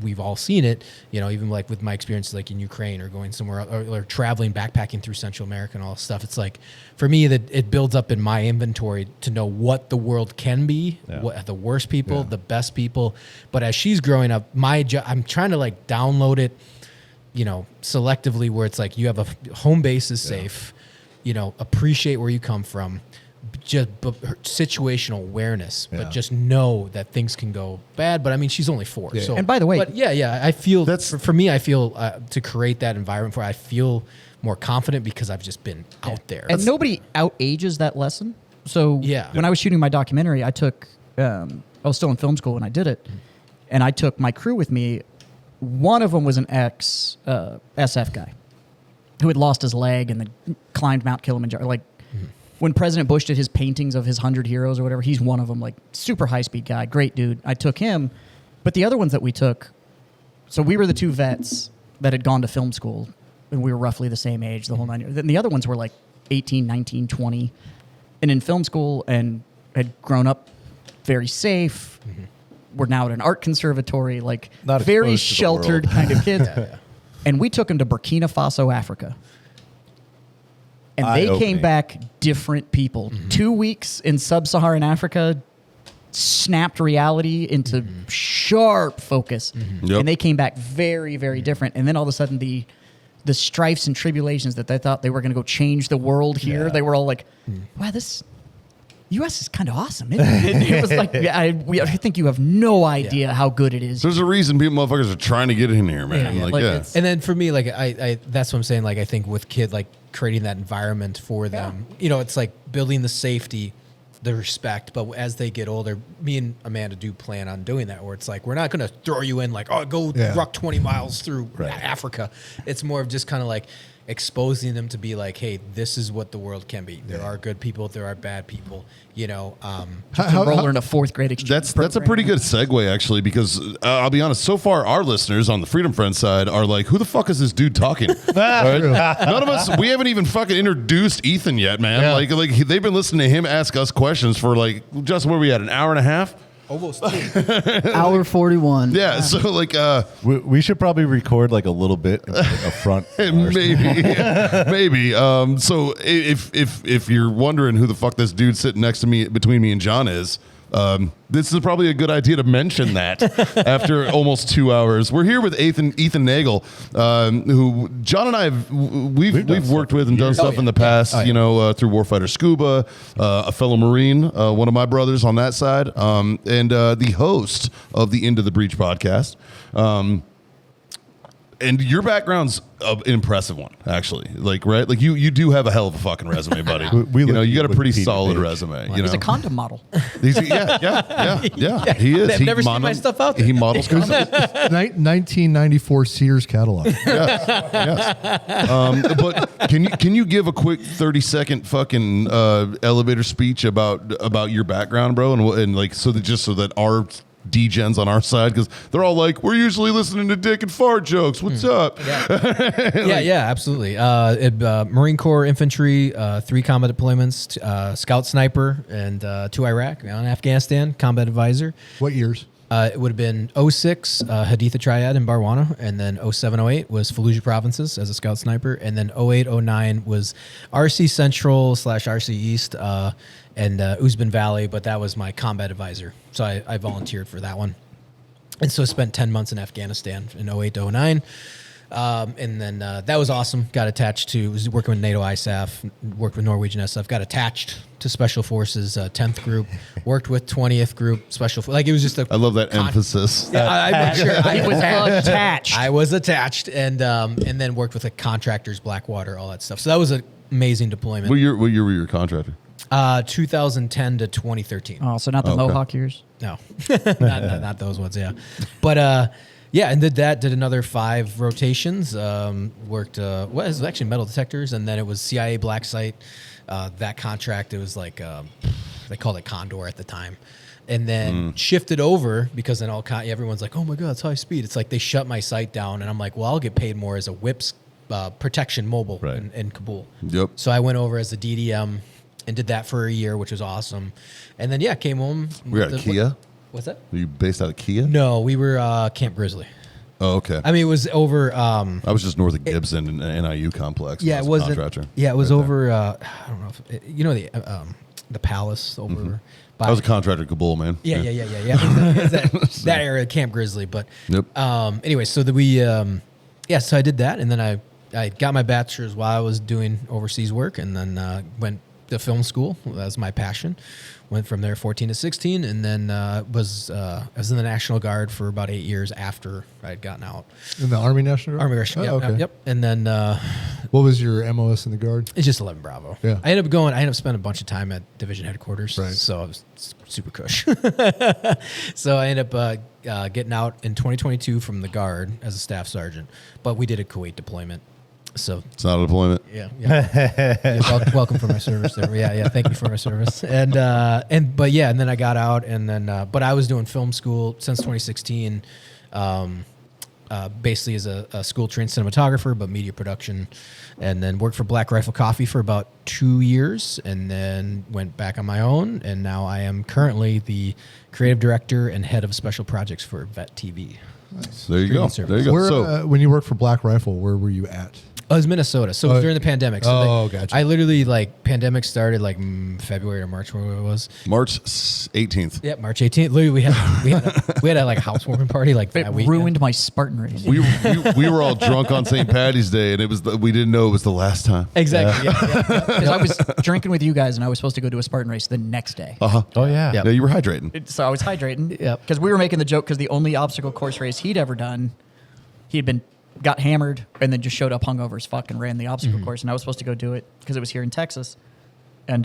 we've all seen it. You know, even like with my experiences, like in Ukraine or going somewhere or traveling, backpacking through Central America and all this stuff. It's like for me that it builds up in my inventory to know what the world can be, what the worst people, the best people. But as she's growing up, I'm trying to like download it, you know, selectively, where it's like you have a home base is safe, you know, appreciate where you come from, just situational awareness, but just know that things can go bad. But I mean, she's only 4. So, And by the way- but yeah, I feel That's- for me, I feel to create that environment where I feel more confident because I've just been out there. And nobody out ages that lesson. So Yeah. when I was shooting my documentary, I took, I was still in film school when I did it, and I took my crew with me. One of them was an ex SF guy who had lost his leg and then climbed Mount Kilimanjaro. Like when President Bush did his paintings of his 100 heroes or whatever, he's one of them. Like super high speed guy, great dude. I took him, but the other ones that we took, so we were the 2 vets that had gone to film school, and we were roughly the same age, the whole 9 years. Then the other ones were like 18, 19, 20, and in film school and had grown up very safe. We're now at an art conservatory, like Not very exposed to the sheltered world. kind of kids. And we took them to Burkina Faso, Africa. And they came Eye-opening. back different people. 2 weeks in sub-Saharan Africa snapped reality into sharp focus. Yep. And they came back very, very different. And then all of a sudden the strifes and tribulations that they thought they were going to go change the world here, they were all like, wow, this U.S. is kind of awesome, isn't it? It was like, I think you have no idea how good it is. There's a reason people motherfuckers are trying to get in here, man. Yeah. Like, Like, yeah. it's- And then for me, like I that's what I'm saying. Like I think with kid, like creating that environment for them, you know, it's like building the safety, the respect. But as they get older, me and Amanda do plan on doing that. Where it's like we're not going to throw you in like, oh, go ruck 20 miles through Africa. It's more of just kind of like exposing them to be like, hey, this is what the world can be. There are good people, there are bad people. You know, Roller in a 4th grade exchange That's a program. pretty good segue, actually, because I'll be honest. So far, our listeners on the Freedom Friends side are like, "Who the fuck is this dude talking?" Right? None of us. We haven't even fucking introduced Ethan yet, man. Yeah. Like they've been listening to him ask us questions for like just where we at, an hour and a half. almost. Hour 41. Yeah. So like, We should probably record like a little bit up front. maybe. So if you're wondering who the fuck this dude sitting next to me, between me and John is, this is probably a good idea to mention that after almost 2 hours. We're here with Ethan Nagel, who John and I we've worked with and done stuff in the past, you know, through Warfighter Scuba, a fellow Marine, one of my brothers on that side, and the host of the Into the Breach podcast. And your background's an impressive one, actually. Like, right? Like you do have a hell of a fucking resume, buddy. We you know, look you got a with pretty Peter solid Page. resume. You He's know, a condom model. yeah. He is. They've never seen my stuff out there. He models condoms. 1994 Sears catalog. Yes. But can you give a quick 30-second fucking elevator speech about your background, bro, and like so that our degens on our side, because they're all like, we're usually listening to dick and fart jokes. What's up? Yeah, absolutely. Marine Corps Infantry, 3 combat deployments, Scout Sniper, and 2 Iraq, on Afghanistan, combat advisor. What years? It would have been 06, Haditha Triad in Barwana, and then 07, 08 was Fallujah Provinces as a Scout Sniper, and then 08, 09 was RC Central / RC East, and Uzbek Valley, but that was my combat advisor. So I volunteered for that one. And so I spent 10 months in Afghanistan in 08 to 09. And then that was awesome. Got attached to, was working with NATO ISAF, worked with Norwegian SF, got attached to Special Forces 10th Group, worked with 20th Group, like it was just a... I love that emphasis. Yeah, I'm sure. He was attached. I was attached, and then worked with the contractors, Blackwater, all that stuff. So that was an amazing deployment. What year were you your contractor? 2010 to 2013. Oh, so not the Okay. Mohawk years. No, not those ones. Yeah, but yeah, and did another 5 rotations. Worked it was actually metal detectors, and then it was CIA black site. That contract, it was like they called it Condor at the time, and then shifted over because then everyone's like, oh my god, it's high speed. It's like they shut my site down, and I'm like, well, I'll get paid more as a whips protection mobile Right. in Kabul. Yep. So I went over as a DDM and did that for a year, which was awesome. And then came home. We were at Kia. What's that? Were you based out of Kia? No, we were Camp Grizzly. Oh, okay. I mean, it was over. I was just north of Gibson and NIU complex. Yeah, when it I was a wasn't. contractor. Yeah, it was Right over. I don't know if the Palace over. By, I was a contractor at Kabul, man. Yeah. That area, Camp Grizzly. But Yep. anyway, so so I did that, and then I got my bachelor's while I was doing overseas work, and then went to film school. That was my passion. Went from there 14 to 16, and then I was in the National Guard for about 8 years after I had gotten out. In the Army National Guard? Army National Oh, Guard. okay. Yep. And then What was your MOS in the Guard? it's just 11 Bravo. Yeah. I ended up spending a bunch of time at division headquarters. Right. So I was super cush. So I ended up getting out in 2022 from the Guard as a staff sergeant. But we did a Kuwait deployment. So It's not a deployment. yeah. Welcome for my service there. Yeah. Thank you for my service. And then I got out, and then but I was doing film school since 2016. Basically as a school trained cinematographer, but media production, and then worked for Black Rifle Coffee for about 2 years, and then went back on my own, and now I am currently the creative director and head of special projects for Vet TV. There you go. Streaming There you go. Where, So when you worked for Black Rifle, where were you at? Oh, it was Minnesota. So it was during the pandemic. So gotcha. I literally pandemic started February or March, whatever it was. March 18th. Yeah, March 18th. Literally, we had a housewarming party It that weekend. ruined my Spartan race. We were all drunk on St. Patty's Day, and we didn't know it was the last time. Exactly. Yeah. Because I was drinking with you guys, and I was supposed to go to a Spartan race the next day. Uh huh. Oh yeah. Yep. Yeah, you were hydrating. So I was hydrating. Yep. Because we were making the joke because the only obstacle course race he'd ever done, got hammered and then just showed up hungover as fuck and ran the obstacle course. And I was supposed to go do it because it was here in Texas. And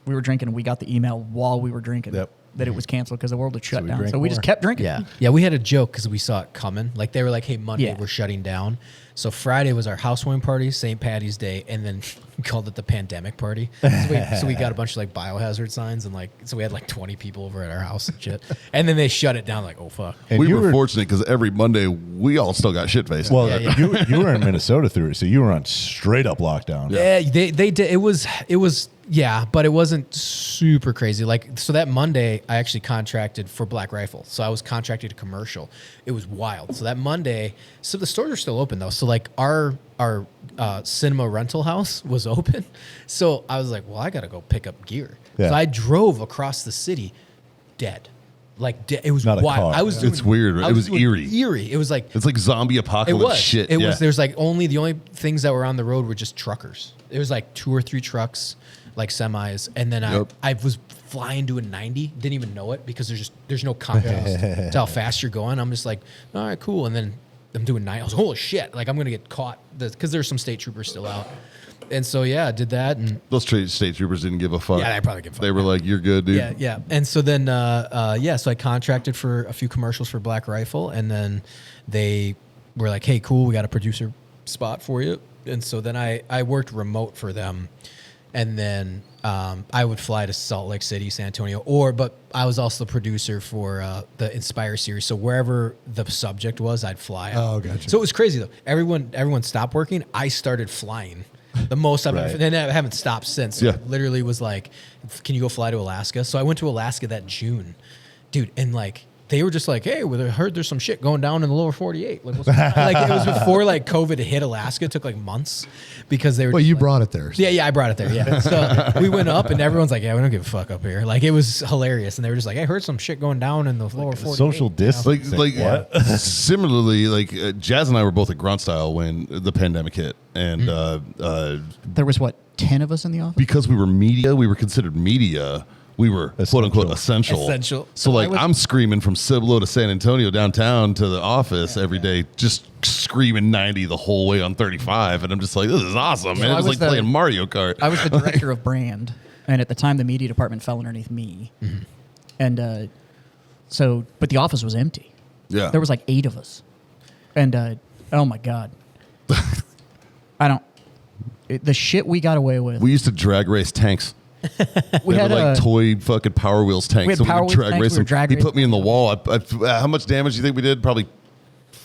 we were drinking, and we got the email while we were drinking Yep. that it was canceled because the world had shut we down. drank So we just more. kept drinking. Yeah, we had a joke because we saw it coming. Like they were like, "Hey, Monday Yeah. we're shutting down." So Friday was our housewarming party, St. Patty's Day, and then we called it the pandemic party. So we got a bunch of biohazard signs, and so we had 20 people over at our house and shit. And then they shut it down. Oh fuck. And We you were fortunate because every Monday we all still got shit faced. Well, Yeah. you were in Minnesota through it, so you were on straight up lockdown. Yeah, they did. It was yeah, but it wasn't super crazy. So that Monday, I actually contracted for Black Rifle. So I was contracted to commercial. It was wild. So that Monday, so the stores are still open though. So our cinema rental house was open. So I was like, well, I got to go pick up gear. Yeah. So I drove across the city, dead. It was Not a wild. car. I was doing, It's weird. I It was doing eerie. Eerie. It was like It's like zombie it apocalypse was. shit. It yeah. was. There's the only things that were on the road were just truckers. It was 2 or 3 trucks, semis, and then Yep. I was flying doing 90. Didn't even know it because there's no contrast to how fast you're going. I'm just like, all right, cool, and then I'm doing 90. I was holy shit, I'm gonna get caught because there's some state troopers still out, and so yeah, I did that and. Those state troopers didn't give a fuck. Yeah, they probably give a fuck. They were like, "You're good, dude." Yeah. And so then, so I contracted for a few commercials for Black Rifle, and then they were like, "Hey, cool, we got a producer spot for you." And so then I worked remote for them, and then I would fly to Salt Lake City, San Antonio, but I was also the producer for the Inspire series. So wherever the subject was, I'd fly out. Oh, gotcha. So it was crazy though. Everyone stopped working. I started flying. The most I've ever, and I haven't stopped since. So Yeah. it literally was like, can you go fly to Alaska? So I went to Alaska that June, dude, and they were just like, hey, well, I heard there's some shit going down in the lower 48. What's going on? It was before COVID hit Alaska. It took months because they were. Well, just you like- brought it there. Yeah, I brought it there. Yeah, so we went up, and everyone's like, "Yeah, we don't give a fuck up here." It was hilarious, and they were just like, "I heard some shit going down in the lower 48." Social distance. Similarly, Jaz and I were both at Grunt Style when the pandemic hit, and There was 10 of us in the office? because we were considered media. We were quote unquote essential. Essential. So I was- I'm screaming from Cibolo to San Antonio downtown to the office every day, just screaming 90 the whole way on 35, and I'm just like, this is awesome, man. I It was was like playing the- Mario Kart. I was the director of brand, and at the time, the media department fell underneath me. And but the office was empty. Yeah. There was 8 of us. And oh my God. The shit we got away with. We used to drag race tanks. We They had were toy fucking Power Wheels tanks. We had so Power we would Wheels drag tanks, race we were them. drag He racing. put me in the wall. How much damage do you think we did? Probably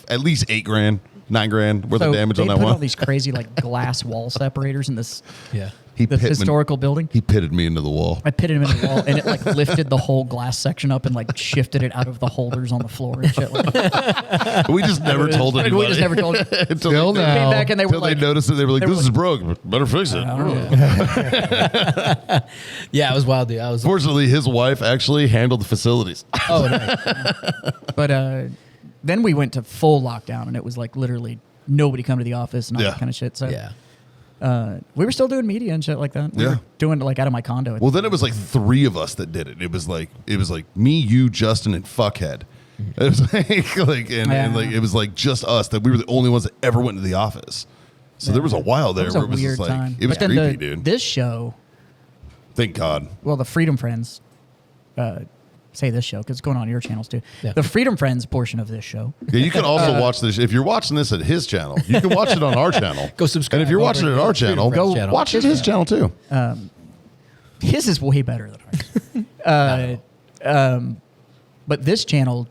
at least $8,000. $9,000 worth of damage on that They put one. all these crazy like glass wall separators in this Yeah. this pit me- historical building. He pitted me into the wall. I pitted him in the wall, and it like lifted the whole glass section up and like shifted it out of the holders on the floor and shit. Like that. We just never told anybody. We just never told. Until Still they, now. Came back and they were until like, they noticed it. They were like, they were "This is broke. Better fix it." I don't know. Yeah, it was wild, dude. I was. Fortunately, his wife actually handled the facilities. Oh, nice. But then we went to full lockdown, and it was like literally nobody come to the office and all Yeah. that kind of shit. So Yeah. we were still doing media and shit like that. We Yeah. were doing it like out of my condo. Well, then it was like 3 of us that did it. It was like me, you, Justin, and Fuckhead. It was like it was like just us that we were the only ones that ever went to the office. So there was a while there it was where a it was weird just like time. it was But then creepy, dude. This show, Thank God. well, the Freedom Friends, say this show because it's going on your channels too. Yeah. The Freedom Friends portion of this show. Yeah, you can also watch this if you're watching this at his channel. You can watch it on our channel. Go subscribe And if you're over watching it at at our the Freedom channel, Friends go channel. watch it at his channel too. His is way better than ours. But this channel,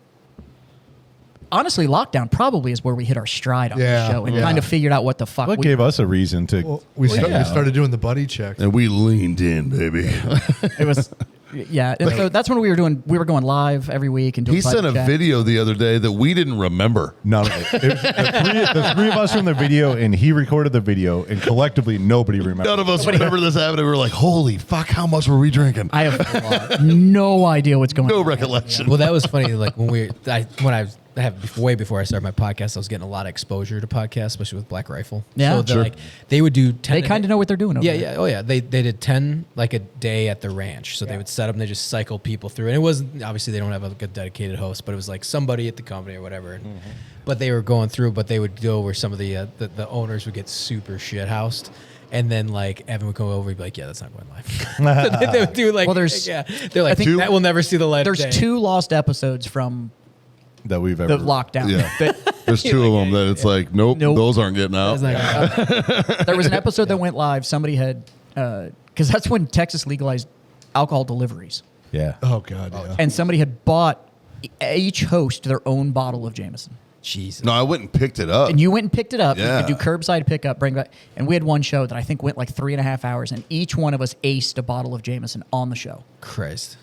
honestly, lockdown probably is where we hit our stride on Yeah, the show and yeah. kind of figured out what the fuck. What we- gave us a reason to? Well, we started doing the buddy checks. And we leaned in, baby. It was, yeah. And so that's when we were going live every week and doing. He sent a private chat. video the other day that we didn't remember. None of it. It was the three of us from the video, and he recorded the video, and collectively nobody remembered. None of us remember this happening. We were like, holy fuck, how much were we drinking? I have no idea what's going No on. recollection. Well, that was funny. Like when I have way before I started my podcast, I was getting a lot of exposure to podcasts, especially with Black Rifle. Yeah. so they're Sure. like they would do 10. They kind of know what they're doing. Over Yeah, there. yeah, oh yeah. They did 10 like a day at the ranch. So they would set up and they just cycle people through. And it wasn't obviously they don't have a good dedicated host, but it was like somebody at the company or whatever. But they were going through. But they would go where some of the owners would get super shit housed. And then like Evan would come over and be like, "Yeah, that's not going live." So they would do like, Well, there's- yeah, they're like, I think that will never see the light There's of day. 2 lost episodes from that we've the ever. lockdown. Yeah. That- There's 2 of them that it's like, nope, Nope. those aren't getting out. That's not gonna- there was an episode that went live. Somebody had because that's when Texas legalized alcohol deliveries, Yeah. Oh God, yeah. and somebody had bought each host their own bottle of Jameson. Jesus. No, I went and picked it up. And you went and picked it up. Yeah. You could do curbside pickup, bring back. And we had one show that I think went like 3.5 hours, and each one of us aced a bottle of Jameson on the show. Christ.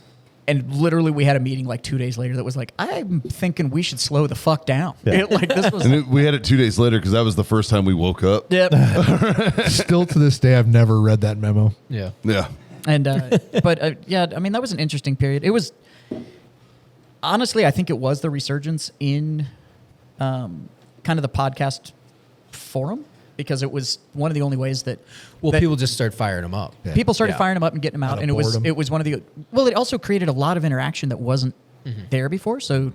And literally, we had a meeting like 2 days later that was like, I'm thinking we should slow the fuck down. Yeah. Like this was. We had it 2 days later because that was the first time we woke up. Yep. Still to this day, I've never read that memo. Yeah. Yeah. And but yeah, I mean that was an interesting period. It was honestly, I think it was the resurgence in kind of the podcast forum because it was one of the only ways that that People just start firing them up. Yeah. people started Yeah. firing them up and getting them out, Out of and boredom. it was one of the it also created a lot of interaction that wasn't there before. So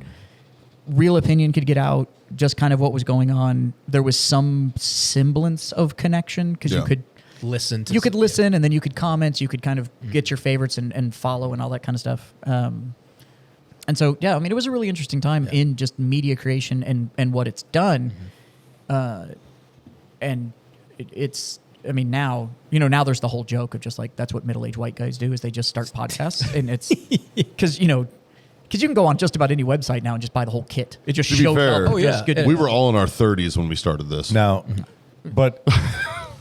real opinion could get out, just kind of what was going on. There was some semblance of connection because Yeah. you could. Listen to You could listen and then you could comment. You could kind of get your favorites and follow and all that kind of stuff. And so, yeah, I mean, it was a really interesting time in just media creation and what it's done. And it's, I mean, now, now there's the whole joke of just like, that's what middle-aged white guys do is they just start podcasts. And it's because, because you can go on just about any website now and just buy the whole kit. It just To be shows fair, up. Oh, just yeah. good. We were all in our 30s when we started this. Now, but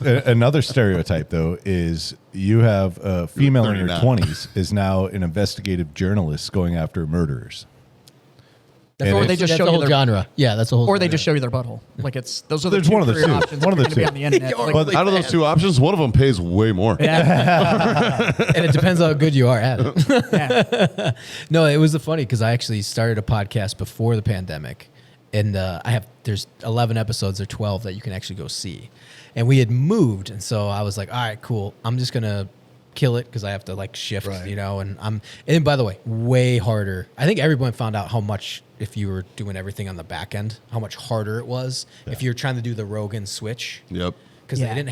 another stereotype though is you have a female in her 39. 20s is now an investigative journalist going after murderers. That's Or or they they just just show the you whole their- genre. Yeah, that's the whole. Or they genre. just show you their butthole. Like it's those are the There's two one of the career two. options One of that the are gonna be on the internet. Like, But Out of those 2 options, one of them pays way more. yeah. and it depends how good you are at it. Yeah. No, it was funny because I actually started a podcast before the pandemic, and there's 11 episodes or 12 that you can actually go see, and we had moved, and so I was like, all right, cool, I'm just gonna kill it because I have to like shift, Right. and by the way, way harder. I think everyone found out how much if you were doing everything on the back end, how much harder it was if you're trying to do the Rogan switch Yep. because Yeah. they didn't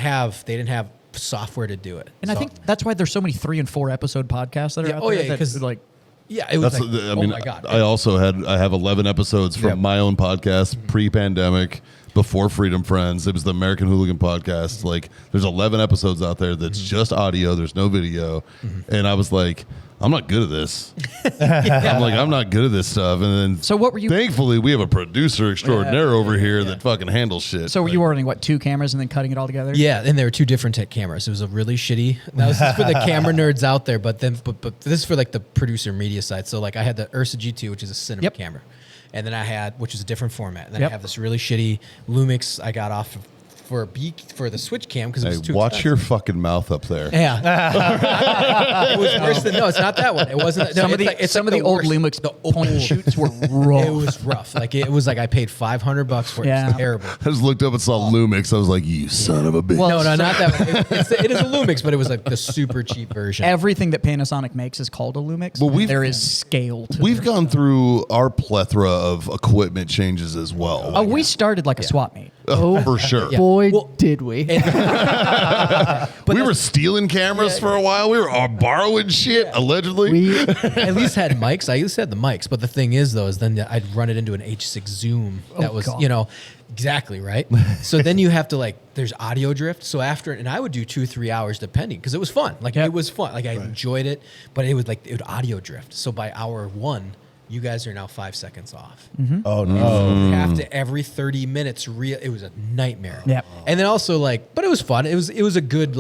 have software to do it, And I So- think that's why there's so many 3 and 4 episode podcasts that are Yeah, out oh, there. yeah, that, 'cause- like, yeah, it was That's like, I mean, oh my god, I have 11 episodes from Yep. my own podcast pre-pandemic before Freedom Friends. It was the American Hooligan podcast. Like there's 11 episodes out there that's just audio. There's no video. And I was like, I'm not good at this. I'm like, I'm not good at this stuff. And then, So what were you? thankfully, we have a producer extraordinaire over here that fucking handles shit. So were you ordering what, 2 cameras and then cutting it all together? Yeah, and there were 2 different tech cameras. It was a really shitty. That was just for the camera nerds out there, but this is for like the producer media side. So like I had the Ursa G2, which is a cinema camera, and then I had, which is a different format. And then I have this really shitty Lumix I got off of for the switch cam because it was too watch expensive. your fucking mouth up there. Yeah, it was worse than no. It's not that one. It wasn't. Some of the old worst. Lumix The point and shoots were rough. It was rough. Like it was like I paid $500 for it. Yeah. It was terrible. I just looked up and saw Lumix. I was like, you son of a bitch. No, not that one. It is a Lumix, but it was like the super cheap version. Everything that Panasonic makes is called a Lumix. Well, and there is scale to We've it. gone through our plethora of equipment changes as well. Oh, we started like a swap meet. For sure. Boy, Well, did we. We were stealing cameras for a while. We were borrowing shit, allegedly. We at least had mics. I used to have the mics, but the thing is, though, is then I'd run it into an H6 Zoom. That was, God. exactly right. So then you have to there's audio drift. So after, and I would do 2-3 hours depending because it was fun. It was fun. Like I enjoyed it, but it would audio drift. So by hour 1, you guys are now 5 seconds off. Oh no! You have to every 30 minutes. It was a nightmare. Yeah. And then also but it was fun. It was a good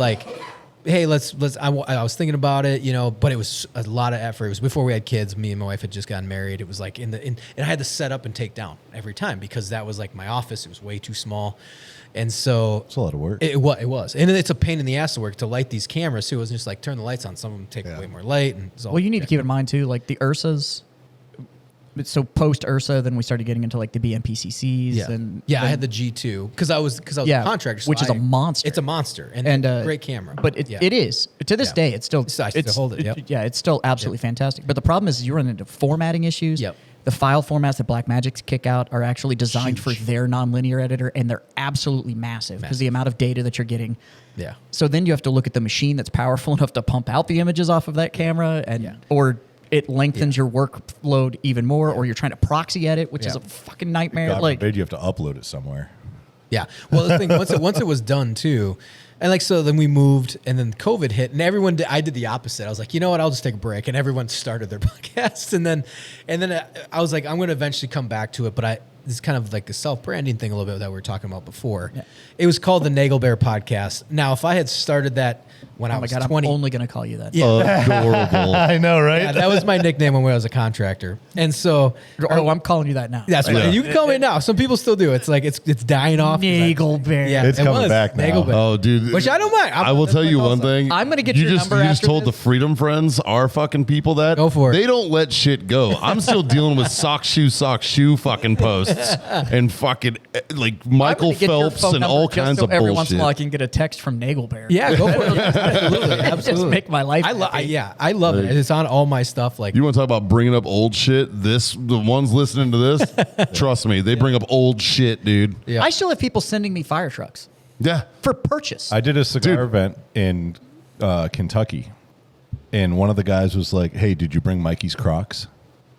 hey, let's. I was thinking about it, but it was a lot of effort. It was before we had kids. Me and my wife had just gotten married. It was and I had to set up and take down every time because that was my office. It was way too small, and so It's a lot of work. It was, and it's a pain in the ass to work to light these cameras too. It wasn't just turn the lights on. Some of them take way more light, and it's all Well, you need to keep in mind too, the Ursas. So post Ursa, then we started getting into the BMPCCs and I had the G2 because I was a contractor, so which is a monster. It's a monster and great camera. But it is to this day. It's still I still hold it. Yep. It's still absolutely fantastic. But the problem is you run into formatting issues. Yep. The file formats that Blackmagic's kick out are actually designed for their nonlinear editor, and they're absolutely massive because the amount of data that you're getting. Yeah. So then you have to look at the machine that's powerful enough to pump out the images off of that camera, or it lengthens your workload even more, or you're trying to proxy edit, which is a fucking nightmare. God forbid you have to upload it somewhere. Yeah. Well, the thing once it was done too, and so then we moved, and then COVID hit, and everyone I did the opposite. I was like, you know what? I'll just take a break, and everyone started their podcasts, and then I was like, I'm going to eventually come back to it, but this is kind of like a self-branding thing a little bit that we were talking about before. Yeah. It was called the Nagel Bear Podcast. Now, if I had started that when I was 20, I'm only going to call you that. Yeah. Adorable. I know, right? Yeah, that was my nickname when I was a contractor, and so I'm calling you that now. that's right. You can call me now. Some people still do. It's it's dying off. Nagel Bear. Yeah, It's it coming was. back now. Nagel Bear. Oh, dude. Which I don't mind. I will tell you one thing. I'm gonna get you your just, number You just after told the this. Freedom Friends, our fucking people, that Go for it. they don't let shit go. I'm still dealing with sock shoe fucking posts and fucking Michael Phelps and all kinds of every once in a while I bullshit. can get a text from Nagel Bear. Yeah, go for it. Yeah, absolutely, Just absolutely. make my life. I love it. It's on all my stuff. You want to talk about bringing up old shit? The ones listening to this, trust me, they bring up old shit, dude. Yeah. I still have people sending me fire trucks Yeah. for purchase. I did a cigar Dude. event in Kentucky, and one of the guys was like, "Hey, did you bring Mikey's Crocs?"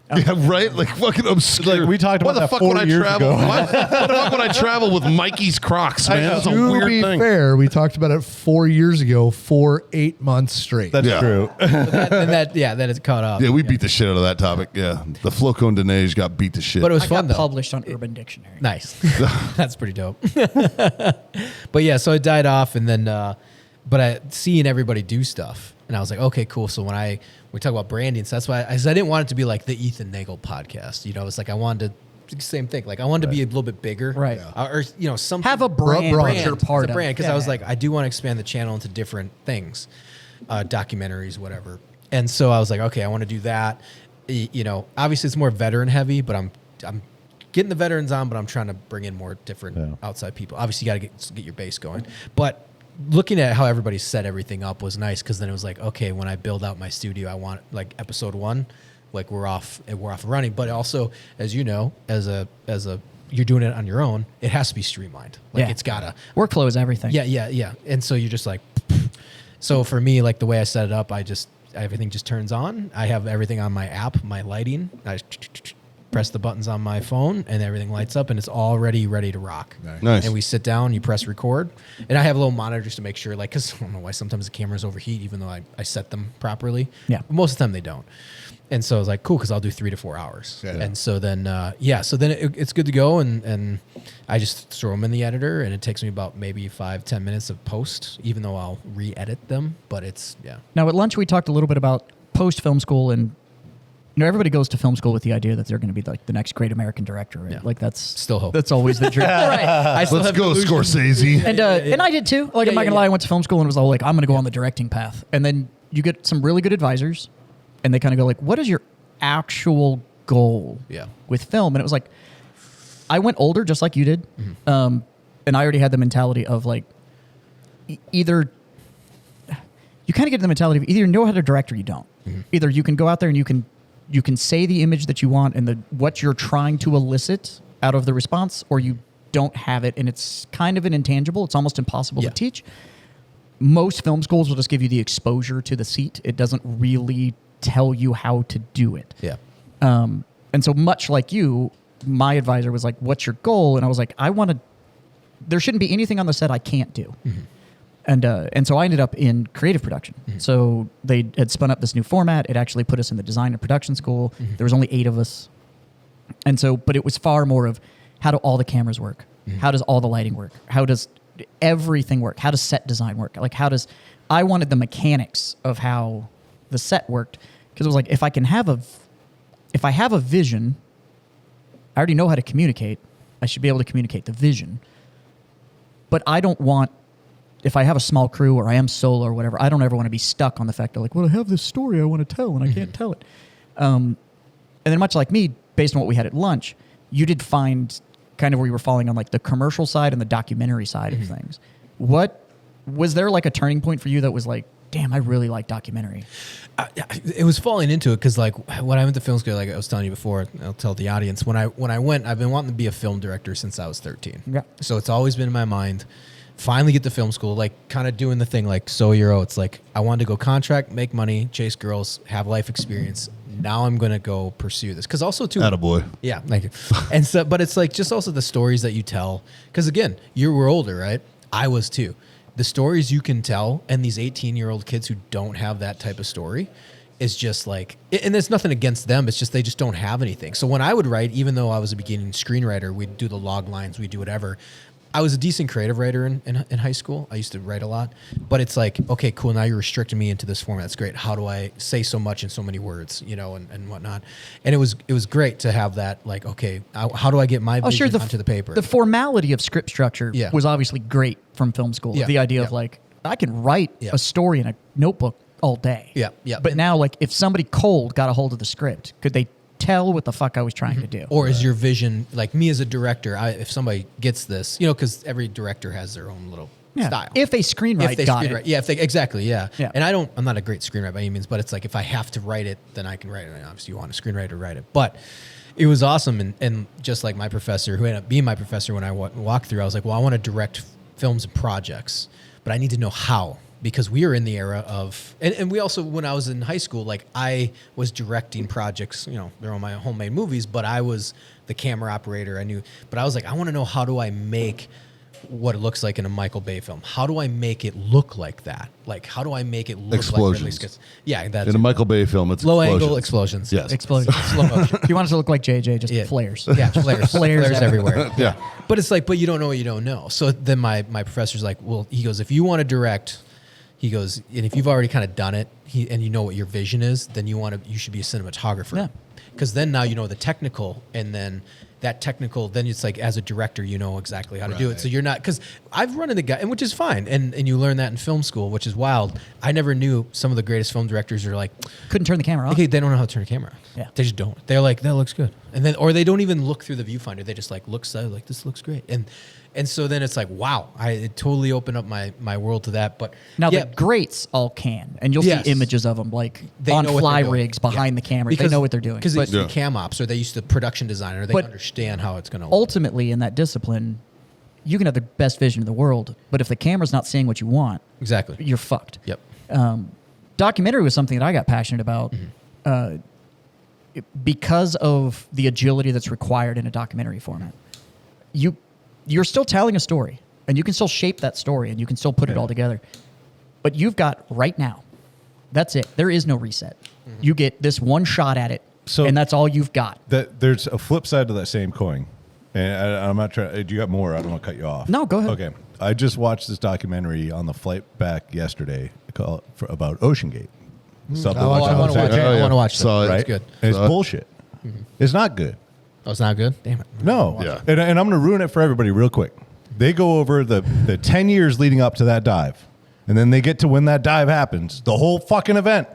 Yeah, right? Fucking obscure. Like, we talked Why about the that fuck 4 would I years travel? ago. Why the fuck would I travel with Mikey's Crocs, man? That's a To weird be thing. fair, we talked about it 4 years ago for 8 months straight. That's Yeah. true. that is caught up. Yeah, we beat the shit out of that topic. Yeah. The Flocon de Neige got beat to shit. But it was I fun got though. published on Urban Dictionary. Nice. That's pretty dope. But yeah, so it died off, and then seeing everybody do stuff, and I was like, okay, cool. So when we talk about branding, so that's why I didn't want it to be like the Ethan Nagel podcast. It's like I wanted to same thing. Like I wanted to be a little bit bigger, Right. Or something. Have a brand brand. that you're part It's a of. brand, because Yeah. I was like, I do want to expand the channel into different things, documentaries, whatever. And so I was like, okay, I want to do that. Obviously it's more veteran heavy, but I'm getting the veterans on, but I'm trying to bring in more different outside people. Obviously, you got to get your base going. But looking at how everybody set everything up was nice, because then it was like, okay, when I build out my studio, I want like episode 1, like we're off and running. But also, as you know, as a you're doing it on your own, it has to be streamlined. Like it's gotta Workflow is everything. yeah. And so you're just like, so for me, like the way I set it up, everything just turns on. I have everything on my app, my lighting. press the buttons on my phone, and everything lights up, and it's already ready to rock. Nice. And we sit down, you press record, and I have little monitors to make sure, like, because I don't know why sometimes the cameras overheat, even though I set them properly. Yeah. But most of the time they don't. And so I was like, cool, because I'll do 3 to 4 hours. Yeah. And so then, so then it's good to go, and I just throw them in the editor, and it takes me about maybe 5-10 minutes of post, even though I'll re-edit them. But it's, yeah. Now, at lunch, we talked a little bit about post-film school, and everybody goes to film school with the idea that they're going to be like the next great American director, right? Yeah. Like that's Still hope. That's always the dream, right? I still Let's have go, delusions. Scorsese. And I did too. Like, I'm not yeah, gonna lie, I went to film school and was all like, I'm gonna go on the directing path. And then you get some really good advisors, and they kind of go like, what is your actual goal Yeah. with film? And it was like, I went older just like you did, and I already had the mentality of like, either you kind of get the mentality of either you know how to direct or you don't. Either you can go out there and you can say the image that you want and what you're trying to elicit out of the response, or you don't have it, and it's kind of an intangible. It's almost impossible Yeah. to teach. Most film schools will just give you the exposure to the seat. It doesn't really tell you how to do it. Yeah. And so much like you, my advisor was like, what's your goal? And I was like, there shouldn't be anything on the set I can't do. And so I ended up in creative production. So they had spun up this new format. It actually put us in the design and production school. There was only 8 of us. And so, but it was far more of how do all the cameras work? How does all the lighting work? How does everything work? How does set design work? Like I wanted the mechanics of how the set worked. Because it was like, if I have a vision, I already know how to communicate. I should be able to communicate the vision. But I don't want, if I have a small crew or I am solo or whatever, I don't ever want to be stuck on the fact that like, well, I have this story I want to tell and I can't tell it. And then much like me, based on what we had at lunch, you did find kind of where you were falling on like the commercial side and the documentary side of things. What was there like a turning point for you that was like, damn, I really like documentary? It was falling into it because, like, when I went to film school, like I was telling you before, I'll tell the audience, when I went, I've been wanting to be a film director since I was 13. Yeah. So it's always been in my mind. Finally get to film school, like kind of doing the thing like So Your Oats. Like I wanted to go contract, make money, chase girls, have life experience. Now I'm going to go pursue this. Because also, too. Attaboy. Yeah, thank you. And so, but it's like just also the stories that you tell. Because again, you were older, right? I was too. The stories you can tell, and these 18-year-old kids who don't have that type of story is just like, and there's nothing against them. It's just they just don't have anything. So when I would write, even though I was a beginning screenwriter, we'd do the log lines, we'd do whatever. I was a decent creative writer in high school. I used to write a lot. But it's like, okay, cool, now you're restricting me into this format. That's great. How do I say so much in so many words, and whatnot? And it was great to have that, like, okay, how do I get my vision onto the paper? The formality of script structure Yeah. was obviously great from film school. Yeah. The idea of Yeah. like, I can write Yeah. a story in a notebook all day. Yeah, yeah. But now, like, if somebody cold got a hold of the script, could they tell what the fuck I was trying to do? Or is your vision, like me as a director, if somebody gets this, because every director has their own little style. If they screenwrite, got it. Yeah, exactly, yeah. Yeah. And I'm not a great screenwriter by any means, but it's like if I have to write it, then I can write it. And obviously you want a screenwriter to write it. But it was awesome. And just like my professor, who ended up being my professor when I walked through, I was like, well, I want to direct films and projects, but I need to know how. Because we were in the era of, and we also, when I was in high school, like I was directing projects, they're all my homemade movies, but I was the camera operator. But I was like, I want to know, how do I make what it looks like in a Michael Bay film? How do I make it look like that? Like, how do I make it look Explosions. like Ridley Scott? Yeah, that's In a Michael Bay film, it's low angle explosions. Yes. Explosion. Slow motion. If you want us to look like JJ, just Yeah. flares. Yeah, flares everywhere. Yeah. But it's like, but you don't know what you don't know. So then my professor's like, well, he goes, if you want to direct, he goes, and if you've already kind of done it, and you know what your vision is, then you should be a cinematographer. Yeah. Because then now you know the technical, and then that technical, then it's like as a director, you know exactly how to do it. So you're not, because I've run into guys, and which is fine, and you learn that in film school, which is wild. I never knew some of the greatest film directors are like, Couldn't turn the camera off. okay, they don't know how to turn a camera on. Yeah. They just don't. They're like, that looks good. And then, or they don't even look through the viewfinder. They just like like, this looks great. And so then it's like, wow, it totally opened up my world to that. But Now yeah, the greats all can, and you'll Yes. see images of them like they on know what fly they're doing. rigs behind Yeah. the cameras. They know what they're doing. Because they But used to be cam ops, or they used to production designer. They But understand how it's going to. ultimately, in that discipline, you can have the best vision in the world, but if the camera's not seeing what you want, Exactly. you're fucked. Yep. Documentary was something that I got passionate about. because of the agility that's required in a documentary format, you're still telling a story, and you can still shape that story, and you can still put it all together. But you've got right now. That's it. There is no reset. You get this one shot at it, and that's all you've got. There's a flip side to that same coin. And I'm not trying. You got more? I don't want to cut you off. No, go ahead. Okay. I just watched this documentary on the flight back yesterday about Ocean Gate. I want to watch it. I want to watch it. Saw it. Right? It's good. And it's bullshit. It's not good. Oh, it's not good? Damn it. No. Yeah. And I'm going to ruin it for everybody real quick. They go over the 10 years leading up to that dive. And then they get to when that dive happens, the whole fucking event.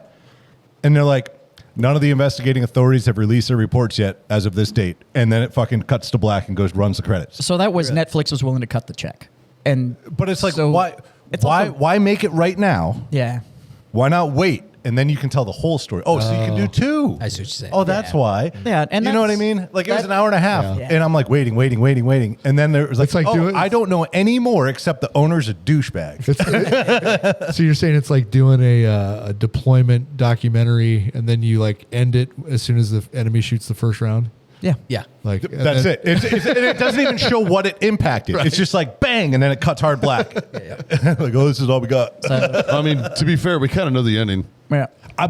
And they're like, none of the investigating authorities have released their reports yet as of this date. And then it fucking cuts to black and runs the credits. So that was Netflix was willing to cut the check. But it's like, so why make it right now? Yeah. Why not wait? And then you can tell the whole story. Oh, so you can do two. I see what you're saying. Oh, that's why. Yeah, and you know what I that's- mean? Like it was an hour and a half, Yeah. and I'm like waiting. And then there was like, It's like I don't know any more except the owner's a douchebag. So you're saying it's like doing a deployment documentary, and then you like end it as soon as the enemy shoots the first round. Yeah. Yeah. Like That's it. It doesn't even show what it impacted. It's just like bang, and then it cuts hard black. Like, oh, this is all we got. I mean, to be fair, we kind of know the ending. Yeah. I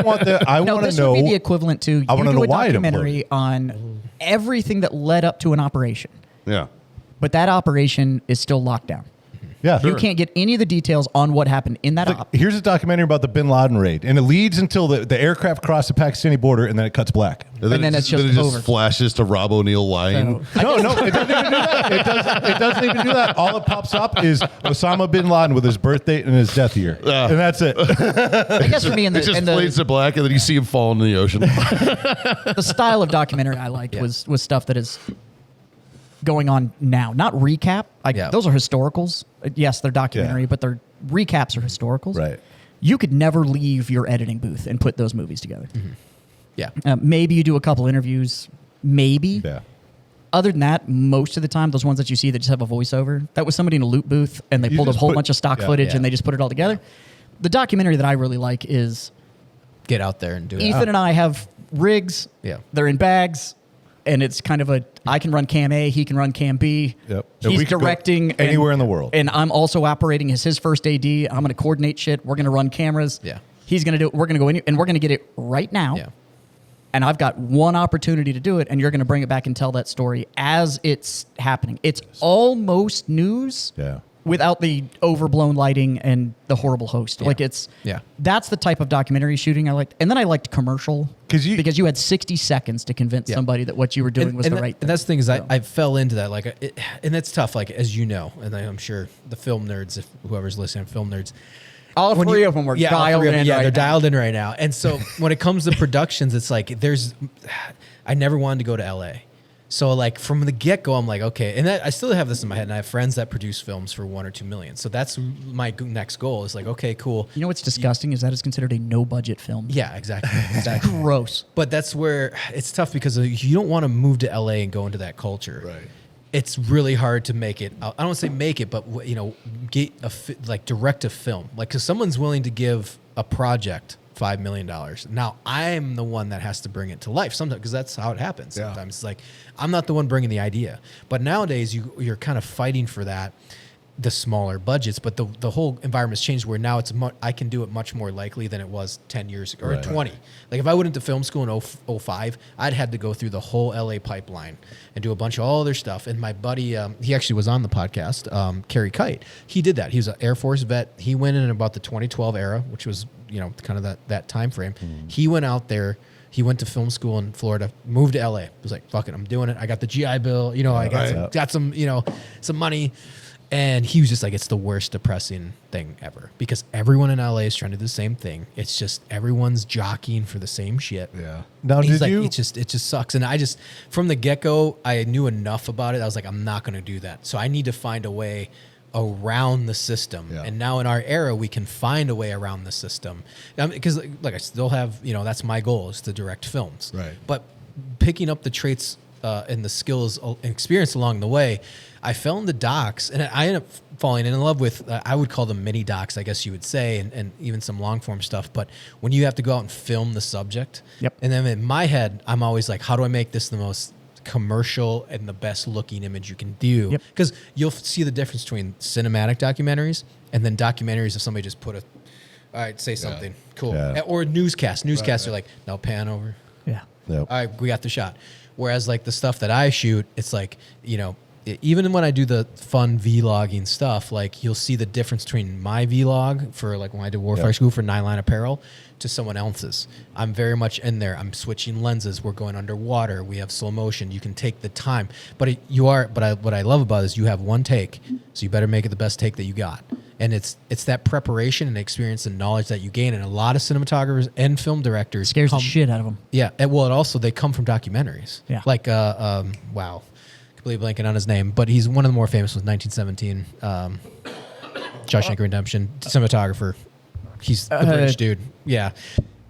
want the. I No, want this to know. would be the equivalent to I wanna you know do a why it documentary on everything that led up to an operation, Yeah. but that operation is still locked down. Yeah, You can't get any of the details on what happened in that op. Here's a documentary about the Bin Laden raid, and it leads until the aircraft cross the Pakistani border, and then it cuts black. And then, then it's just it over. flashes to Rob O'Neill lying. So- No, it doesn't even do that. It doesn't even do that. All it pops up is Osama bin Laden with his birth date and his death year, and that's it. I guess for me, It just fades to black, and then you see him fall into the ocean. the style of documentary I liked was stuff that is going on now, not recap. Those are historicals. Yes, they're documentary, Yeah. but their recaps are historicals. Right. You could never leave your editing booth and put those movies together. Yeah. Maybe you do a couple interviews. Maybe. Yeah. Other than that, most of the time, those ones that you see that just have a voiceover, that was somebody in a loop booth and they You pulled a just whole put- bunch of stock yeah. footage Yeah. and they just put it all together. The documentary that I really like is Get out there and do it. Ethan and I have rigs. Yeah. They're in bags. And it's kind of I can run cam A, he can run cam B. Yep. And He's we could go directing anywhere in the world. And I'm also operating as his first AD. I'm going to coordinate shit. We're going to run cameras. Yeah. He's going to do it. We're going to go in and we're going to get it right now. Yeah. And I've got one opportunity to do it, and you're going to bring it back and tell that story as it's happening. It's almost news Yeah. without the overblown lighting and the horrible host. Like that's the type of documentary shooting I liked. And then I liked commercial 'Cause you had 60 seconds to convince Yeah. somebody that what you were doing was the right thing. And that's the thing is So- I fell into that and it's tough, like as you know, and I'm sure the film nerds, if whoever's listening, film nerds. all When three you- of them were all dialed three of them, in. Yeah, right they're now. dialed in right now. And so when it comes to productions, it's like I never wanted to go to LA. So like from the get go, I'm like, okay, and I still have this in my head, and I have friends that produce films for 1 or 2 million. So that's my next goal. Is like, okay, cool. You know what's disgusting is that is considered a no budget film. Yeah, exactly. Gross. But that's where it's tough because you don't want to move to LA and go into that culture. Right. It's really hard to make it. I don't want to say make it, but get direct a film. Like, because someone's willing to give a project $5 million. Now I'm the one that has to bring it to life sometimes, because that's how it happens. Yeah. Sometimes it's like I'm not the one bringing the idea, but nowadays you're kind of fighting for that. The smaller budgets, but the whole environment's changed where now I can do it much more likely than it was 10 years ago or Right. 20. Like if I went into film school in 05, I'd had to go through the whole LA pipeline and do a bunch of all other stuff. And my buddy, he actually was on the podcast, Kerry Kite. He did that. He was an Air Force vet. He went in about the 2012 era, which was, kind of that time frame. He went out there. He went to film school in Florida, moved to LA. Was like, fuck it, I'm doing it. I got the GI Bill, I got some some money. And he was just like, it's the worst depressing thing ever, because everyone in LA is trying to do the same thing. It's just everyone's jockeying for the same shit. Yeah. Now, And he's did like, you? it just sucks. And I just, from the get go, I knew enough about it. I was like, I'm not going to do that. So I need to find a way around the system. Yeah. And now in our era, we can find a way around the system. Because like I still have, that's my goal, is to direct films. Right. But picking up the traits and the skills and experience along the way, I fell into docs, and I ended up falling in love with, I would call them mini docs, I guess you would say, and even some long form stuff. But when you have to go out and film the subject, Yep. and then in my head, I'm always like, how do I make this the most commercial and the best looking image you can do? Yep. Because you'll see the difference between cinematic documentaries and then documentaries if somebody just put a, all right, say something cool, Yeah. or newscasts. Newscasts are like, now pan over. Yeah. Yep. All right, we got the shot. Whereas like the stuff that I shoot, it's like, even when I do the fun vlogging stuff, like you'll see the difference between my vlog for like when I did Warfighter School for 9 Line Apparel to someone else's. I'm very much in there. I'm switching lenses. We're going underwater. We have slow motion. You can take the time, but what I love about it is you have one take, so you better make it the best take that you got. And it's that preparation and experience and knowledge that you gain. And a lot of cinematographers and film directors Scares the shit out of them. Yeah, and well, it also they come from documentaries. Yeah. Like wow, completely blanking on his name, but he's one of the more famous ones. 1917, Shawshank Redemption, cinematographer. He's the British dude. Yeah,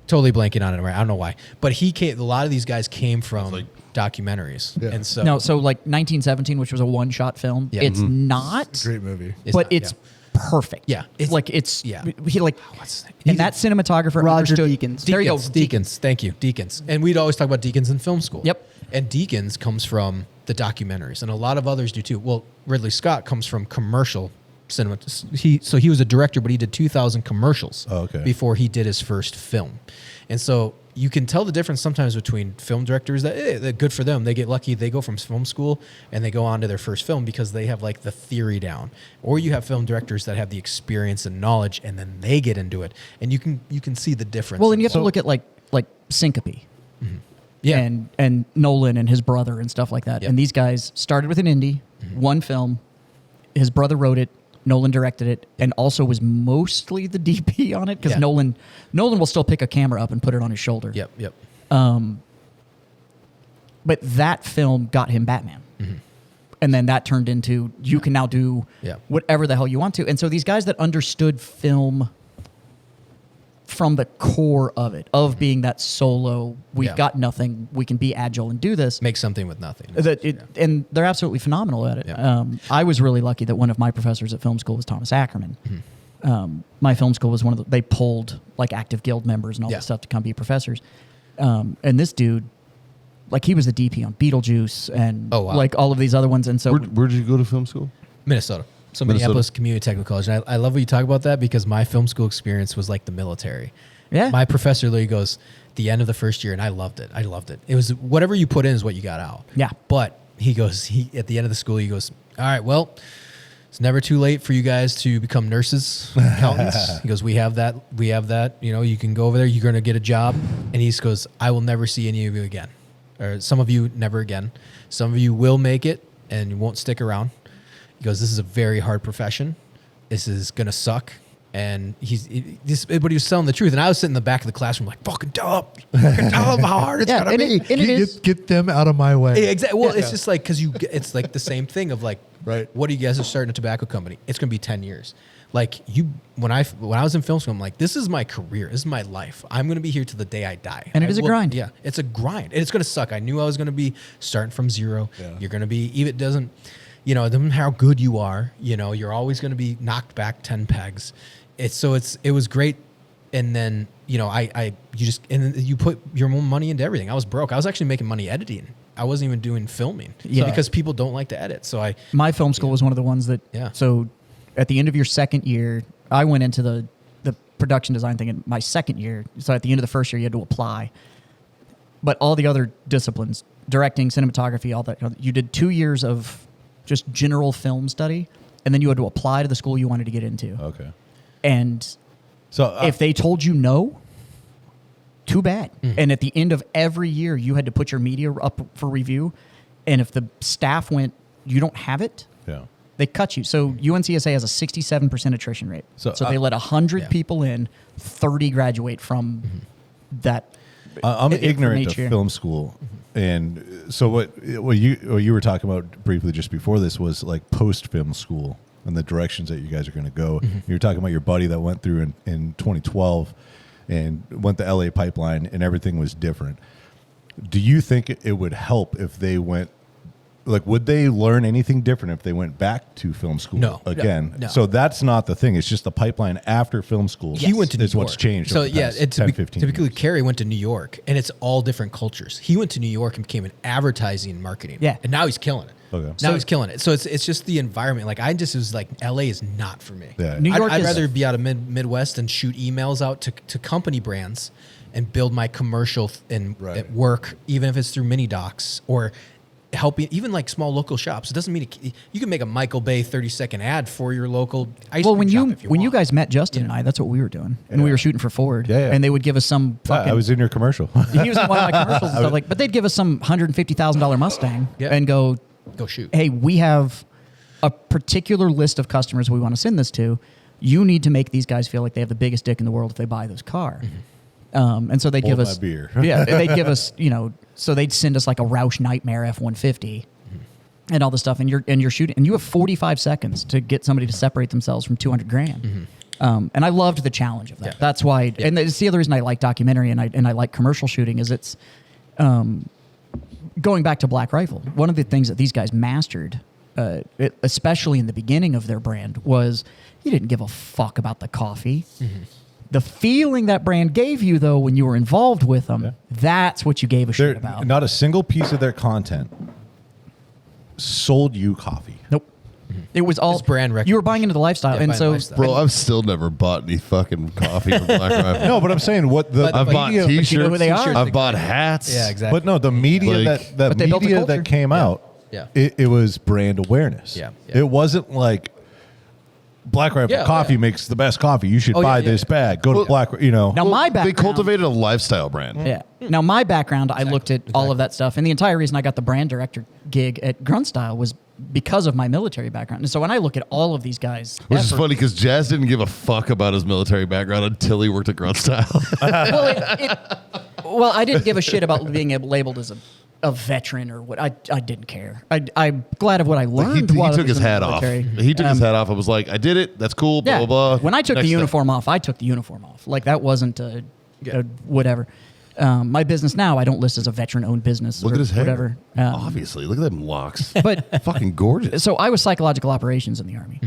totally blanking on it. Right, I don't know why, but he came. A lot of these guys came from documentaries, Yeah. and so No, so like 1917, which was a one-shot film. Yeah. It's not, Great movie. but not- it's perfect. Yeah, it's- like it's yeah. He like What's his name? and that cinematographer Roger understood. Deakins. There you go. Deakins. Thank you, Deakins. And we'd always talk about Deakins in film school. Yep. And Deakins comes from the documentaries, and a lot of others do too. Well, Ridley Scott comes from commercial cinema. He was a director, but he did 2,000 commercials before he did his first film. And so you can tell the difference sometimes between film directors that good for them. They get lucky. They go from film school and they go on to their first film because they have like the theory down. Or you have film directors that have the experience and knowledge, and then they get into it, and you can see the difference. Well, and you have to look at like Syncope. Yeah. And Nolan and his brother and stuff like that. Yep. And these guys started with an indie, one film. His brother wrote it. Nolan directed it, and also was mostly the DP on it because Yeah. Nolan will still pick a camera up and put it on his shoulder. Yep. But that film got him Batman. And then that turned into you can now do Yeah. whatever the hell you want to. And so these guys that understood film from the core of it, of being that solo, we've Yeah. got nothing, we can be agile and do this. Make something with nothing. And they're absolutely phenomenal at it. Yeah. I was really lucky that one of my professors at film school was Thomas Ackerman. My film school was they pulled like active guild members and all Yeah. that stuff to come be professors. And this dude, like he was the DP on Beetlejuice and Oh, wow. like all of these other ones. And so Where'd you go to film school? Minnesota. So Minnesota. Minneapolis Community Technical College. And I love what you talk about that because my film school experience was like the military. Yeah. My professor literally goes, the end of the first year, and I loved it. It was whatever you put in is what you got out. Yeah. But he goes, at the end of the school, he goes, all right, well, it's never too late for you guys to become nurses, accountants. He goes, we have that. You can go over there. You're going to get a job. And he goes, I will never see any of you again. Or some of you never again. Some of you will make it and you won't stick around. He goes, this is a very hard profession. This is going to suck. And but he was telling the truth. And I was sitting in the back of the classroom like, fucking tell him how hard it's Yeah, going to and be. it is. Get them out of my way. Exactly. Well, it's just like, because it's like the same thing of like, Right. what do you guys are starting a tobacco company? It's going to be 10 years. Like when I was in film school, I'm like, this is my career. This is my life. I'm going to be here till the day I die. And it is a grind. Yeah, it's a grind. And it's going to suck. I knew I was going to be starting from zero. Yeah. You're going to be, even it doesn't matter how good you are, you're always going to be knocked back 10 pegs. It was great. And then, you put your own money into everything. I was broke. I was actually making money editing. I wasn't even doing filming because people don't like to edit. So My film school was one of the ones that, Yeah. so at the end of your second year, I went into the production design thing in my second year. So at the end of the first year, you had to apply. But all the other disciplines, directing, cinematography, all that, you did 2 years of just general film study, and then you had to apply to the school you wanted to get into. Okay. And So if they told you no, too bad. And at the end of every year, you had to put your media up for review. And if the staff went, you don't have it, yeah. they cut you. So UNCSA has a 67% attrition rate. So, So they let 100 yeah. people in, 30 graduate from that. I'm from ignorant each to year. film school, and so what you were talking about briefly just before this was like post film school and the directions that you guys are going to go. You were talking about your buddy that went through in 2012 and went the LA pipeline, and everything was different. Do you think it would help if they went? Like, would they learn anything different if they went back to film school No. again? No. So that's not the thing. It's just the pipeline after film school. He went to New is York. what's changed. So over the yeah, past it's 10, 15 typically years. Carrie went to New York, and it's all different cultures. He went to New York and became an advertising and marketing. Yeah. and now he's killing it. Okay. Now he's killing it. So it's just the environment. Like I just was like, LA is not for me. Yeah. New York I'd is- rather be out of Midwest and shoot emails out to company brands and build my commercial and Right. at work, even if it's through mini docs or helping even like small local shops. It doesn't mean you can make a Michael Bay 30-second ad for your local ice Well, cream when shop you if when you want. guys met Justin and I, that's what we were doing, and we were shooting for Ford. Yeah, yeah. And they would give us some Yeah, fucking. I was in your commercial. he was in one of my commercials and stuff like, but they'd give us some $150,000 Mustang Yeah. and go, go shoot. hey, we have a particular list of customers we want to send this to. You need to make these guys feel like they have the biggest dick in the world if they buy this car. And so they'd Hold give my us beer. yeah, they'd give us, so they'd send us like a Roush Nightmare F-150 and all this stuff, and you're shooting, and you have 45 seconds to get somebody to separate themselves from 200 grand. And I loved the challenge of that. Yeah. That's why, and it's the other reason I like documentary and I like commercial shooting is it's going back to Black Rifle. One of the things that these guys mastered, especially in the beginning of their brand, was you didn't give a fuck about the coffee. The feeling that brand gave you, though, when you were involved with them, that's what you gave a shit about. Not a single piece of their content sold you coffee. Nope. It was all It's brand You were buying into the lifestyle, Yeah, and buying so lifestyle. Bro, I've still never bought any fucking coffee from Black Rifle. No, but I'm saying what the I've bought media, T-shirts. you know who they are? I've bought hats. Yeah, exactly. but no, the media Like- that But they built a media culture. that came out, Yeah. it was brand awareness. Yeah, yeah. It wasn't like Black Rifle Yeah, coffee yeah. makes the best coffee. You should Oh, yeah, buy yeah, this yeah. bag. Go to Black. now my They background. cultivated a lifestyle brand. Yeah. Now my background, I looked at all of that stuff, and the entire reason I got the brand director gig at Grunstyle was because of my military background. And so when I look at all of these guys, Which is effort- funny because Jaz didn't give a fuck about his military background until he worked at Grunt Style. well, I didn't give a shit about being labeled as a veteran or what. I didn't care. I'm glad of what I he learned. while I took was his in the hat off. military. He took his hat off and was like, I did it. That's cool. Blah, Yeah. blah, blah. When I took Next the step. uniform off, I took the uniform off. Like that wasn't a whatever. My business now, I don't list as a veteran-owned business. Look or at his hair. whatever. Obviously. Look at them locks. But Fucking gorgeous. so I was psychological operations in the Army.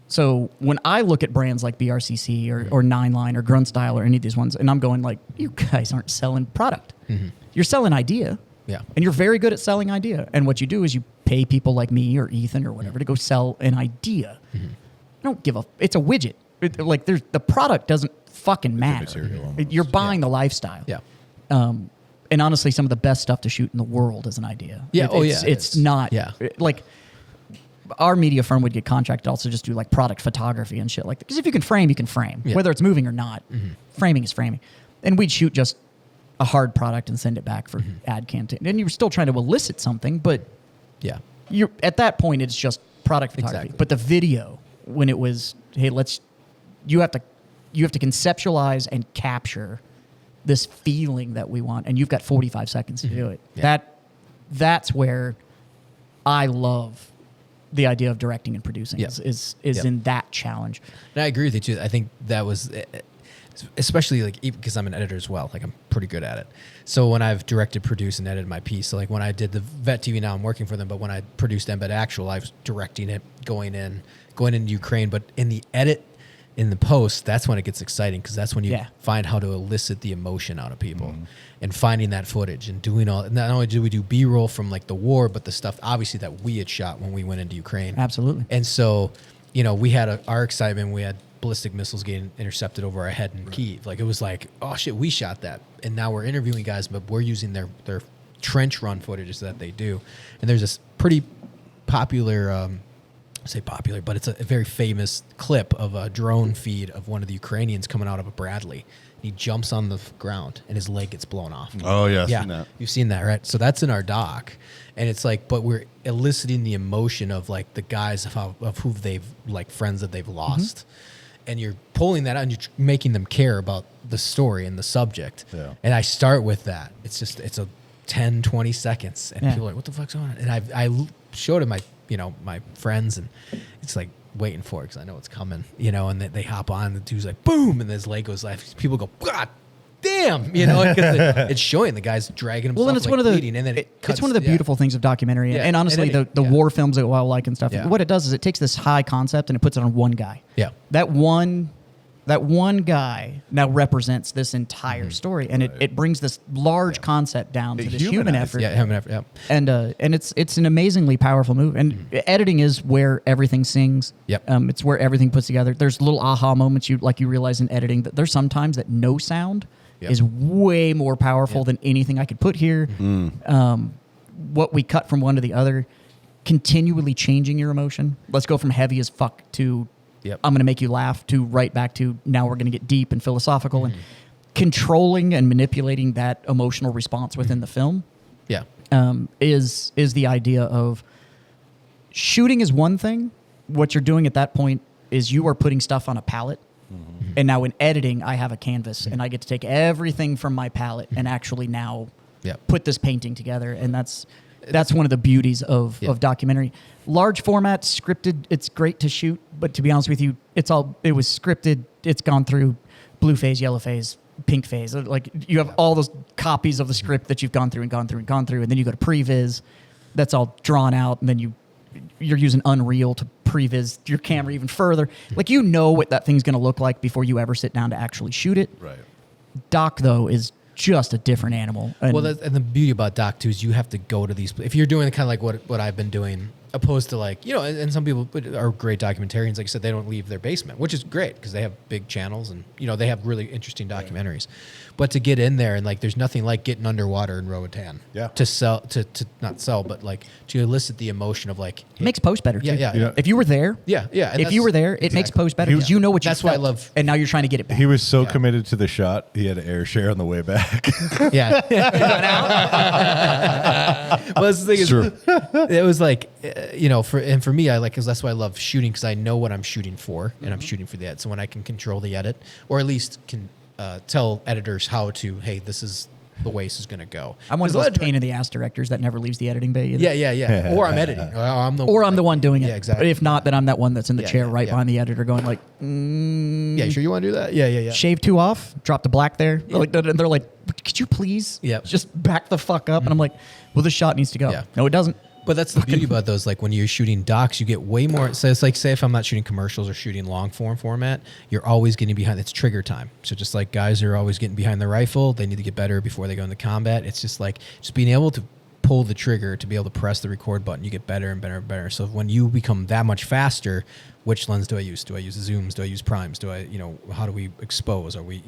So when I look at brands like BRCC or Nine Line or Grunt Style or any of these ones, and I'm going like, you guys aren't selling product. You're selling idea. Yeah. And you're very good at selling idea. And what you do is you pay people like me or Ethan or whatever to go sell an idea. I don't give a. It's a widget. Like there's the product doesn't fucking matter. material almost. You're buying the lifestyle. Yeah. And honestly, some of the best stuff to shoot in the world is an idea. Yeah, oh, it's, yeah, it It's is. not. Yeah. Like our media firm would get contracted to also just do like product photography and shit like that. Because if you can frame, you can frame, Yeah. whether it's moving or not. Framing is framing, and we'd shoot just a hard product and send it back for ad campaign. And you were still trying to elicit something, but Yeah. you're at that point it's just product photography. Exactly. But the video, when it was, hey, you have to conceptualize and capture this feeling that we want, and you've got 45 seconds to do it. Yeah. That's where I love the idea of directing and producing. Yeah. Is Yeah. in that challenge. And I agree with you too. I think that was, especially like because I'm an editor as well. Like I'm pretty good at it. So when I've directed, produced, and edited my piece, so like when I did the Vet TV, now I'm working for them. But when I produced Embed Actual, I was directing it, going into Ukraine. But in the edit, in the post, that's when it gets exciting because that's when you Yeah. find how to elicit the emotion out of people and finding that footage and doing all. Not only did we do B-roll from like the war, but the stuff obviously that we had shot when we went into Ukraine. Absolutely. And so, we had our excitement. We had ballistic missiles getting intercepted over our head in Kyiv. Like it was like, oh shit, we shot that, and now we're interviewing guys, but we're using their trench run footages that they do. And there's this pretty popular, I say popular, but it's a very famous clip of a drone feed of one of the Ukrainians coming out of a Bradley. He jumps on the ground and his leg gets blown off. Oh, yeah. I've Yeah, seen that. you've seen that, right? So that's in our doc, and it's like, but we're eliciting the emotion of like the guys of who they've like friends that they've lost, and you're pulling that out and you're making them care about the story and the subject. Yeah. And I start with that. It's a 10, 20 seconds, and Yeah. people are like, "What the fuck's going on?" And I showed it my friends, and it's like waiting for it because I know it's coming, and they hop on. The dude's like, boom, and his leg goes like, people go, God, damn, you know, because it's showing the guy's dragging himself Well, and it's like one of the bleeding, and then it's one of the beautiful things of documentary, Yeah, and honestly, and the yeah. war films that I like and stuff. Yeah. What it does is it takes this high concept and it puts it on one guy. Yeah. That one guy now represents this entire story, and it brings this large concept down to this human humanizes effort. Yeah, human effort. Yeah. And it's an amazingly powerful move. And editing is where everything sings. Yep. It's where everything puts together. There's little aha moments you realize in editing that there's sometimes that no sound Yep. is way more powerful than anything I could put here. What we cut from one to the other, continually changing your emotion. Let's go from heavy as fuck to Yep. I'm going to make you laugh to right back to now we're going to get deep and philosophical and controlling and manipulating that emotional response within the film Yeah. is the idea of shooting is one thing. What you're doing at that point is you are putting stuff on a palette. And now in editing, I have a canvas and I get to take everything from my palette and actually now Yep. put this painting together. And that's one of the beauties of documentary. Large format, scripted, it's great to shoot. But to be honest with you, it was scripted. It's gone through blue phase, yellow phase, pink phase. Like you have all those copies of the script that you've gone through. And then you go to previs. That's all drawn out. And then you're using Unreal to previs your camera even further. Like you know what that thing's going to look like before you ever sit down to actually shoot it. Right. Doc though is just a different animal. And Well, and the beauty about doc too is you have to go to these. If you're doing kind of like what I've been doing, opposed to like and some people are great documentarians. Like I said, they don't leave their basement, which is great because they have big channels and they have really interesting documentaries. But to get in there and like, there's nothing like getting underwater in Roatan. Yeah. To sell to not sell, but like to elicit the emotion of like it makes post better. Yeah, too. yeah, yeah. If you were there, yeah. And if you were there, it makes post better because you know what you That's why I felt, love- and now you're trying to get it back. He was so committed to the shot, he had to air share on the way back. Yeah. Well, that's the thing is, Sure. it was like, for me, I like, because that's why I love shooting, because I know what I'm shooting for, and I'm shooting for the edit. So when I can control the edit, or at least can tell editors how to, hey, this is the way this is going to go. I'm one of 'Cause a lot those pain in the ass directors that never leaves the editing bay. Either. Yeah. Or I'm editing. Or I'm the one doing it. Yeah, exactly. But if not, then I'm that one that's in the chair right yeah. behind the editor going like, Yeah, you sure you want to do that? Yeah. shave two off, drop the black there. They're like, could you please Yep. just back the fuck up? And I'm like, well, this shot needs to go. Yeah. No, it doesn't. But that's the beauty about those. Like when you're shooting docs, you get way more. So it's like, say if I'm not shooting commercials or shooting long form format, you're always getting behind. It's trigger time. So just like guys are always getting behind the rifle, they need to get better before they go into combat. It's just like just being able to pull the trigger to be able to press the record button. You get better and better and better. So when you become that much faster, which lens do I use? Do I use zooms? Do I use primes? Do I, how do we expose? Are we,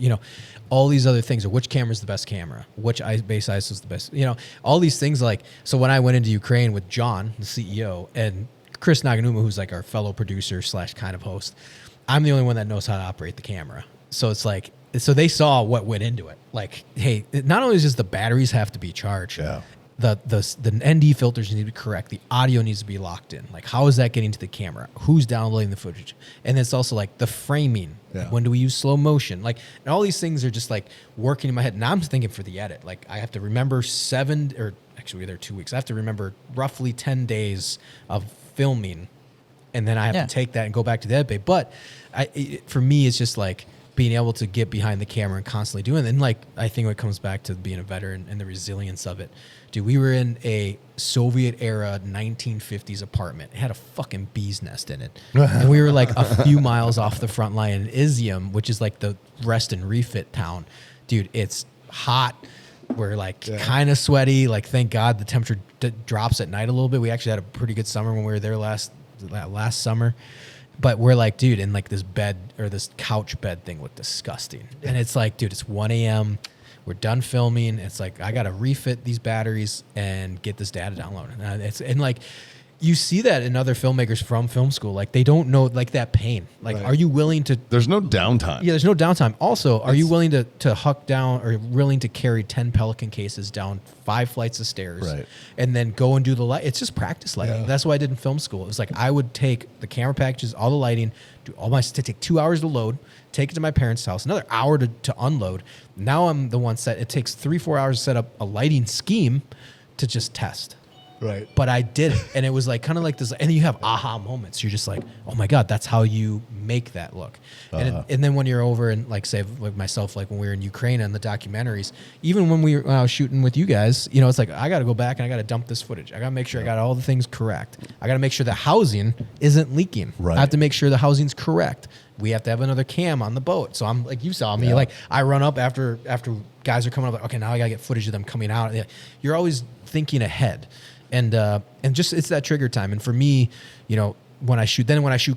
all these other things, or which camera is the best camera? Which base ISO is the best? All these things like, so when I went into Ukraine with John, the CEO, and Chris Naganuma, who's like our fellow producer / kind of host, I'm the only one that knows how to operate the camera. So it's like, so they saw what went into it. Like, hey, not only does the batteries have to be charged, Yeah. the ND filters need to be correct. The audio needs to be locked in. Like, how is that getting to the camera? Who's downloading the footage? And it's also like the framing. Yeah. When do we use slow motion? Like, and all these things are just like working in my head. Now I'm thinking for the edit. Like, I have to remember 7 or actually they're 2 weeks. I have to remember roughly 10 days of filming, and then I have to take that and go back to the edit bay. But for me, it's just like being able to get behind the camera and constantly doing it. And like, I think it comes back to being a veteran and the resilience of it. Dude, we were in a Soviet era 1950s apartment. It had a fucking bee's nest in it. And we were like a few miles off the front line in Izium, which is like the rest and refit town. Dude, it's hot. We're like kind of sweaty. Like, thank God the temperature drops at night a little bit. We actually had a pretty good summer when we were there last summer. But we're like, dude, and like this bed or this couch bed thing looked disgusting. And it's like, dude, it's 1 a.m. We're done filming. It's like, I got to refit these batteries and get this data downloaded. And like, you see that in other filmmakers from film school. Like, they don't know like that pain. Like, are you willing to? There's no downtime. Yeah, there's no downtime. Also, are you willing to huck down or willing to carry 10 Pelican cases down 5 flights of stairs Right. and then go and do the light? It's just practice lighting. Yeah. That's what I did in film school. It was like I would take the camera packages, all the lighting, do all my to take 2 hours to load, take it to my parents' house, another hour to unload. Now I'm the one set. It takes 3-4 hours to set up a lighting scheme to just test. Right. But I did it, and it was like kind of like this, and you have aha moments. You're just like, oh my god, that's how you make that look. And then when you're over and like say like myself, like when we were in Ukraine and the documentaries, even when I was shooting with you guys, you know, it's like I got to go back and I got to dump this footage. I got to make sure I got all the things correct. I got to make sure the housing isn't leaking. Right. I have to make sure the housing's correct. We have to have another cam on the boat. So I'm like, you saw me, like I run up after guys are coming up, like, okay, now I gotta get footage of them coming out. You're always thinking ahead. And just it's that trigger time. And for me, you know, when I shoot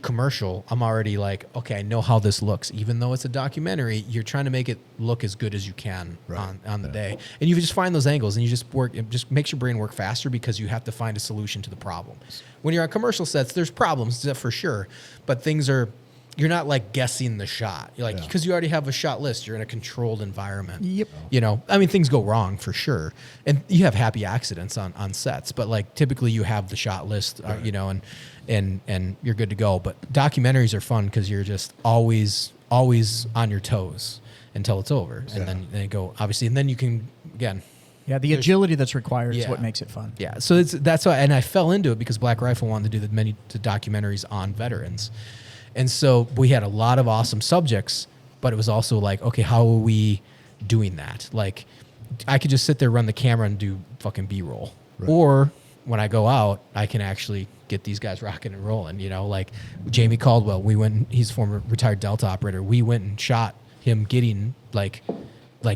commercial, I'm already like, okay, I know how this looks. Even though it's a documentary, you're trying to make it look as good as you can on the day. And you just find those angles, and you just work. It just makes your brain work faster because you have to find a solution to the problem. When you're on commercial sets, there's problems for sure, but things are. You're not like guessing the shot. You're like, because you already have a shot list. You're in a controlled environment. Yep. You know, I mean, things go wrong for sure. And you have happy accidents on sets, but like typically you have the shot list, you know, and you're good to go. But documentaries are fun because you're just always on your toes until it's over. And then you go, obviously, and then you can, again. Yeah, the agility that's required is what makes it fun. Yeah, so that's why, and I fell into it because Black Rifle wanted to do the documentaries on veterans. And so we had a lot of awesome subjects, but it was also like, okay, how are we doing that? Like, I could just sit there, run the camera, and do fucking B-roll. Right. Or when I go out, I can actually get these guys rocking and rolling. You know, like Jamie Caldwell, he's a former retired Delta operator. We went and shot him getting like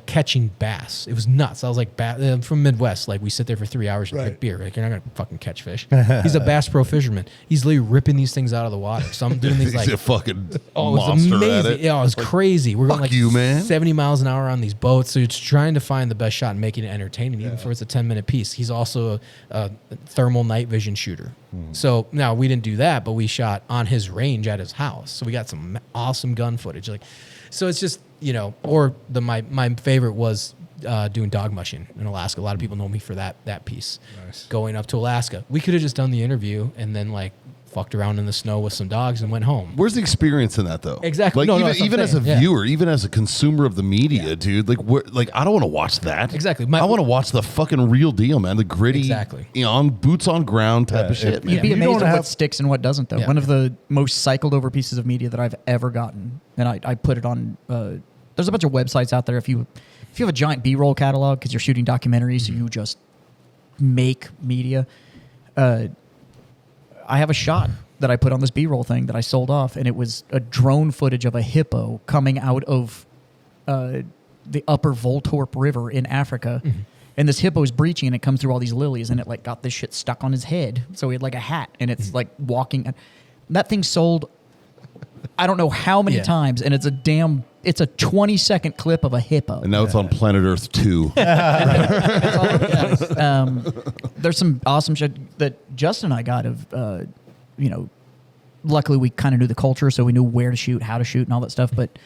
catching bass. It was nuts. I was like, I'm from Midwest. Like we sit there for 3 hours and drink beer. Like you're not gonna fucking catch fish. He's a Bass Pro fisherman. He's literally ripping these things out of the water. So I'm doing these like he's a fucking monster monster amazing. at it. Yeah, it was crazy. We're going like you, man. 70 miles an hour on these boats. So it's trying to find the best shot and making it entertaining, even if it's a 10-minute piece. He's also a thermal night vision shooter. So now we didn't do that, but we shot on his range at his house. So we got some awesome gun footage. Like, so it's just, you know, or my favorite was doing dog mushing in Alaska. A lot of people know me for that piece. Nice. Going up to Alaska. We could have just done the interview and then like fucked around in the snow with some dogs and went home. Where's the experience in that though? Exactly. Like even as a viewer, even as a consumer of the media, dude, like I don't want to watch that. Exactly. I want to watch the fucking real deal, man. The gritty, you know, on boots on ground type of shit. You'd be amazed at what sticks and what doesn't, though. One of the most cycled over pieces of media that I've ever gotten, and I put it on. There's a bunch of websites out there. If you have a giant B-roll catalog because you're shooting documentaries, so you just make media. I have a shot that I put on this B-roll thing that I sold off, and it was a drone footage of a hippo coming out of the upper Voltorp River in Africa. Mm-hmm. And this hippo is breaching, and it comes through all these lilies, and it like got this shit stuck on his head. So he had like a hat, and it's like walking. That thing sold, I don't know how many times, and it's a 20-second clip of a hippo. And now it's on Planet Earth 2. There's some awesome shit that Justin and I got of, you know, luckily we kind of knew the culture, so we knew where to shoot, how to shoot, and all that stuff. But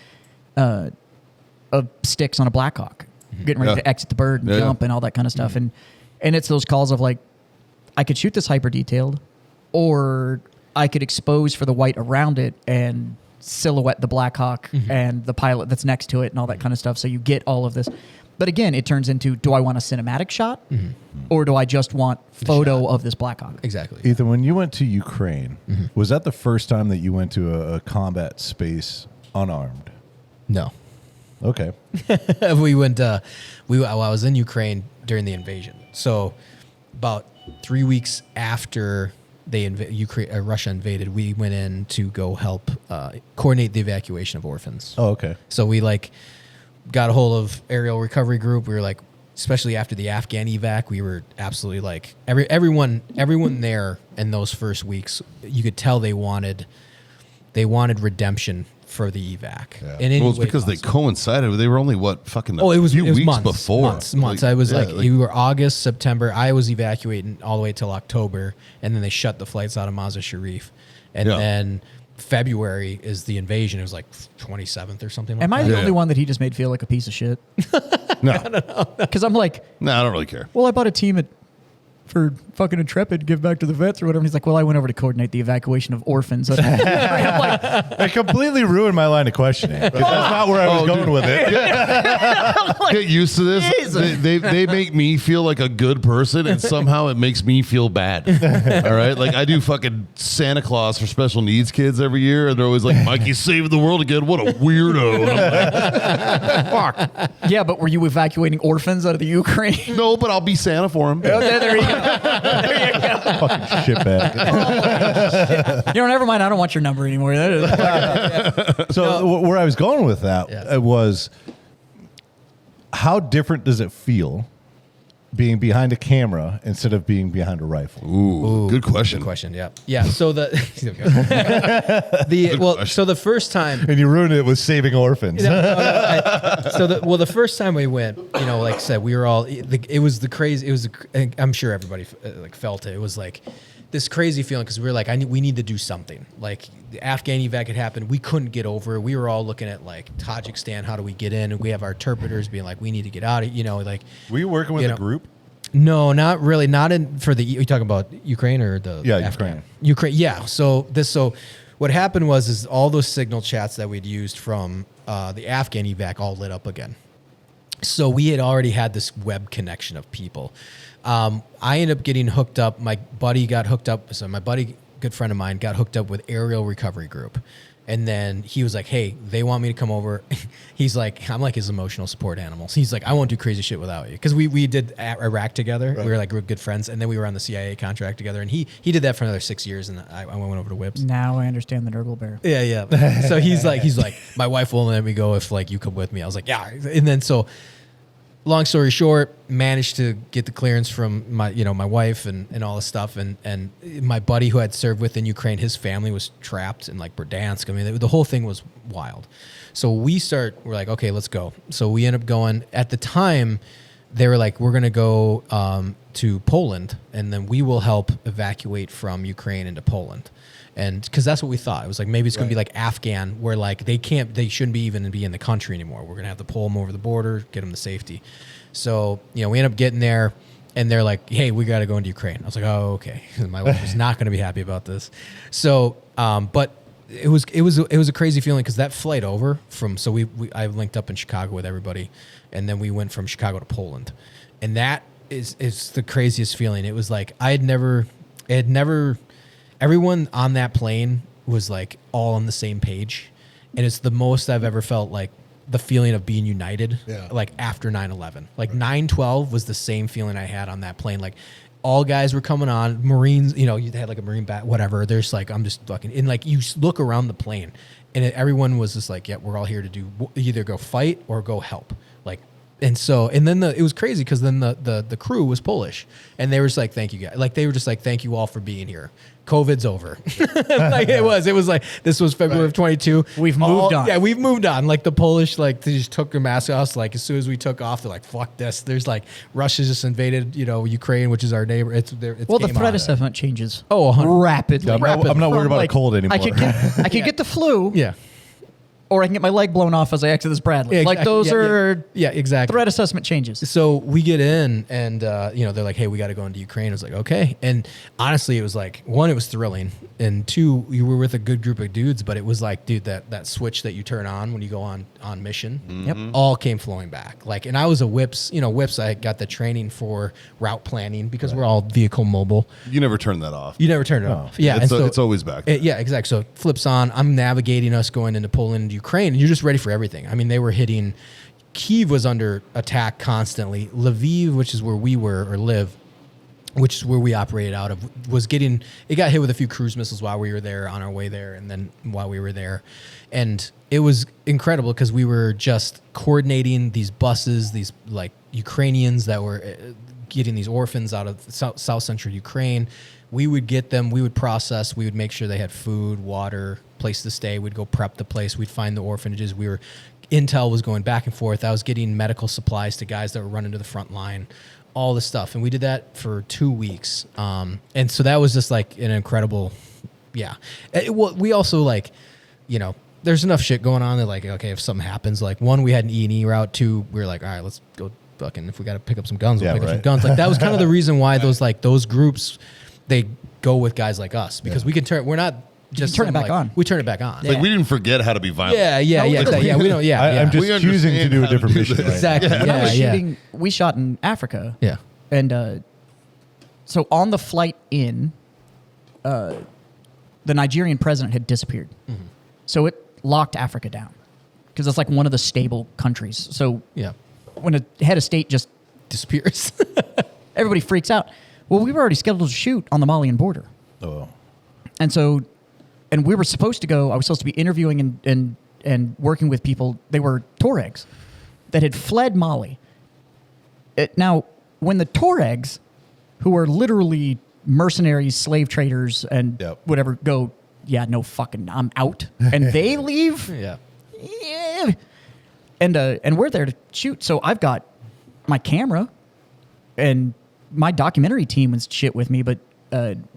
of sticks on a Blackhawk, getting ready to exit the bird and jump and all that kind of stuff. And it's those calls of like, I could shoot this hyper detailed, or I could expose for the white around it and silhouette the Blackhawk and the pilot that's next to it and all that kind of stuff. So you get all of this. But again, it turns into, do I want a cinematic shot or do I just want photo of this Blackhawk? Exactly. Ethan, when you went to Ukraine, was that the first time that you went to a combat space unarmed? No. Okay. We went. I was in Ukraine during the invasion. So about 3 weeks after Russia invaded, we went in to go help coordinate the evacuation of orphans. Oh, okay. So we got a hold of aerial recovery group. We were like, especially after the Afghan evac, we were absolutely like everyone there in those first weeks. You could tell they wanted redemption for the evac. Yeah. In any Well, it's way because possible. they coincided. They were only what fucking it was few weeks months, before. Months. I was we were August, September. I was evacuating all the way till October, and then they shut the flights out of Mazar Sharif, and then February is the invasion. It was like 27th or something. Like Am I that. the only one that he just made feel like a piece of shit? No, Because I'm like, no, I don't really care. well, I bought a team at for fucking Intrepid, give back to the vets or whatever. And he's like, well, I went over to coordinate the evacuation of orphans. I'm like, It completely ruined my line of questioning. 'Cause that's not where I was going with it. Get used to this. They make me feel like a good person, and somehow it makes me feel bad. All right, like I do fucking Santa Claus for special needs kids every year, and they're always like, "Mikey saved the world again." What a weirdo! And I'm like, fuck. yeah, but were you evacuating orphans out of the Ukraine? No, but I'll be Santa for him. There you go. Fucking shitbag. Never mind. I don't want your number anymore. So where I was going with that was, how different does it feel being behind a camera instead of being behind a rifle? Ooh, good question. Good question. Yeah. Yeah. So the so the first time. And you ruined it with saving orphans. The first time we went, like I said, we were all. It was the crazy. It was. I'm sure everybody like felt it. It was like this crazy feeling because we were like, we need to do something. Like the Afghan evac had happened, we couldn't get over. We were all looking at like Tajikistan. How do we get in? And we have our interpreters being like, we need to get out of. Like. Were you working with a group? No, not really. Not in for the. You talking about Ukraine or the? Yeah, Afghan? Ukraine. Yeah. So what happened was all those signal chats that we'd used from the Afghan evac all lit up again. So we had already had this web connection of people. I ended up getting hooked up. My buddy got hooked up. So my buddy, good friend of mine, got hooked up with Aerial Recovery Group. And then he was like, hey, they want me to come over. He's like, I'm like his emotional support animal. So he's like, I won't do crazy shit without you. Because we did Iraq together. Right. We were like good friends. And then we were on the CIA contract together. And he did that for another 6 years. And I went over to Whips. Now I understand the Nurgle Bear. Yeah, yeah. So he's like, my wife won't let me go if like you come with me. I was like, yeah. And then long story short, managed to get the clearance from my wife and all this stuff. And my buddy who I'd served with in Ukraine, his family was trapped in like Berdansk. I mean, the whole thing was wild. So we're like, okay, let's go. So we end up going. At the time, they were like, we're going to go to Poland, and then we will help evacuate from Ukraine into Poland. And because that's what we thought. It was like, maybe it's going to be like Afghan, where like they shouldn't even be in the country anymore. We're going to have to pull them over the border, get them to safety. So, we end up getting there, and they're like, hey, we got to go into Ukraine. I was like, oh, okay. My wife was not going to be happy about this. So, but it was a crazy feeling because that flight over I linked up in Chicago with everybody, and then we went from Chicago to Poland. And that is the craziest feeling. It was like, everyone on that plane was like all on the same page. And it's the most I've ever felt like the feeling of being united, like after 9/11. Like 9/12 was the same feeling I had on that plane. Like all guys were coming on, Marines, you had like a Marine bat, whatever. There's like, I'm just fucking, and like you look around the plane and everyone was just like, yeah, we're all here to do either go fight or go help. Like, and then it was crazy because then the crew was Polish, and they were just like, thank you guys. Like they were just like, thank you all for being here. COVID's over. Like it was like, this was February of 22. We've moved on. Yeah, we've moved on. Like the Polish, like they just took their mask off. Like as soon as we took off, they're like, fuck this. There's like, Russia just invaded, Ukraine, which is our neighbor. It's the threat assessment changes. Oh, rapidly. Yeah, I'm not worried about a cold anymore. I could get the flu. Yeah. Or I can get my leg blown off as I exit this Bradley. Yeah, like those are exactly. Threat assessment changes. So we get in, and they're like, "Hey, we got to go into Ukraine." I was like, "Okay." And honestly, it was like, one, it was thrilling, and two, you were with a good group of dudes. But it was like, dude, that switch that you turn on when you go on mission, all came flowing back. Like, and I was a Whips. Whips. I got the training for route planning because we're all vehicle mobile. You never turn that off. You never turn it off. Yeah, it's always back. Yeah, exactly. So it flips on. I'm navigating us going into Poland, Ukraine, and you're just ready for everything. I mean, they were hitting. Kyiv was under attack constantly. Lviv, which is where we were or live, which is where we operated out of, it got hit with a few cruise missiles while we were there, on our way there, and then while we were there. And it was incredible because we were just coordinating these buses, these like Ukrainians that were getting these orphans out of South Central Ukraine. We would get them, we would process, we would make sure they had food, water, place to stay. We'd go prep the place. We'd find the orphanages. Intel was going back and forth. I was getting medical supplies to guys that were running to the front line, all this stuff. And we did that for 2 weeks. And so that was just like an incredible, we also like, there's enough shit going on that like, okay, if something happens, like one, we had an E&E route. Two, we were like, all right, let's go fucking, if we got to pick up some guns, we'll Yeah, pick up some right. guns. Like that was kind of the reason why those groups, they go with guys like us because we can turn. We're not just turn it back like, on. We turn it back on. Like we didn't forget how to be violent. Yeah. We don't. Yeah, I'm We just choosing to understand do a how to different do mission. this. Right exactly. When I was Yeah. shooting, we shot in Africa. Yeah. And so on the flight in, the Nigerian president had disappeared. Mm-hmm. So it locked Africa down because it's like one of the stable countries. So Yeah. when a head of state just Disappears. everybody freaks out. Well, we were already scheduled to shoot on the Malian border. Oh, And so, and we were supposed to go, I was supposed to be interviewing and working with people. They were Tuaregs that had fled Mali. Now, when the Tuaregs, who are literally mercenaries, slave traders, and Yep. whatever, go, yeah, no fucking, I'm out. And they leave. Yeah. Yeah. And we're there to shoot. So I've got my camera and my documentary team was shit with me, but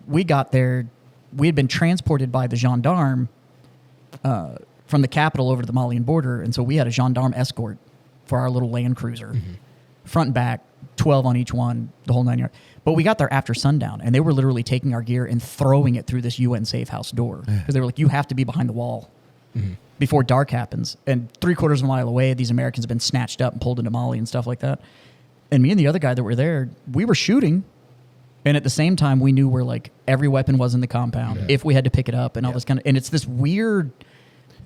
we got there. We had been transported by the gendarme from the capital over to the Malian border. And so we had a gendarme escort for our little Land Cruiser, front and back, 12 on each one, the whole 9 yards. But we got there after sundown, and they were literally taking our gear and throwing it through this UN safe house door because they were like, you have to be behind the wall before dark happens. And 3/4 of a mile away, these Americans have been snatched up and pulled into Mali and stuff like that. And me and the other guy that were there, we were shooting. And at the same time, we knew where like every weapon was in the compound if we had to pick it up and all this kind of. And it's this weird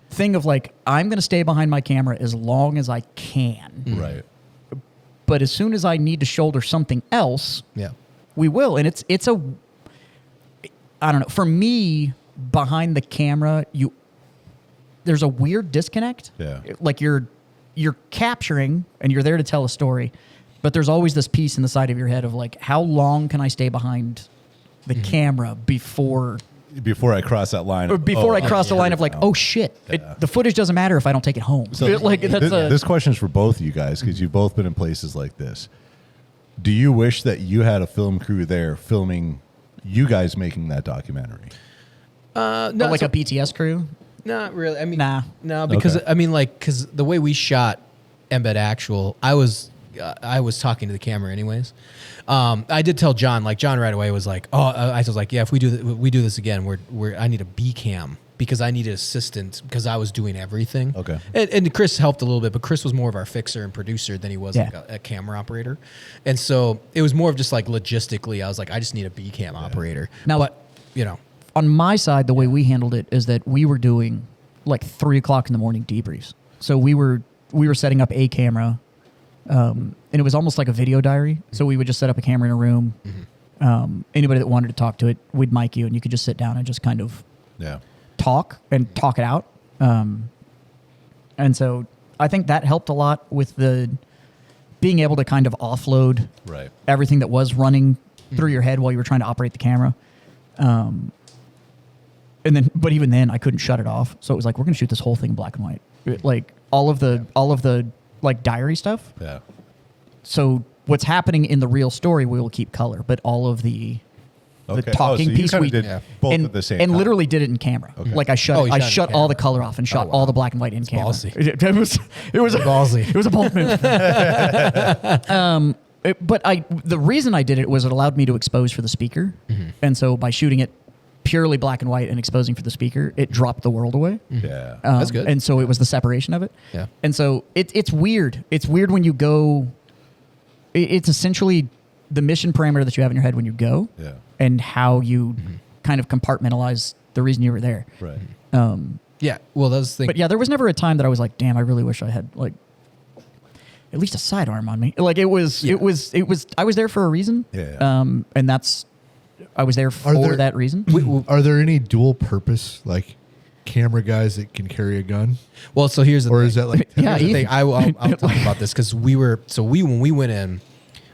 thing of like, I'm going to stay behind my camera as long as I can. right. But as soon as I need to shoulder something else, Yeah. we will. And it's a, I don't know. For me, behind the camera, there's a weird disconnect. Yeah. Like you're capturing and you're there to tell a story, but there's always this piece in the side of your head of like, how long can I stay behind the camera before Before I cross that line. I cross the line of like, now. oh shit, the footage doesn't matter if I don't take it home. So like that's this question is for both of you guys because you've both been in places like this. Do you wish that you had a film crew there filming you guys making that documentary? No, like a BTS crew. Not really. I mean, Nah. no, because Okay. I mean, like, because the way we shot Embed Actual, I was talking to the camera anyways. I did tell John, like John right away was like, oh, I was like, yeah, if we do this again, I need a B cam because I needed assistant because I was doing everything. Okay. And Chris helped a little bit, but Chris was more of our fixer and producer than he was like a camera operator. And so it was more of just like logistically, I was like, I just need a B cam operator. Now- but you know, On my side, the way we handled it is that we were doing like 3 o'clock in the morning debriefs. So we were setting up a camera, and it was almost like a video diary. So we would just set up a camera in a room. Anybody that wanted to talk to it, we'd mic you, and you could just sit down and just kind of Yeah. talk it out. And so I think that helped a lot with the being able to kind of offload Right. everything that was running through your head while you were trying to operate the camera. But even then I couldn't shut it off. So it was like, we're going to shoot this whole thing in black and white. Like all of the like diary stuff. Yeah. So what's happening in the real story, we will keep color, but all of the Okay. talking so you piece kinda we did both and, at the same and time. literally did it in camera. Okay. Like I shut Oh, you shot it in shut all camera. the color off and shot wow. all the black and white in camera. ballsy. It was Ballsy. It was a bold move. But the reason I did it was it allowed me to expose for the speaker, and so by shooting it purely black and white and exposing for the speaker, it dropped the world away. Yeah. That's good. And so it was the separation of it. Yeah. And so it's weird. It's weird when you go. It's essentially the mission parameter that you have in your head when you go, Yeah. and how you kind of compartmentalize the reason you were there. Right. yeah. Well, that's the thing. But yeah, there was never a time that I was like, damn, I really wish I had like at least a sidearm on me. Like it was I was there for a reason. Yeah. And I was there for that reason. Are there any dual purpose like camera guys that can carry a gun, Well, so here's the or thing. is that like Yeah, Here's the thing. Ethan. I'll talk about this because when we went in,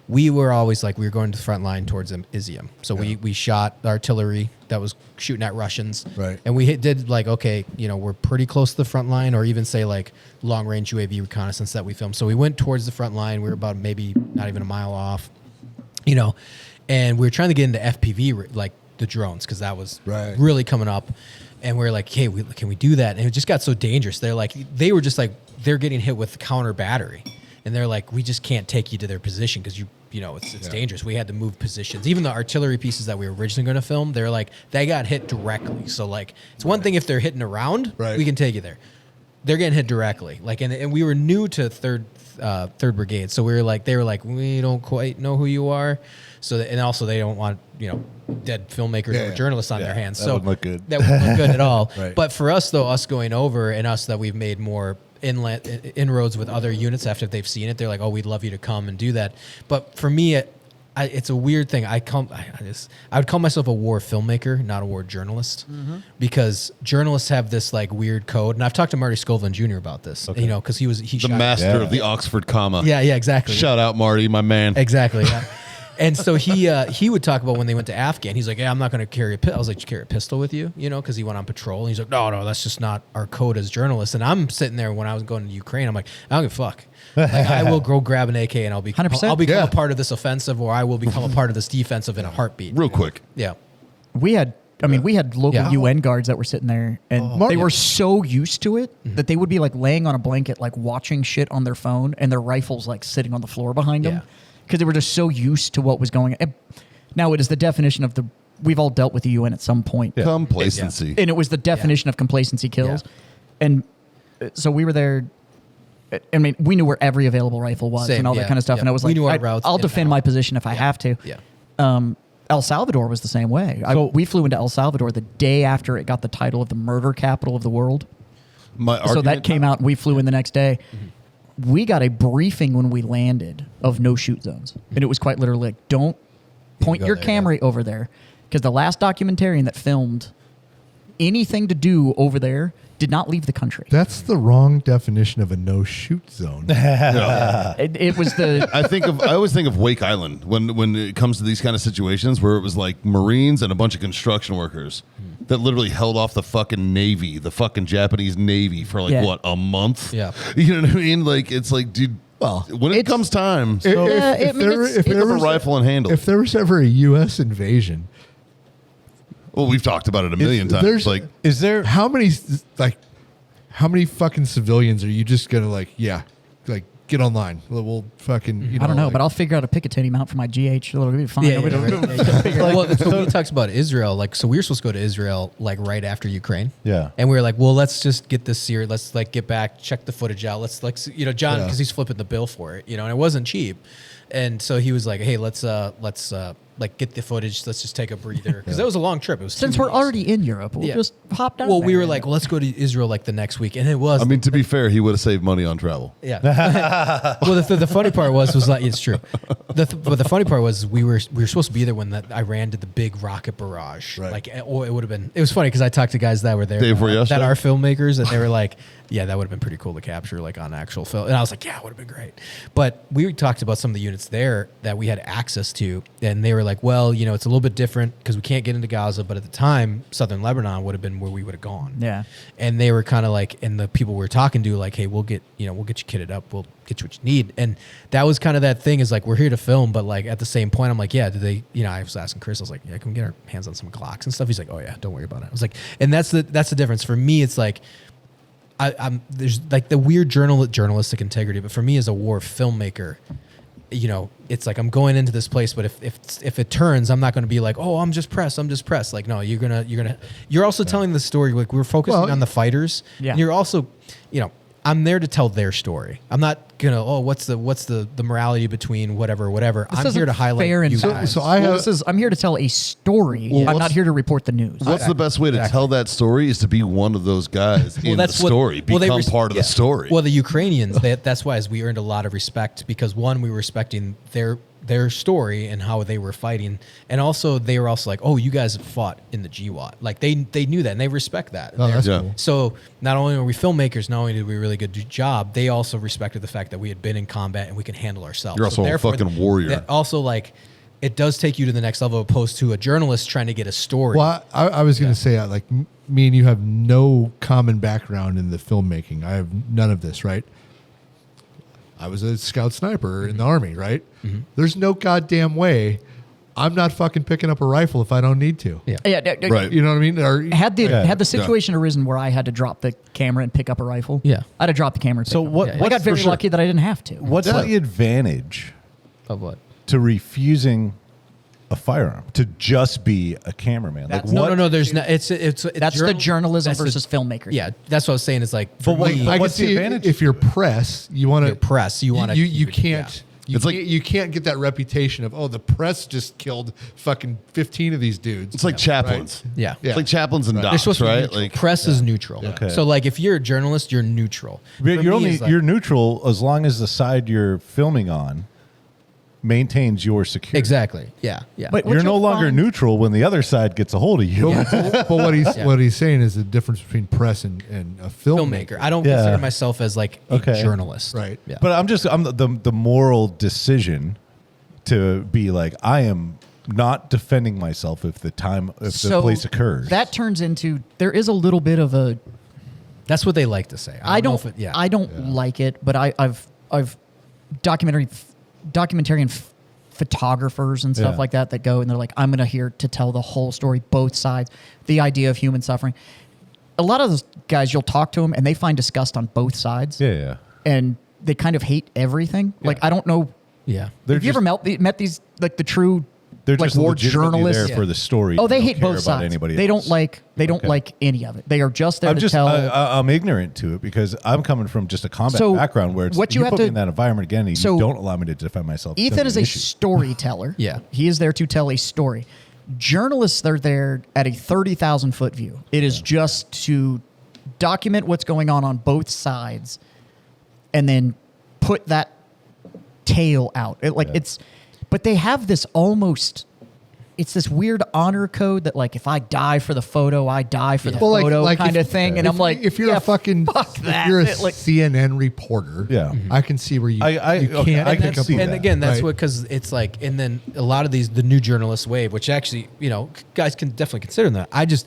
we were always like we were going to the front line towards Izium. So we shot artillery that was shooting at Russians. Right. And we did like, okay, we're pretty close to the front line, or even say like long range UAV reconnaissance that we filmed. So we went towards the front line. We were about maybe not even a mile off, and we were trying to get into FPV, like the drones, because that was Right. really coming up. And we are like, hey, can we do that? And it just got so dangerous. They were just like, they're getting hit with counter battery. and they're like, we just can't take you to their position because you know, it's dangerous. We had to move positions. Even the artillery pieces that we were originally going to film, they're like, they got hit directly. So like, it's one thing if they're hitting around, we can take you there. They're getting hit directly. Like, and we were new to third brigade, so we were like, they were like, we don't quite know who you are. So and also they don't want, you know, dead filmmakers or journalists on their hands. That so wouldn't look good. That wouldn't look good at all. Right. But for us though, us going over and us that we've made more inroads with other units after they've seen it, they're like, oh, we'd love you to come and do that. But for me, it's a weird thing. I would call myself a war filmmaker, not a war journalist, because journalists have this like weird code. And I've talked to Marty Scoveland Jr. about this, you know, because he The shot master of the Oxford comma. Yeah, exactly. Shout out, Marty, my man. Exactly. Yeah. And so he would talk about when they went to Afghan. He's like, yeah, I'm not going to carry a pistol. I was like, you carry a pistol with you, you know, because he went on patrol. And he's like, no, that's just not our code as journalists. And I'm sitting there when I was going to Ukraine. I'm like, I don't give a fuck. Like, I will go grab an AK and I'll 100%. I'll become a part of this offensive, or I will become a part of this defensive in a heartbeat. Real quick. Yeah. We had local Yeah. UN guards that were sitting there, and they were so used to it that they would be like laying on a blanket, like watching shit on their phone, and their rifles like sitting on the floor behind them, Yeah. because they were just so used to what was going on. Now it is the definition of we've all dealt with the UN at some point, Complacency. and it was the definition of complacency kills, and so we were there. I mean, we knew where every available rifle was Same, and all that yeah, kind of stuff, yeah. and I was We like, knew our routes I'll in and defend out. my position if I have to. Yeah. El Salvador was the same way. We flew into El Salvador the day after it got the title of the murder capital of the world. My So argument, that came out, and we flew in the next day. We got a briefing when we landed of no shoot zones, and it was quite literally like, don't point go your there, camera over there, because the last documentarian that filmed anything to do over there did not leave the country. That's the wrong definition of a no-shoot zone. It was the I always think of Wake Island when it comes to these kind of situations where it was like Marines and a bunch of construction workers that literally held off the fucking Navy, the fucking Japanese Navy for like a month? Yeah. You know what I mean? Like, it's like, dude, Well, when it comes time, If I mean, it's- pick up a rifle and handle it. If there was ever a U.S. invasion, Well, we've talked about it a million times. there's- Like, Is there? how many fucking civilians are you just gonna like get online? We'll fucking I don't know, like- but I'll figure out a Picatinny mount for my GH. It'll be fine. Yeah, Nobody- well, so he talks about Israel. Like, so we were supposed to go to Israel like right after Ukraine. Yeah. And we were like, well, let's just get this series. Let's like get back, check the footage out. Let's like, you know, John, Yeah. because he's flipping the bill for it, you know, and it wasn't cheap. And so he was like, hey, let's like get the footage. Let's just take a breather, because that was a long trip. It was 2 Since we're weeks. already in Europe, we'll Yeah. just hop down. Well, we there. were like, well, let's go to Israel like the next week, and it was. I mean, to be fair, he would have saved money on travel. Yeah. Well, the funny part was like, it's true. But the funny part was we were supposed to be there when Iran did the big rocket barrage. Right. Like, it would have been. It was funny because I talked to guys that were there Day before that yesterday? are filmmakers, and they were like, yeah, that would have been pretty cool to capture like on actual film. And I was like, yeah, it would have been great. But we talked about some of the units there that we had access to, and they were like, well, you know, it's a little bit different because we can't get into Gaza, but at the time, southern Lebanon would have been where we would have gone. Yeah. And they were kind of like, and the people we were talking to, like, hey, we'll get you kitted up. We'll get you what you need. And that was kind of that thing, is like, we're here to film, but like at the same point, I'm like, yeah, do they, you know, I was asking Chris, I was like, yeah, can we get our hands on some Glocks and stuff? He's like, oh yeah, don't worry about it. I was like, and that's the difference. For me, it's like, I'm there's like the weird journalistic integrity, but for me as a war filmmaker, you know, it's like I'm going into this place, but if it turns, I'm not going to be like, oh, I'm just press. Like, no, you're also telling the story. Like, we're focusing on the fighters. Yeah. And you're also, you know, I'm there to tell their story. I'm not gonna, what's the morality between whatever. This I'm isn't here to highlight fair and you balanced. guys. So I have- I'm here to tell a story. Well, I'm what's- not here to report the news. What's the best way to tell that story is to be one of those guys in the that's what- story, well, they become res- part of yeah. the story. Well, the Ukrainians, that's why we earned a lot of respect, because one, we were respecting their story and how they were fighting, and also they were also like, oh, you guys have fought in the GWAT. Like they knew that, and they respect that. Oh, that's Yeah. cool. So not only are we filmmakers, not only did we a really good job, they also respected the fact that we had been in combat and we can handle ourselves. You're also a therefore, fucking warrior. that also, like, it does take you to the next level, opposed to a journalist trying to get a story. Well, I was going to say, like, me and you have no common background in the filmmaking. I have none of this, right? I was a scout sniper in the Army, right? There's no goddamn way I'm not fucking picking up a rifle if I don't need to. Yeah. Right. You know what I mean? Or Had the situation arisen where I had to drop the camera and pick up a rifle, Yeah. I'd have dropped the camera. And So picked what- Up. I got what's very for sure- lucky that I didn't have to. What's the advantage Of what? to refusing a firearm to just be a cameraman? Like No. There's not. It's That's the journalism that's the- versus filmmaker. Yeah, that's what I was saying. Is like for But what- me, I can what's the see advantage? if you're press, you want to You're press, you wanna you keep it- can't. You It's like- can't, you can't get that reputation of the press just killed fucking 15 of these dudes. It's like chaplains. yeah. It's like chaplains and They're docs, supposed to be right? neutral. Like Press is neutral. Okay. So like if you're a journalist, you're neutral. But For you're me, only it's like- you're neutral as long as the side you're filming on maintains your security. exactly. Yeah. But what You're no you'll longer find- neutral when the other side gets a hold of you. But what he's saying is the difference between press and a filmmaker. I don't Yeah. consider myself as like a Okay. journalist. Right. Yeah. But I'm the moral decision to be like, I am not defending myself if the place occurs. That turns into there is a little bit of a that's what they like to say. I know don't if it- I don't like it, but I've documentary and photographers and stuff Yeah. like that go and they're like, I'm gonna here to tell the whole story, both sides, the idea of human suffering. A lot of those guys, you'll talk to them and they find disgust on both sides, yeah. and they kind of hate everything. Like I don't know. Yeah. They're Have you ever met these like the true They're like just war legitimately journalists? there for the story. Oh, they don't hate care both about sides. anybody They else. don't Okay. like any of it. They are just there I'm to just tell. I'm ignorant to it because I'm coming from just a combat So, background where it's what you have put me to- in that environment again and so, you don't allow me to defend myself. It's Ethan gonna is be a an issue. storyteller. Yeah. He is there to tell a story. Journalists are there at a 30,000 foot view. It is just to document what's going on both sides and then put that tale out. But they have this it's this weird honor code that like if I die for the photo, I die for the photo kind of thing. And I'm like, if you're yeah, a fucking fuck that. if you're a Like- CNN reporter, Yeah. I can see where you I can't can pick up see on that. And that. again, that's Right. what, because it's like, and then a lot of the new journalist wave, which actually, guys can definitely consider that. I just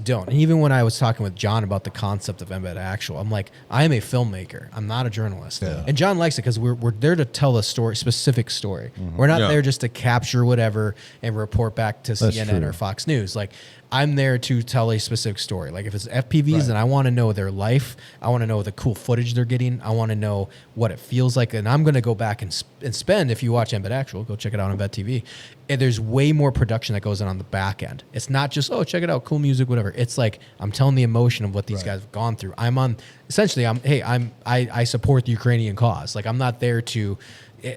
don't. And even when I was talking with John about the concept of embed actual, I'm like, I am a filmmaker. I'm not a journalist. Yeah. And John likes it because we're there to tell a specific story. We're not Yeah. there just to capture whatever and report back to That's CNN true. or Fox News. Like, I'm there to tell a specific story. Like if it's FPVs, then I want to know their life. I want to know the cool footage they're getting. I want to know what it feels like. And I'm going to go back and spend, if you watch Embed Actual, go check it out on Embed TV. And there's way more production that goes on the back end. It's not just, oh, check it out, cool music, whatever. It's like, I'm telling the emotion of what these guys have gone through. I support the Ukrainian cause. Like I'm not there to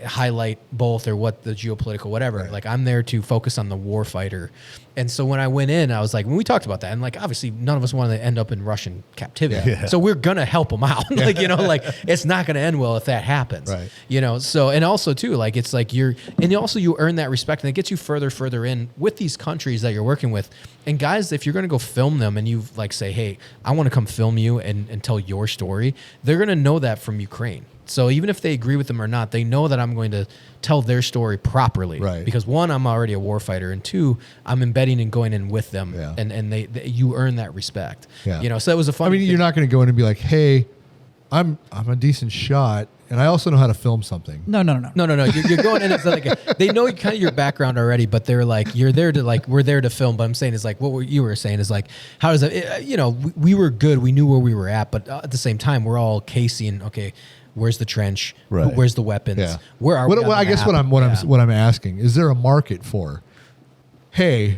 highlight both or what the geopolitical whatever. Right. Like I'm there to focus on the warfighter. And so when I went in, I was like, when we talked about that, and like obviously none of us wanted to end up in Russian captivity. Yeah. So we're gonna help them out. Like, it's not gonna end well if that happens. Right. So and also too, like it's like you earn that respect and it gets you further in with these countries that you're working with. And guys, if you're gonna go film them and you like say, hey, I want to come film you and tell your story, they're gonna know that from Ukraine. So even if they agree with them or not, they know that I'm going to tell their story properly. Right. Because one, I'm already a warfighter, and two, I'm embedding and going in with them, Yeah. and you earn that respect. Yeah. So that was a fun. I mean, you're not going to go in and be like, "Hey, I'm a decent shot, and I also know how to film something." No. No. You're going in. It's like they know kind of your background already, but they're like, you're there to like, we're there to film. But I'm saying is like what you were saying is like, how does it? We were good. We knew where we were at, but at the same time, we're all casing. Okay. Where's the trench? Right. Where's the weapons? Yeah. Where are we? on I the guess map? what I'm asking is there a market for? Hey,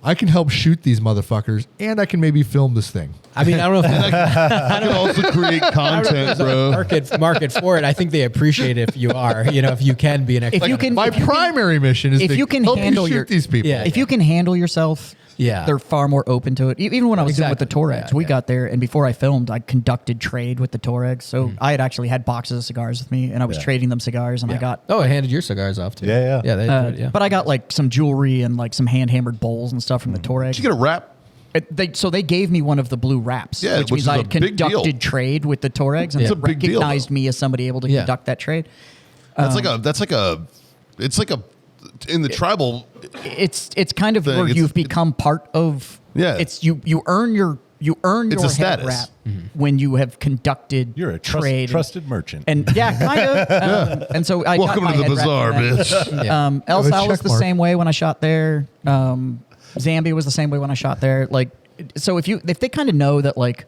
I can help shoot these motherfuckers, and I can maybe film this thing. I mean, I don't know if I can also create content, bro. market for it. I think they appreciate it if you are, if you can be an expert. If you can, My primary mission is if to you can help handle you shoot your- these people. Yeah. if you can handle yourself, Yeah. they're far more open to it. Even when I was with the Exactly. Toregs, Yeah, we yeah. got there, and before I filmed, I conducted trade with the Toregs. So Mm-hmm. I had actually had boxes of cigars with me, and I was trading them cigars, and I got. Oh, I handed your cigars off too. Yeah. Yeah, they do it, yeah. But I got like some jewelry and like some hand hammered bowls and stuff from the Toregs. Did you get a wrap? So they gave me one of the blue wraps, Yeah, which which means is I a had big deal. conducted trade with the Toregs, and It's they a big deal, recognized though. me as somebody able to Yeah. conduct that trade. It's like a in the tribal. It's kind of Thing. where It's- you've become part of. Yeah. It's you earn your you earn It's your a head status. wrap when you have conducted You're a trade. trusted merchant. And yeah, kind of. And so I got Welcome my to the head wrapped bazaar, around that. bitch. El Have a Sal was check the mark. same way when I shot there. Zambia was the same way when I shot there. Like, so if they kind of know that, like,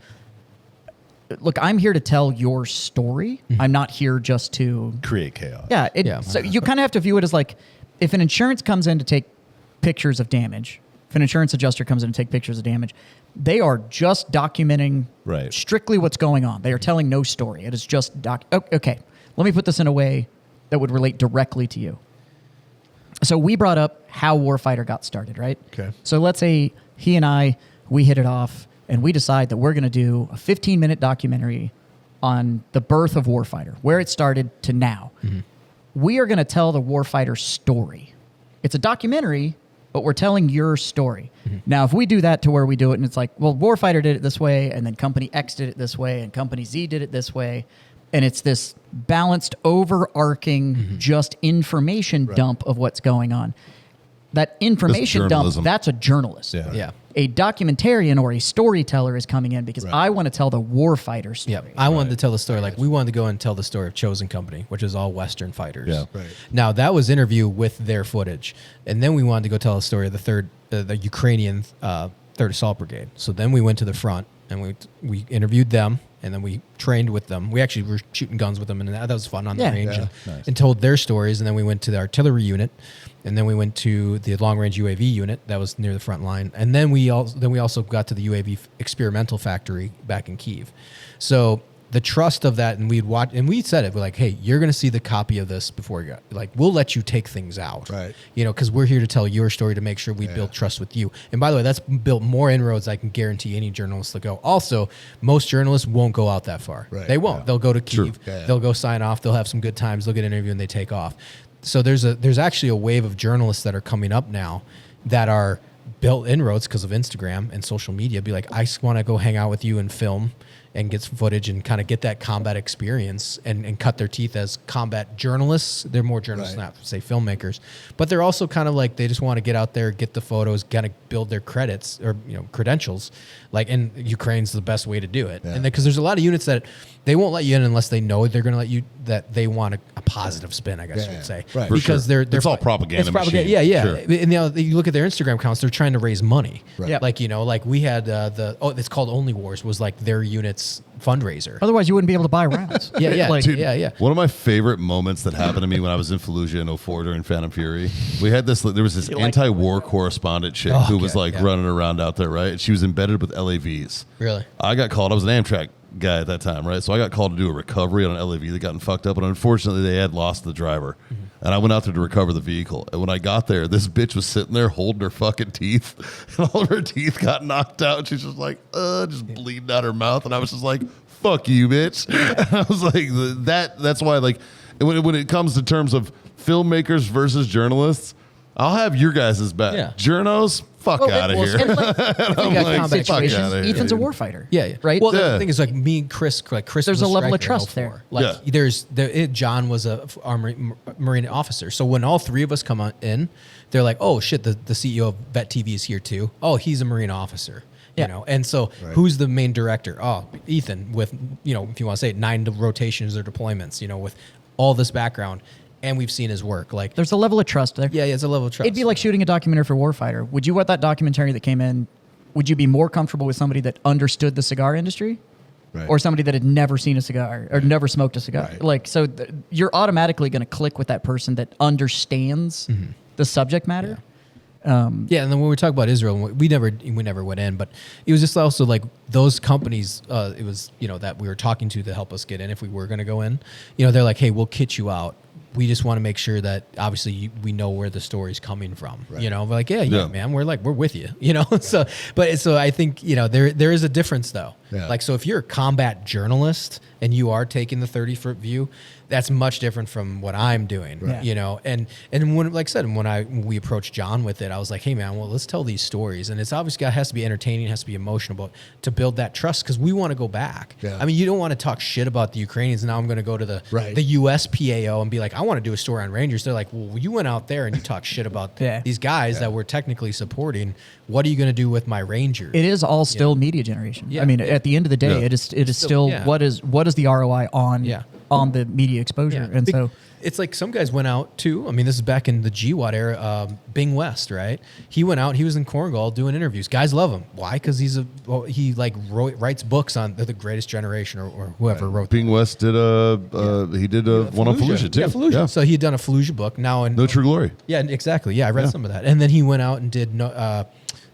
look, I'm here to tell your story. I'm not here just to Create chaos. yeah. Yeah. So you kind of have to view it as like, if an insurance comes in to take pictures of damage, if an insurance adjuster comes in to take pictures of damage, they are just documenting Right. strictly what's going on. They are telling no story. It is just okay. Let me put this in a way that would relate directly to you. So we brought up how Warfighter got started, right? Okay. So let's say he and I, we hit it off and we decide that we're going to do a 15-minute documentary on the birth of Warfighter, where it started to now. We are going to tell the Warfighter story. It's a documentary, but we're telling your story. Now, if we do that to where we do it and it's like, well, Warfighter did it this way, and then Company X did it this way, and Company Z did it this way, and it's this balanced, overarching, just information dump of what's going on. That information dump, journalism. that's a journalist. Yeah. Yeah. A documentarian or a storyteller is coming in because I want to tell the Warfighter story. Yeah, I wanted to tell the story. Like, we wanted to go and tell the story of Chosen Company, which is all Western fighters. Yeah. Right. Now, that was interview with their footage. And then we wanted to go tell the story of the Ukrainian 3rd Assault Brigade. So then we went to the front and we interviewed them, and then we trained with them. We actually were shooting guns with them, and that was fun on the Yeah. range. Yeah. And told their stories. And then we went to the artillery unit, and then we went to the long-range UAV unit that was near the front line. And then we also got to the UAV experimental factory back in Kyiv. So the trust of that, and we'd watch, and we said it, we're like, hey, you're going to see the copy of this before you go. Like, we'll let you take things out. Right. You know, because we're here to tell your story to make sure we build trust with you. And by the way, that's built more inroads I can guarantee any journalist to go. Also, most journalists won't go out that far. Right. They won't. Yeah. They'll go to Kyiv. Yeah. They'll go sign off. They'll have some good times. They'll get an interview and they take off. So there's actually a wave of journalists that are coming up now that are built inroads because of Instagram and social media. Be like, I just want to go hang out with you and film and get some footage and kind of get that combat experience and cut their teeth as combat journalists. They're more journalists, Right. not say filmmakers, but they're also kind of like, they just want to get out there, get the photos, kind of build their credits or, you know, credentials. Like, and Ukraine's the best way to do it. Yeah. And because there's a lot of units that they won't let you in unless they know they're going to let you, that they want a positive spin, I guess you Yeah. would say. Right. For Because sure. they're It's all propaganda It's propaganda. machine. Yeah, yeah. Sure. And you know, you look at their Instagram accounts, they're trying to raise money. Right. Yeah. Like, you know, like we had it's called Only Wars, was like their unit's fundraiser. Otherwise, you wouldn't be able to buy rounds. Yeah, yeah, Like, dude, yeah. One of my favorite moments that happened to me when I was in Fallujah in 04 during Phantom Fury, there was this anti-war correspondent chick who was okay, like yeah. running around out there, right? And she was embedded with LAVs. Really? I got called. I was an Amtrak guy at that time, right? So I got called to do a recovery on an LAV that gotten fucked up, and unfortunately they had lost the driver. And I went out there to recover the vehicle. And when I got there, this bitch was sitting there holding her fucking teeth, and all of her teeth got knocked out. And she's just like, just bleeding out her mouth. And I was just like, "Fuck you, bitch." And I was like, that's why, like, when it comes to terms of filmmakers versus journalists, I'll have your guys' back. Yeah. Journos, fuck out of here. And like, think like, about fuck situations. outta here, Ethan's a dude. warfighter. Yeah, yeah. Right? Well, Yeah. the thing is, like me and Chris, There's was a level of striker in trust 04. there. Like, John was a Marine officer. So when all three of us come in, they're like, oh shit, the CEO of Vet TV is here too. Oh, he's a Marine officer. Yeah. You know, and so who's the main director? Oh, Ethan, with, you know, if you want to say it, 9 rotations or deployments, you know, with all this background, and we've seen his work. Like, There's a level of trust there. yeah, it's a level of trust. It'd be like shooting a documentary for Warfighter. Would you want that documentary that came in? Would you be more comfortable with somebody that understood the cigar industry, Right. or somebody that had never seen a cigar or never smoked a cigar? Right. Like, so you're automatically going to click with that person that understands the subject matter. Yeah, and then when we talk about Israel, we never went in, but it was just also like those companies. It was, you know, that we were talking to help us get in if we were going to go in. You know, they're like, hey, we'll kit you out. We just want to make sure that obviously we know where the story's coming from. Right. You know, we're like, yeah, Yeah. man, we're with you. You know, so I think, you know, there is a difference though. Yeah. Like, so if you're a combat journalist and you are taking the 30-foot view, that's much different from what I'm doing. Right. You know, and when, like I said, when we approached John with it, I was like, hey man, well, let's tell these stories, and it's obviously has to be entertaining, has to be emotional, but to build that trust, because we want to go back. Yeah. I mean, you don't want to talk shit about the Ukrainians. Now I'm going to go to the Right. the USPAO and be like, I want to do a story on Rangers. They're like, well, you went out there and you talked shit about these guys that we're technically supporting. What are you going to do with my Rangers? It is all still media generation. Yeah. I mean, at the end of the day, it is still what is the ROI on the media exposure, and so. It's like some guys went out too. I mean, this is back in the GWAT era. Bing West, right? He went out. He was in Cornwall doing interviews. Guys love him. Why? Because he writes books on the Greatest Generation or whoever wrote. Bing West did he did one on Fallujah too. Yeah, Fallujah. Yeah. So he had done a Fallujah book. Now in No True Glory. Yeah, exactly. Yeah, I read some of that, and then he went out and did The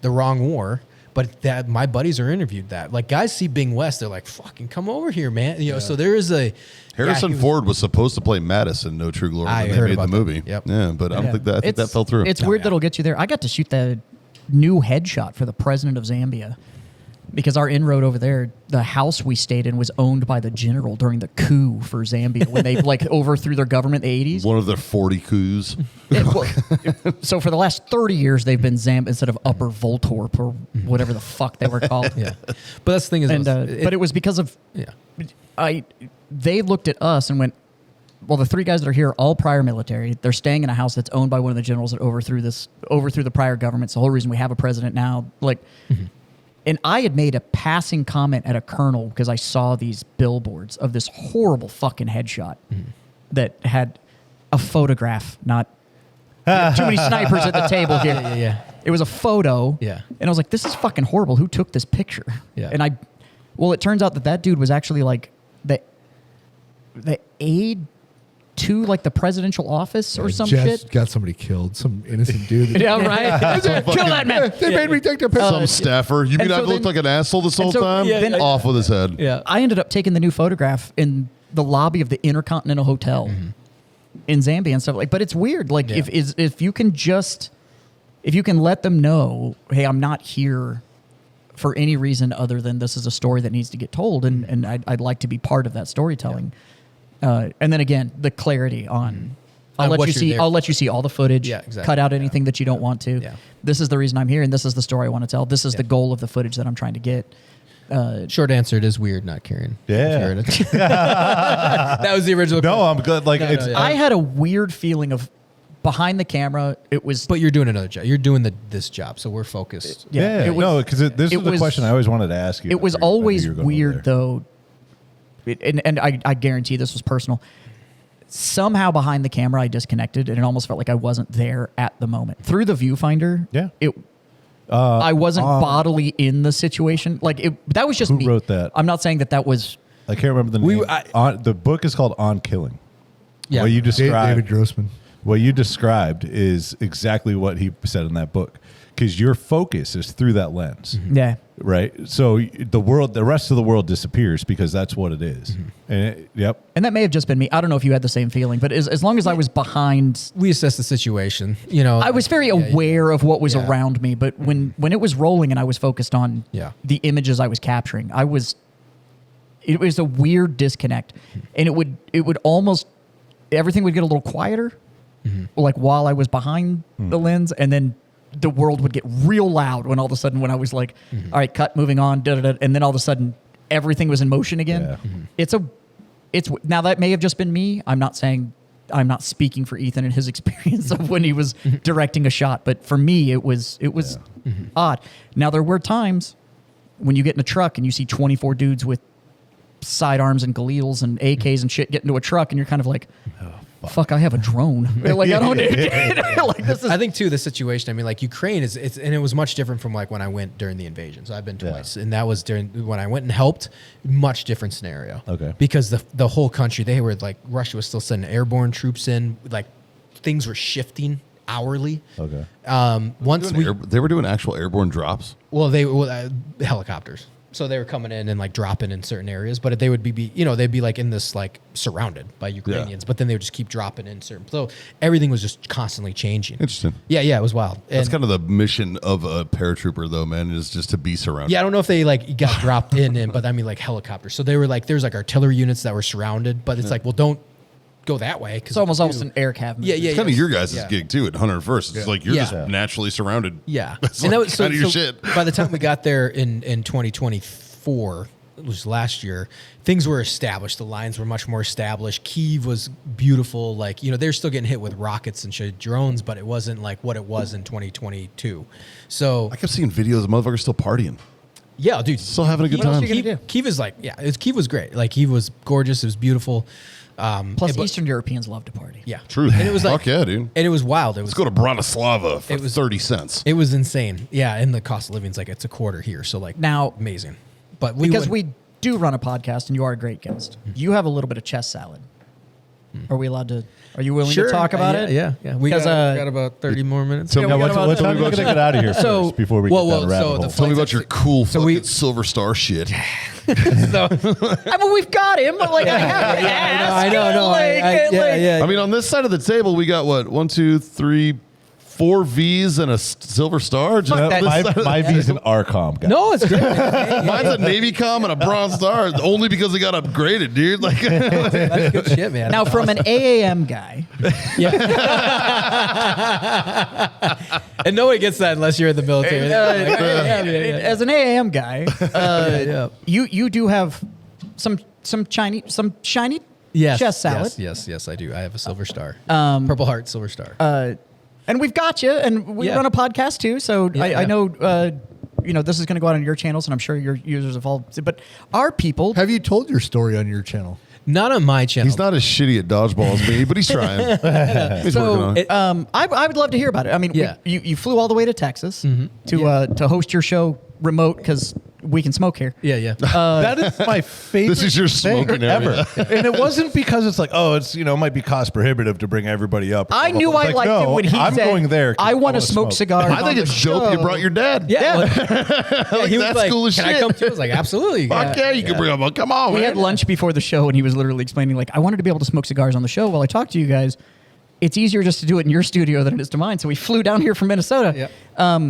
Wrong War. But that my buddies are interviewed that. Like, guys see Bing West, they're like, fucking come over here, man. You know, so there is a Harrison Ford was supposed to play Mattis in No True Glory when they made the movie. Yep. Yeah, but I don't think that that fell through. It's weird that'll get you there. I got to shoot the new headshot for the president of Zambia because our inroad over there, the house we stayed in was owned by the general during the coup for Zambia when they like overthrew their government in the 80s. One of their 40 coups. So for the last 30 years, they've been Zambia instead of Upper Voltorp or whatever the fuck they were called. Yeah, but that's the thing is, but it was because of they looked at us and went, well, the three guys that are here are all prior military. They're staying in a house that's owned by one of the generals that overthrew the prior government. It's the whole reason we have a president now. Like, and I had made a passing comment at a colonel because I saw these billboards of this horrible fucking headshot that had a photograph, not too many snipers at the table here. Yeah. It was a photo. Yeah. And I was like, this is fucking horrible. Who took this picture? Yeah. And it turns out that dude was actually like the aide to like the presidential office or some Jaz shit. got somebody killed, some innocent dude. Yeah, right. Kill that man. They made me take the picture. Some staffer. You mean so I've looked like an asshole this whole time? then- Off with his head. Yeah. I ended up taking the new photograph in the lobby of the Intercontinental Hotel in Zambia and stuff like. But it's weird. Like if you can let them know, hey, I'm not here for any reason other than this is a story that needs to get told, and I'd like to be part of that storytelling. And then again, the clarity on. I'll let you see all the footage. Yeah, exactly. Cut out anything that you don't want to. Yeah. This is the reason I'm here, and this is the story I want to tell. This is the goal of the footage that I'm trying to get. Short answer: it is weird not carrying. Yeah. That was the original. No, I'm good. Like, it's, I had a weird feeling of behind the camera. It was, But you're doing another job. You're doing this job, so we're focused. yeah, it was- no, because this it is the was- question I always wanted to ask you. It was after- after always you were going over weird there. though, and I guarantee this was personal. Somehow behind the camera, I disconnected, and it almost felt like I wasn't there at the moment. Through the viewfinder, I wasn't bodily in the situation. Like that was just Who me. wrote that? I'm not saying that was. I can't remember the name. The book is called On Killing. Yeah. What you described, David Grossman. What you described is exactly what he said in that book, because your focus is through that lens, Yeah. right? So the rest of the world disappears because that's what it is. And And that may have just been me. I don't know if you had the same feeling, but as long as I was behind, We assess the situation. You know, I was very aware of what was around me. But when it was rolling and I was focused on the images I was capturing, it was a weird disconnect, and it would almost everything would get a little quieter, like while I was behind the lens, and then the world would get real loud when all of a sudden when I was like, all right, cut, moving on, and then all of a sudden everything was in motion again. Yeah. It's now that may have just been me. I'm not speaking for Ethan and his experience of when he was directing a shot, but for me it was odd. Now there were times when you get in a truck and you see 24 dudes with sidearms and Galils and AKs and shit get into a truck, and you're kind of like, fuck, I have a drone. Like, I don't like this is. I think too the situation. I mean, like Ukraine is, and it was much different from like when I went during the invasion. So I've been twice, and that was during when I went and helped. Much different scenario. Okay. Because the whole country, they were like, Russia was still sending airborne troops in. Like things were shifting hourly. Okay. Once They were doing actual airborne drops. helicopters. So they were coming in and like dropping in certain areas, but they would be they'd be like in this like surrounded by Ukrainians, but then they would just keep dropping in certain. So everything was just constantly changing. Interesting. Yeah, it was wild. That's And- kind of the mission of a paratrooper, though, man, is just to be surrounded. Yeah, I don't know if they like got dropped in, but I mean like helicopters. So they were like, there's like artillery units that were surrounded, but it's like, well, don't go that way because It's almost an air cav. Yeah, It's kind of your guys' yeah. gig, too, at 101st. It's like you're Yeah. just naturally surrounded. Yeah, That's and that like was kind of your shit. By the time we got there in 2024, was last year, things were established. The lines were much more established. Kyiv was beautiful. Like, they're still getting hit with rockets and shit, drones, but it wasn't like what it was in 2022. So I kept seeing videos of motherfuckers still partying. yeah, dude, Still having a good time. Kyiv is like, Kyiv was great. Like, Kyiv was gorgeous. It was beautiful. Plus, Eastern Europeans love to party. Yeah, Truth. And it was like, Fuck yeah, dude. and it was wild. Let's go to Bratislava for 30 cents. It was insane. Yeah, and the cost of living's like it's a quarter here. So like Now- amazing. But Because we do run a podcast, and you are a great guest. You have a little bit of chest salad. Are we allowed to? Are you willing to talk about it? Yeah. We 'Cause, got about 30 more minutes. Tell me Yeah, what what time we get out of here So- first before we well, get down the rabbit so the hole? Tell me about your cool So fucking we- Silver Star shit. I mean, we've got him, but like I have to ask. I know. No, like, I mean, on this side of the table, we got what? 1, 2, 3, 4 V's and a Silver Star. Just Fuck that. this side of My V's an RCOM guy. No, it's great. Mine's a Navy com and a Bronze Star, only because it got upgraded, dude. Like, That's good shit, man. Now, from an AAM guy, And nobody gets that unless you're in the military. as an AAM guy, you do have some shiny Yes, chest salad. Yes, I do. I have a silver star, Purple Heart Silver Star. And we've got you, and we Yeah. run a podcast too. So Yeah, I yeah. know, this is going to go out on your channels, and I'm sure your users have all. But our people, Have you told your story on your channel? Not on my channel. he's not as shitty at dodgeball as me, but he's trying. He's working on it. I would love to hear about it. I mean, Yeah. you flew all the way to Texas to host your show remote because we can smoke here. Yeah. That is my favorite. This is your thing smoking ever, area. and it wasn't because it's like, oh, it's might be cost prohibitive to bring everybody up. I knew I It's liked no, it when he I'm said, going there. 'cause I want to wanna smoke cigars. I think on it's the dope you show." brought your dad. Yeah. He was that's like, cool as can I shit. come too? I was like, absolutely. Fuck yeah, you can bring him up. Come on, We man. had lunch before the show, and he was literally explaining, like, I wanted to be able to smoke cigars on the show while I talk to you guys. It's easier just to do it in your studio than it is to mine. So we flew down here from Minnesota. Yeah.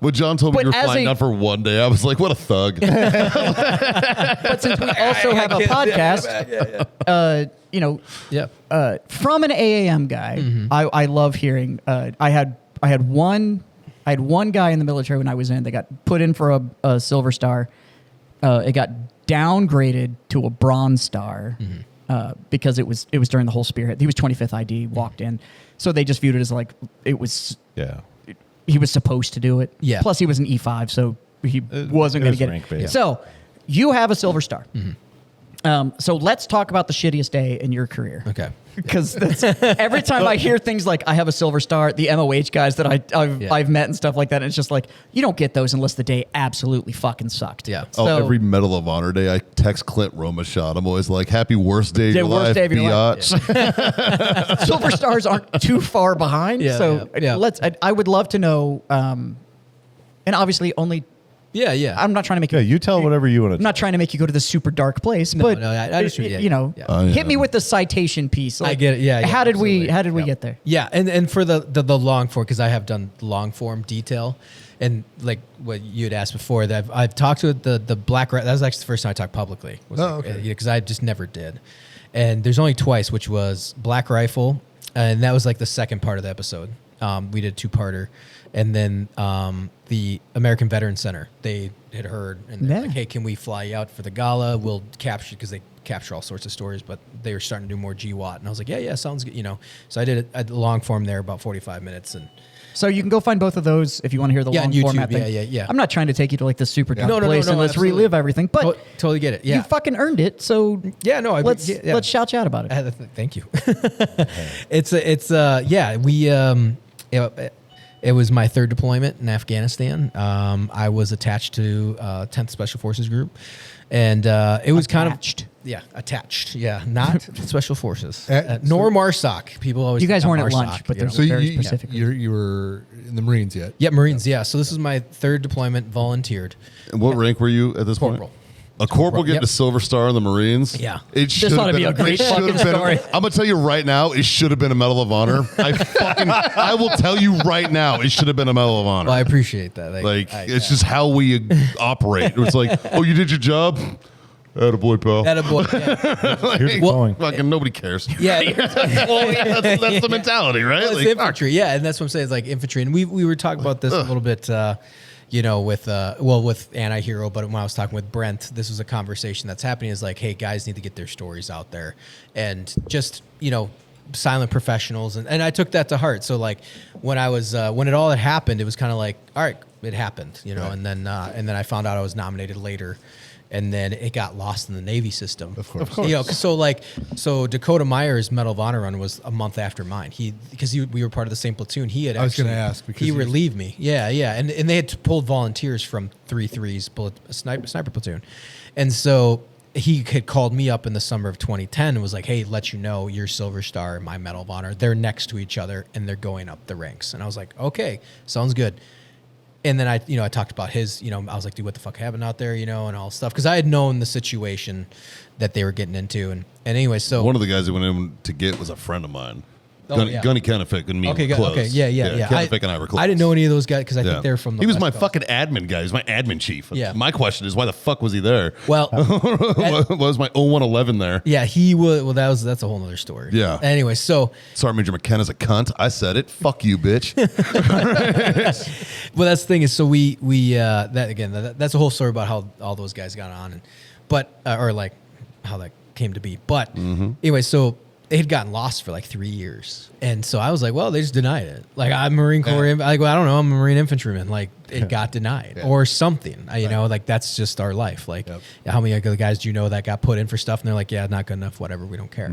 When John told me But you were as flying a- down for one day, I was like, what a thug. But since we also have a podcast, Yeah. from an AAM guy, I love hearing. I had one guy in the military when I was in. They got put in for a Silver Star. It got downgraded to a Bronze Star because it was during the whole Spearhead. He was 25th ID, walked in, so they just viewed it as like it was. Yeah. He was supposed to do it. Yeah. Plus, he was an E5, so he wasn't it going was to get rank it. based. So you have a Silver Star. So let's talk about the shittiest day in your career. Okay. Because every time I hear things like I have a Silver Star, the MOH guys that I've met and stuff like that, it's just like you don't get those unless the day absolutely fucking sucked. Yeah. Oh, So- every Medal of Honor day, I text Clint Roma shot. I'm always like, happy worst day of your worst life, day of your life. biatch. Silver Stars aren't too far behind. Yeah, So yeah. I would love to know. And obviously, only Yeah. I'm not trying to make Yeah, you tell whatever you want to. I'm not trying to make you go to this super dark place, but no, I just- yeah, you know, yeah. I hit me am. with the citation piece. I get it. Yeah, How did we absolutely. get there? Yeah, and for the long form, because I have done long form detail, and like what you had asked before, that I've talked to the black. That was actually the first time I talked publicly. Because I just never did, and there's only twice, which was Black Rifle, and that was like the second part of the episode. We did a two-parter, and then the American Veterans Center. They had heard, and they're like, hey, can we fly you out for the gala? We'll capture, because they capture all sorts of stories, but they were starting to do more GWAT, and I was like, yeah, sounds good, So I did a long form there, about 45 minutes, and So you can go find both of those if you want to hear the Yeah, long on YouTube. format thing. Yeah. I'm not trying to take you to like the super dark No, place and let's absolutely. relive everything, but Totally get it. Yeah. you fucking earned it. So Yeah, no, let's yeah. let's shout you out about it. Thank you. It was my third deployment in Afghanistan. I was attached to 10th Special Forces Group, and it was Attached. attached. Yeah, not Special Forces, So- nor MARSOC. People always You guys think weren't at MARSOC, lunch, but you know? there's So very specific. you were in the Marines yet? Yeah, Marines. Yeah, so this is my third deployment, volunteered. And what rank were you at this Corporal. point? A corporal getting Yep. a Silver Star in the Marines? Yeah. It should ought to be a great fucking story. I'm going to tell you right now, it should have been a Medal of Honor. I will tell you right now, it should have been a Medal of Honor. Well, I appreciate that. It's just how we operate. It's like, oh, you did your job? Attaboy, pal. Attaboy. Here's going. Fucking nobody cares. Yeah. That's the mentality, right? Well, it's Like, infantry, yeah, and that's what I'm saying. It's like infantry, and we were talking about this a little bit with with Anti-Hero, but when I was talking with Brent, this was a conversation that's happening is like, hey, guys need to get their stories out there and just, silent professionals. And I took that to heart. So like when I was, when it all had happened, it was kind of like, all right, it happened, Right. and then I found out I was nominated later. And then it got lost in the Navy system. Of course. So Dakota Meyer's Medal of Honor run was a month after mine. We were part of the same platoon. I was gonna ask, because he he- relieved me. Yeah, and they had pulled volunteers from 3-3's sniper platoon, and so he had called me up in the summer of 2010 and was like, "Hey, let you know, your Silver Star and my Medal of Honor, they're next to each other and they're going up the ranks." And I was like, "Okay, sounds good." And then I talked about his, I was like, dude, what the fuck happened out there, and all stuff. Because I had known the situation that they were getting into. And anyway, so. One of the guys that went in to get was a friend of mine. Oh, Gunny, yeah. Gunny Kennefick and me Okay, were good. close. Okay, yeah. Kennefick and I were close. I didn't know any of those guys because I Yeah. think they're from the He was West my Coast. fucking admin guy. He was my admin chief. Yeah. My question is, why the fuck was he there? Well, Was my 0111 there? yeah, he was. Well, that's a whole other story. Yeah. Anyway, so. Sergeant Major McKenna's a cunt. I said it. Fuck you, bitch. Well, that's the thing is, so we that again, that's a whole story about how all those guys got on, or like how that came to be. But anyway, so they had gotten lost for like 3 years, and so I was like, well, they just denied it. Like I'm Marine Corps. I don't know. I'm a Marine infantryman. Like it got denied or something. Like that's just our life. Like how many other guys do you know that got put in for stuff and they're like, yeah, not good enough. Whatever. We don't care.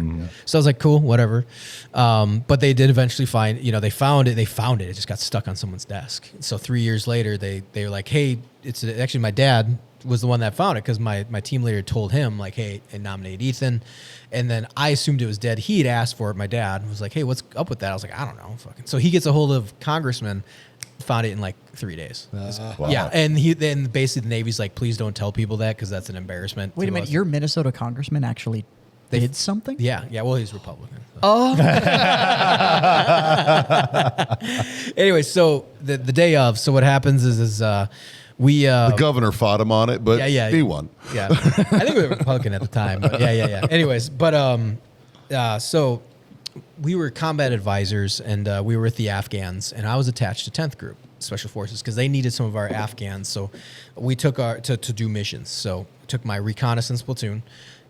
So I was like, cool, whatever. But they did eventually find. They found it. It just got stuck on someone's desk. So 3 years later, they were like, hey, it's actually my dad was the one that found it because my team leader told him like, hey, and nominate Ethan. And then I assumed it was dead. He had asked for it. My dad was like, hey, what's up with that? I was like, I don't know. Fucking. So he gets a hold of congressman, found it in like 3 days. Wow. Yeah. And then basically the Navy's like, please don't tell people that because that's an embarrassment. Wait a to minute, us. your Minnesota congressman actually did something? Yeah. Well, he's Republican. Oh, Anyway, so the day of, so what happens is we The governor fought him on it, but he won. Yeah, I think we were Republican at the time. But yeah. Anyways, but so we were combat advisors, and we were with the Afghans, and I was attached to 10th Group Special Forces because they needed some of our Afghans. So we took to do missions. So took my reconnaissance platoon,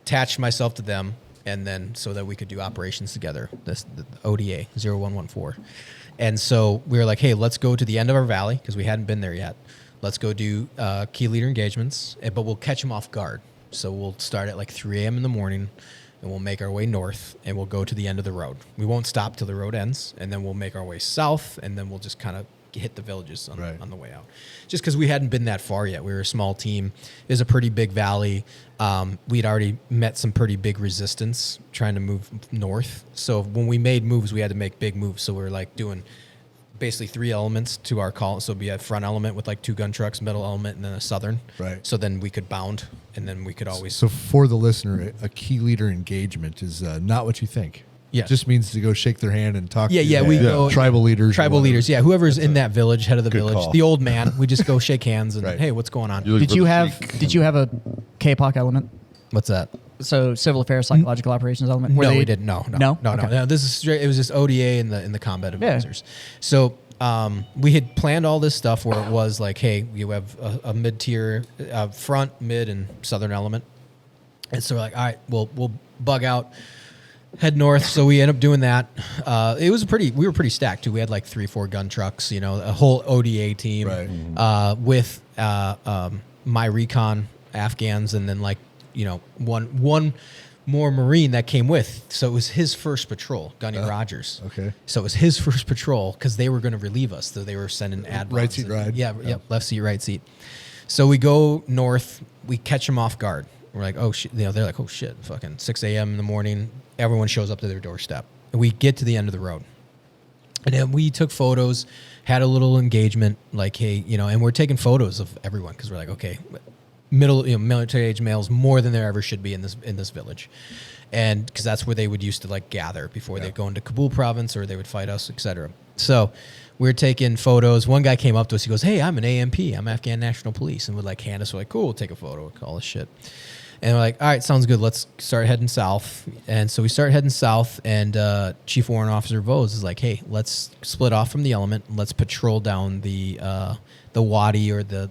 attached myself to them, and then so that we could do operations together. The ODA 0114. And so we were like, hey, let's go to the end of our valley because we hadn't been there yet. Let's go do key leader engagements, but we'll catch them off guard. So we'll start at like 3 a.m. in the morning, and we'll make our way north, and we'll go to the end of the road. We won't stop till the road ends, and then we'll make our way south, and then we'll just kind of hit the villages on the way out. Just because we hadn't been that far yet. We were a small team. It was a pretty big valley. We'd already met some pretty big resistance trying to move north. So when we made moves, we had to make big moves. So we were like doing basically 3 elements to our call. So we had front element with like 2 gun trucks, middle element, and then a southern. Right. So then we could bound, and then we could always. So for the listener, a key leader engagement is not what you think. Yeah. It just means to go shake their hand and talk Yeah, to yeah, we go- tribal leaders. or Tribal whatever. leaders, yeah. Whoever's in that village, head of the good village, call. the old man. We just go shake hands and Right. hey, what's going on? You're looking did for you the have cheek. a K-POC element? What's that? So civil affairs, psychological operations element? No, we didn't. No. Okay. No. This is straight. It was just ODA in the combat Yeah. advisors. So we had planned all this stuff where it was like, hey, you have a mid-tier, front, mid, and southern element, and so we're like, all right, we'll bug out, head north. So we end up doing that. We were pretty stacked too. We had like 3-4 gun trucks, a whole ODA team, Right. with my recon Afghans, and then like one more Marine that came with. So it was his first patrol, Gunny Rogers. okay. So it was his first patrol because they were going to relieve us. So they were sending ad Right bombs seat and- ride. Yeah, yep, left seat, right seat. So we go north. We catch them off guard. We're like, oh shit. They're like, oh shit. Fucking 6 a.m. in the morning. Everyone shows up to their doorstep. And we get to the end of the road. And then we took photos, had a little engagement, like, hey, and we're taking photos of everyone because we're like, okay, military age males more than there ever should be in this village, and because that's where they would used to like gather before they'd go into Kabul province or they would fight us, etc. So we're taking photos. One guy came up to us. He goes, "Hey, I'm an AMP. I'm Afghan National Police," and would like hand us. We're like, "Cool, we'll take a photo." All this shit. And we're like, all right, sounds good. Let's start heading south. And so we start heading south, and Chief Warrant Officer Vose is like, hey, let's split off from the element. Let's patrol down the the wadi or the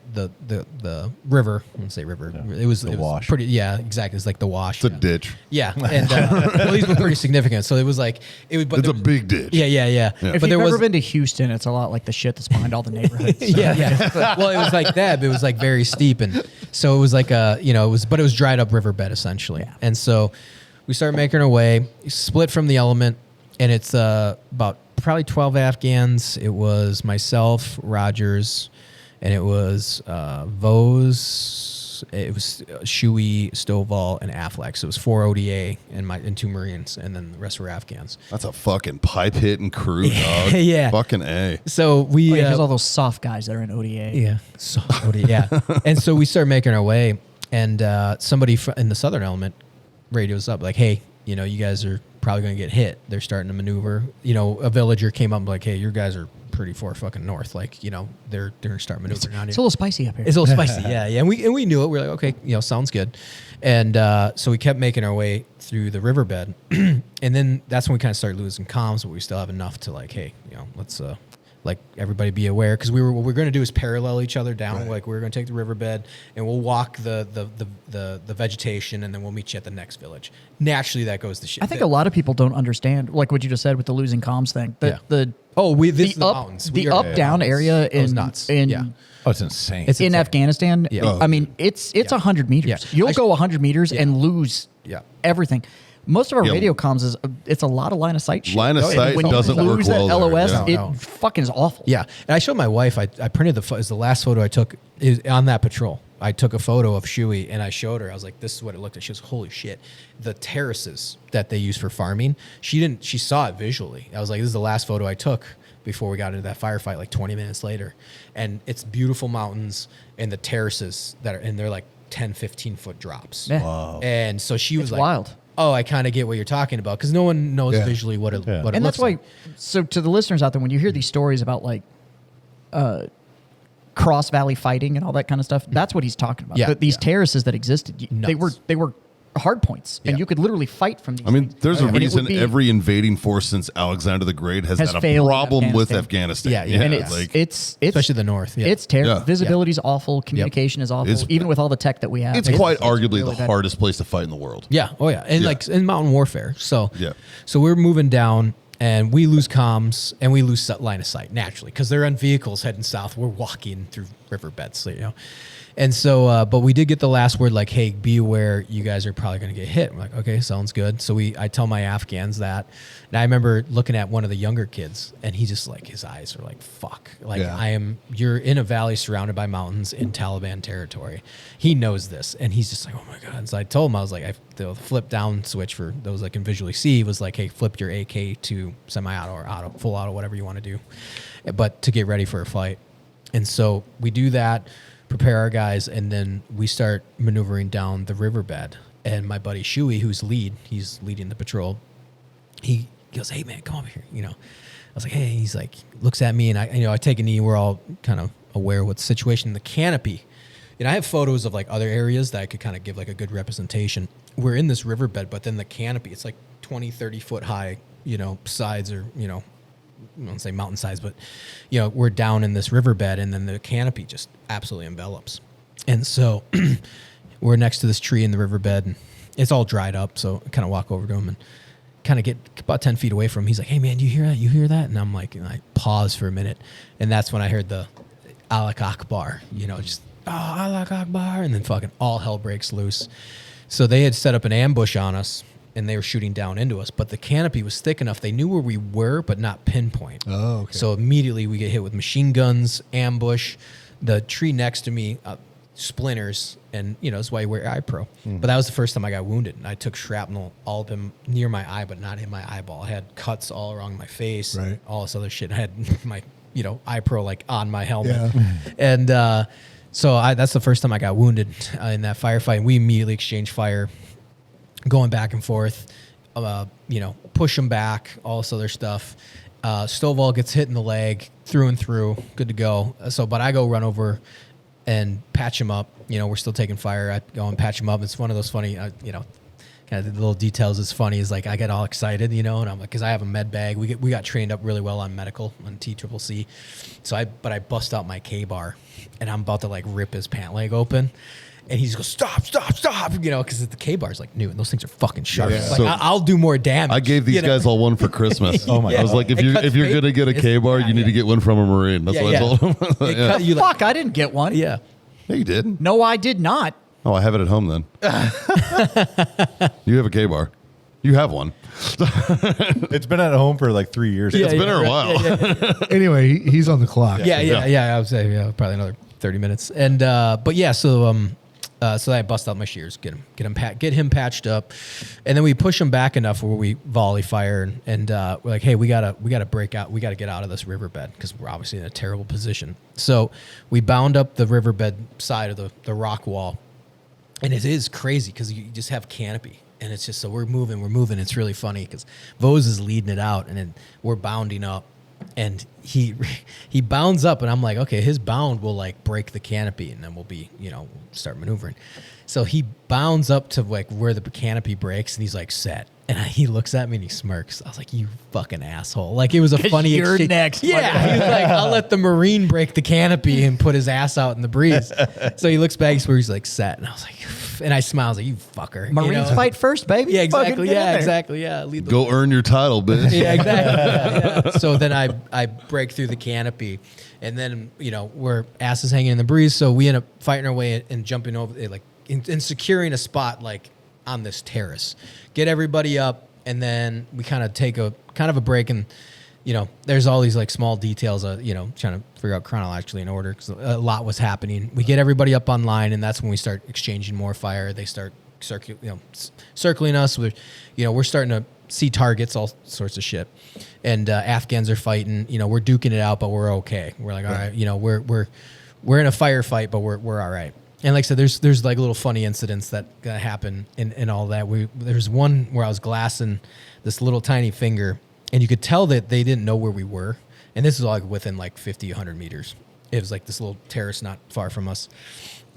river. I wouldn't say river. It was wash. pretty. Yeah, exactly. It's like the wash. It's a ditch. Yeah, and well, these were pretty significant. So it was like it was. But It's a there was- big ditch. Yeah. If But you've there ever was been to Houston, it's a lot like the shit that's behind all the neighborhoods. yeah. Well, it was like that. But it was like very steep, and so it was like it was dried up riverbed essentially. Yeah. And so we started making our way, split from the element, and it's about probably 12 Afghans. It was myself, Rogers, and it was Vose, it was Shuey, Stovall, and Affleck. So it was 4 ODA and 2 Marines, and then the rest were Afghans. That's a fucking pipe hitting crew, dog. Yeah. Fucking A. So we There's all those soft guys that are in ODA. yeah, so ODA, yeah. And so we started making our way, and somebody in the southern element radios up like, hey, you guys are probably going to get hit. They're starting to maneuver. A villager came up like, hey, your guys are pretty far fucking north. Like, they're going to start maneuvering on you. It's a little spicy up here. It's a little spicy, yeah. And we knew it. We were like, okay, sounds good. And so we kept making our way through the riverbed, and then that's when we kind of started losing comms, but we still have enough to like, hey, let's like everybody be aware, because what we're going to do is parallel each other down. Right. Like we're going to take the riverbed and we'll walk the vegetation, and then we'll meet you at the next village. Naturally, that goes to shit. I think a lot of people don't understand, like what you just said with the losing comms thing. The mountains. The up down area in nuts. Oh, it's insane. It's in insane. Afghanistan. Yeah. I mean, it's 100 meters. Yeah. You'll go 100 meters and lose everything. Most of our Yeah. radio comms it's a lot of line of sight shit. Line of And sight when you doesn't work lose well that there, LOS, yeah. it No. fucking is awful. Yeah, and I showed my wife. I printed is the last photo I took is on that patrol. I took a photo of Shuey and I showed her. I was like, "This is what it looked like." She goes, "Holy shit!" The terraces that they use for farming. She saw it visually. I was like, "This is the last photo I took before we got into that firefight." Like 20 minutes later, and it's beautiful mountains and the terraces they're like 10, 15 foot drops. Yeah. Wow. And so she was It's like, wild. "Oh, I kind of get what you're talking about," because no one knows visually what it what it And looks that's why, like. so to the listeners out there, when you hear these stories about like cross valley fighting and all that kind of stuff, that's what he's talking about. Yeah, These yeah. terraces that existed, they Nuts. were hard points, and Yeah. you could literally fight from these. I mean, things. there's a And it would reason be- every invading force since Alexander the Great has had a failed in problem with Afghanistan. Afghanistan. Yeah, and yeah. it's Especially the north. Yeah. It's terrible. Yeah. Visibility is awful. Communication is awful. It's- Even with all the tech that we have, it's quite arguably really the bad. hardest place to fight in the world. Yeah. Oh yeah. And Yeah. like in mountain warfare. So Yeah. So we're moving down, and we lose comms and we lose line of sight naturally because they're on vehicles heading south. We're walking through riverbeds, so. And so, but we did get the last word, like, "Hey, be aware, you guys are probably going to get hit." I'm like, "Okay, sounds good." So I tell my Afghans that, and I remember looking at one of the younger kids, and he just like his eyes are like, "Fuck!" Like Yeah. you're in a valley surrounded by mountains in Taliban territory. He knows this, and he's just like, "Oh my god!" And so I told him, I was like, the flip down switch for those that can visually see was like, "Hey, flip your AK to semi-auto or auto, full auto, whatever you want to do, but to get ready for a fight." And so we do that, prepare our guys, and then we start maneuvering down the riverbed. And my buddy Shuey, he's leading the patrol. He goes, "Hey man, come over here." I was like, "Hey." He's like, looks at me, and I take a knee. We're all kind of aware of what the situation in the canopy. And I have photos of like other areas that I could kind of give like a good representation. We're in this riverbed, but then the canopy, it's like 20, 30 foot high, sides or, I won't say mountain sides, but we're down in this riverbed, and then the canopy just absolutely envelops. And so we're next to this tree in the riverbed, and it's all dried up. So I kind of walk over to him and kind of get about 10 feet away from him. He's like, "Hey man, do you hear that? You hear that?" And I'm like, and I pause for a minute, and that's when I heard the Alak Akbar, just Alak Akbar, and then fucking all hell breaks loose. So they had set up an ambush on us, and they were shooting down into us, but the canopy was thick enough. They knew where we were, but not pinpoint. Oh, okay. So immediately we get hit with machine guns, ambush. The tree next to me, splinters, and that's why you wear eye pro. But that was the first time I got wounded, and I took shrapnel all up near my eye, but not in my eyeball. I had cuts all around my face, Right. all this other shit. I had my eye pro like on my helmet, Yeah. and so that's the first time I got wounded in that firefight. And we immediately exchanged fire, going back and forth, push them back, all this other stuff. Stovall gets hit in the leg through and through, good to go. But I go run over and patch him up. We're still taking fire. I go and patch him up. It's one of those funny, kind kind of the little details is funny. Is like I get all excited, you know, and I'm like, because I have a med bag. We got trained up really well on medical on TCCC. So I bust out my K-bar, and I'm about to like rip his pant leg open. And he just goes, stop, you know, because the K-bar is like new, and those things are fucking sharp. Yeah. Like, So I'll do more damage. I gave these guys all one for Christmas. Oh my I was God. like, if It you're cuts if you're gonna get a it's- K-bar, yeah, you need to get one from a Marine. That's what I told him. It cut you like, Fuck, I didn't get one. yeah. Yeah, you did. No, I did not. Oh, I have it at home then. You have a K-bar. You have one. It's been at home for like 3 years. It's been there a while. Anyway, he's on the clock. Yeah. I would say probably another 30 minutes. And but yeah, so I bust out my shears, get him patched up, and then we push him back enough where we volley fire, and we're like, hey, we gotta break out, we gotta get out of this riverbed because we're obviously in a terrible position. So we bound up the riverbed side of the rock wall, and it is crazy because you just have canopy. And it's just, so we're moving. It's really funny because Vose is leading it out, and then we're bounding up, and he bounds up, and I'm like, okay, his bound will like break the canopy, and then we'll be, you know, start maneuvering. So he bounds up to like where the canopy breaks, and he's like, set. And he looks at me and he smirks. I was like, you fucking asshole. Like, it was a funny you're exchange. next, Yeah. He was like, I'll let the Marine break the canopy and put his ass out in the breeze. So he looks back, he's like, set. And I was like, and I smiled. I was like, you fucker. Marines you know? fight first, baby. Yeah, Fucking exactly. get in Yeah, there. exactly. Yeah. Lead the Go earn your title, bitch. yeah, exactly. Yeah. So then I break through the canopy, and then, you know, we're asses hanging in the breeze. So we end up fighting our way and jumping over, like, and securing a spot like on this terrace. Get everybody up, and then we kind of take a break, and, you know, there's all these like small details, you know, trying to figure out chronologically in order because a lot was happening. We get everybody up online, and that's when we start exchanging more fire. They start circling us. We're starting to see targets, all sorts of shit. And Afghans are fighting. You know, we're duking it out, but we're okay. We're like, all right, you know, we're in a firefight, but we're all right. And like I said, there's like little funny incidents that happen in all that. There's one where I was glassing this little tiny finger, and you could tell that they didn't know where we were. And this is like within like 50, 100 meters. It was like this little terrace not far from us.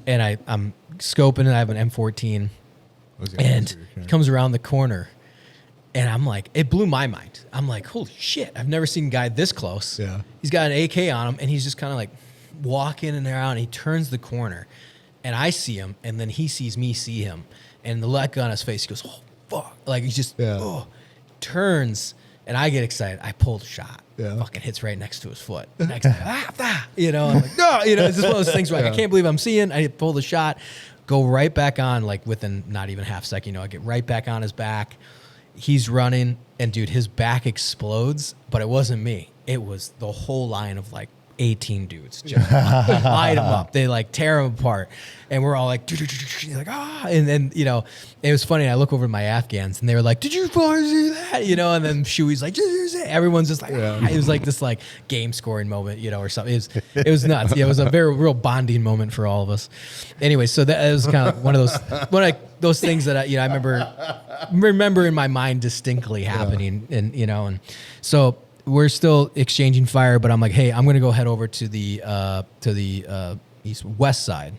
And I'm scoping, and I have an M14, and he comes around the corner, and I'm like, it blew my mind. I'm like, holy shit, I've never seen a guy this close. Yeah. He's got an AK on him, and he's just kind of like walking in and around, and he turns the corner, and I see him, and then he sees me see him, and the look on his face, he goes, oh, fuck. Like, he's just, turns, and I get excited. I pull the shot. Yeah. Fucking hits right next to his foot. Next to you know, I'm like, no, you know, it's just one of those things where like, I can't believe I'm seeing. I pull the shot, go right back on, like within not even half second, you know, I get right back on his back. He's running, and dude, his back explodes, but it wasn't me. It was the whole line of like 18 dudes just light him up. They like tear him apart, and we're all like, like, ah, and then, you know, it was funny. I look over at my Afghans, and they were like, "Did you fucking see that?" You know, and then Shui's like, "Did you see?" Everyone's just like, ah. It was like this like game scoring moment, you know, or something. It was nuts. Yeah, it was a very real bonding moment for all of us. Anyway, so that was kind of one of those things that I remember in my mind distinctly happening, and you know, and so. We're still exchanging fire, but I'm like, hey, I'm going to go head over to the west side.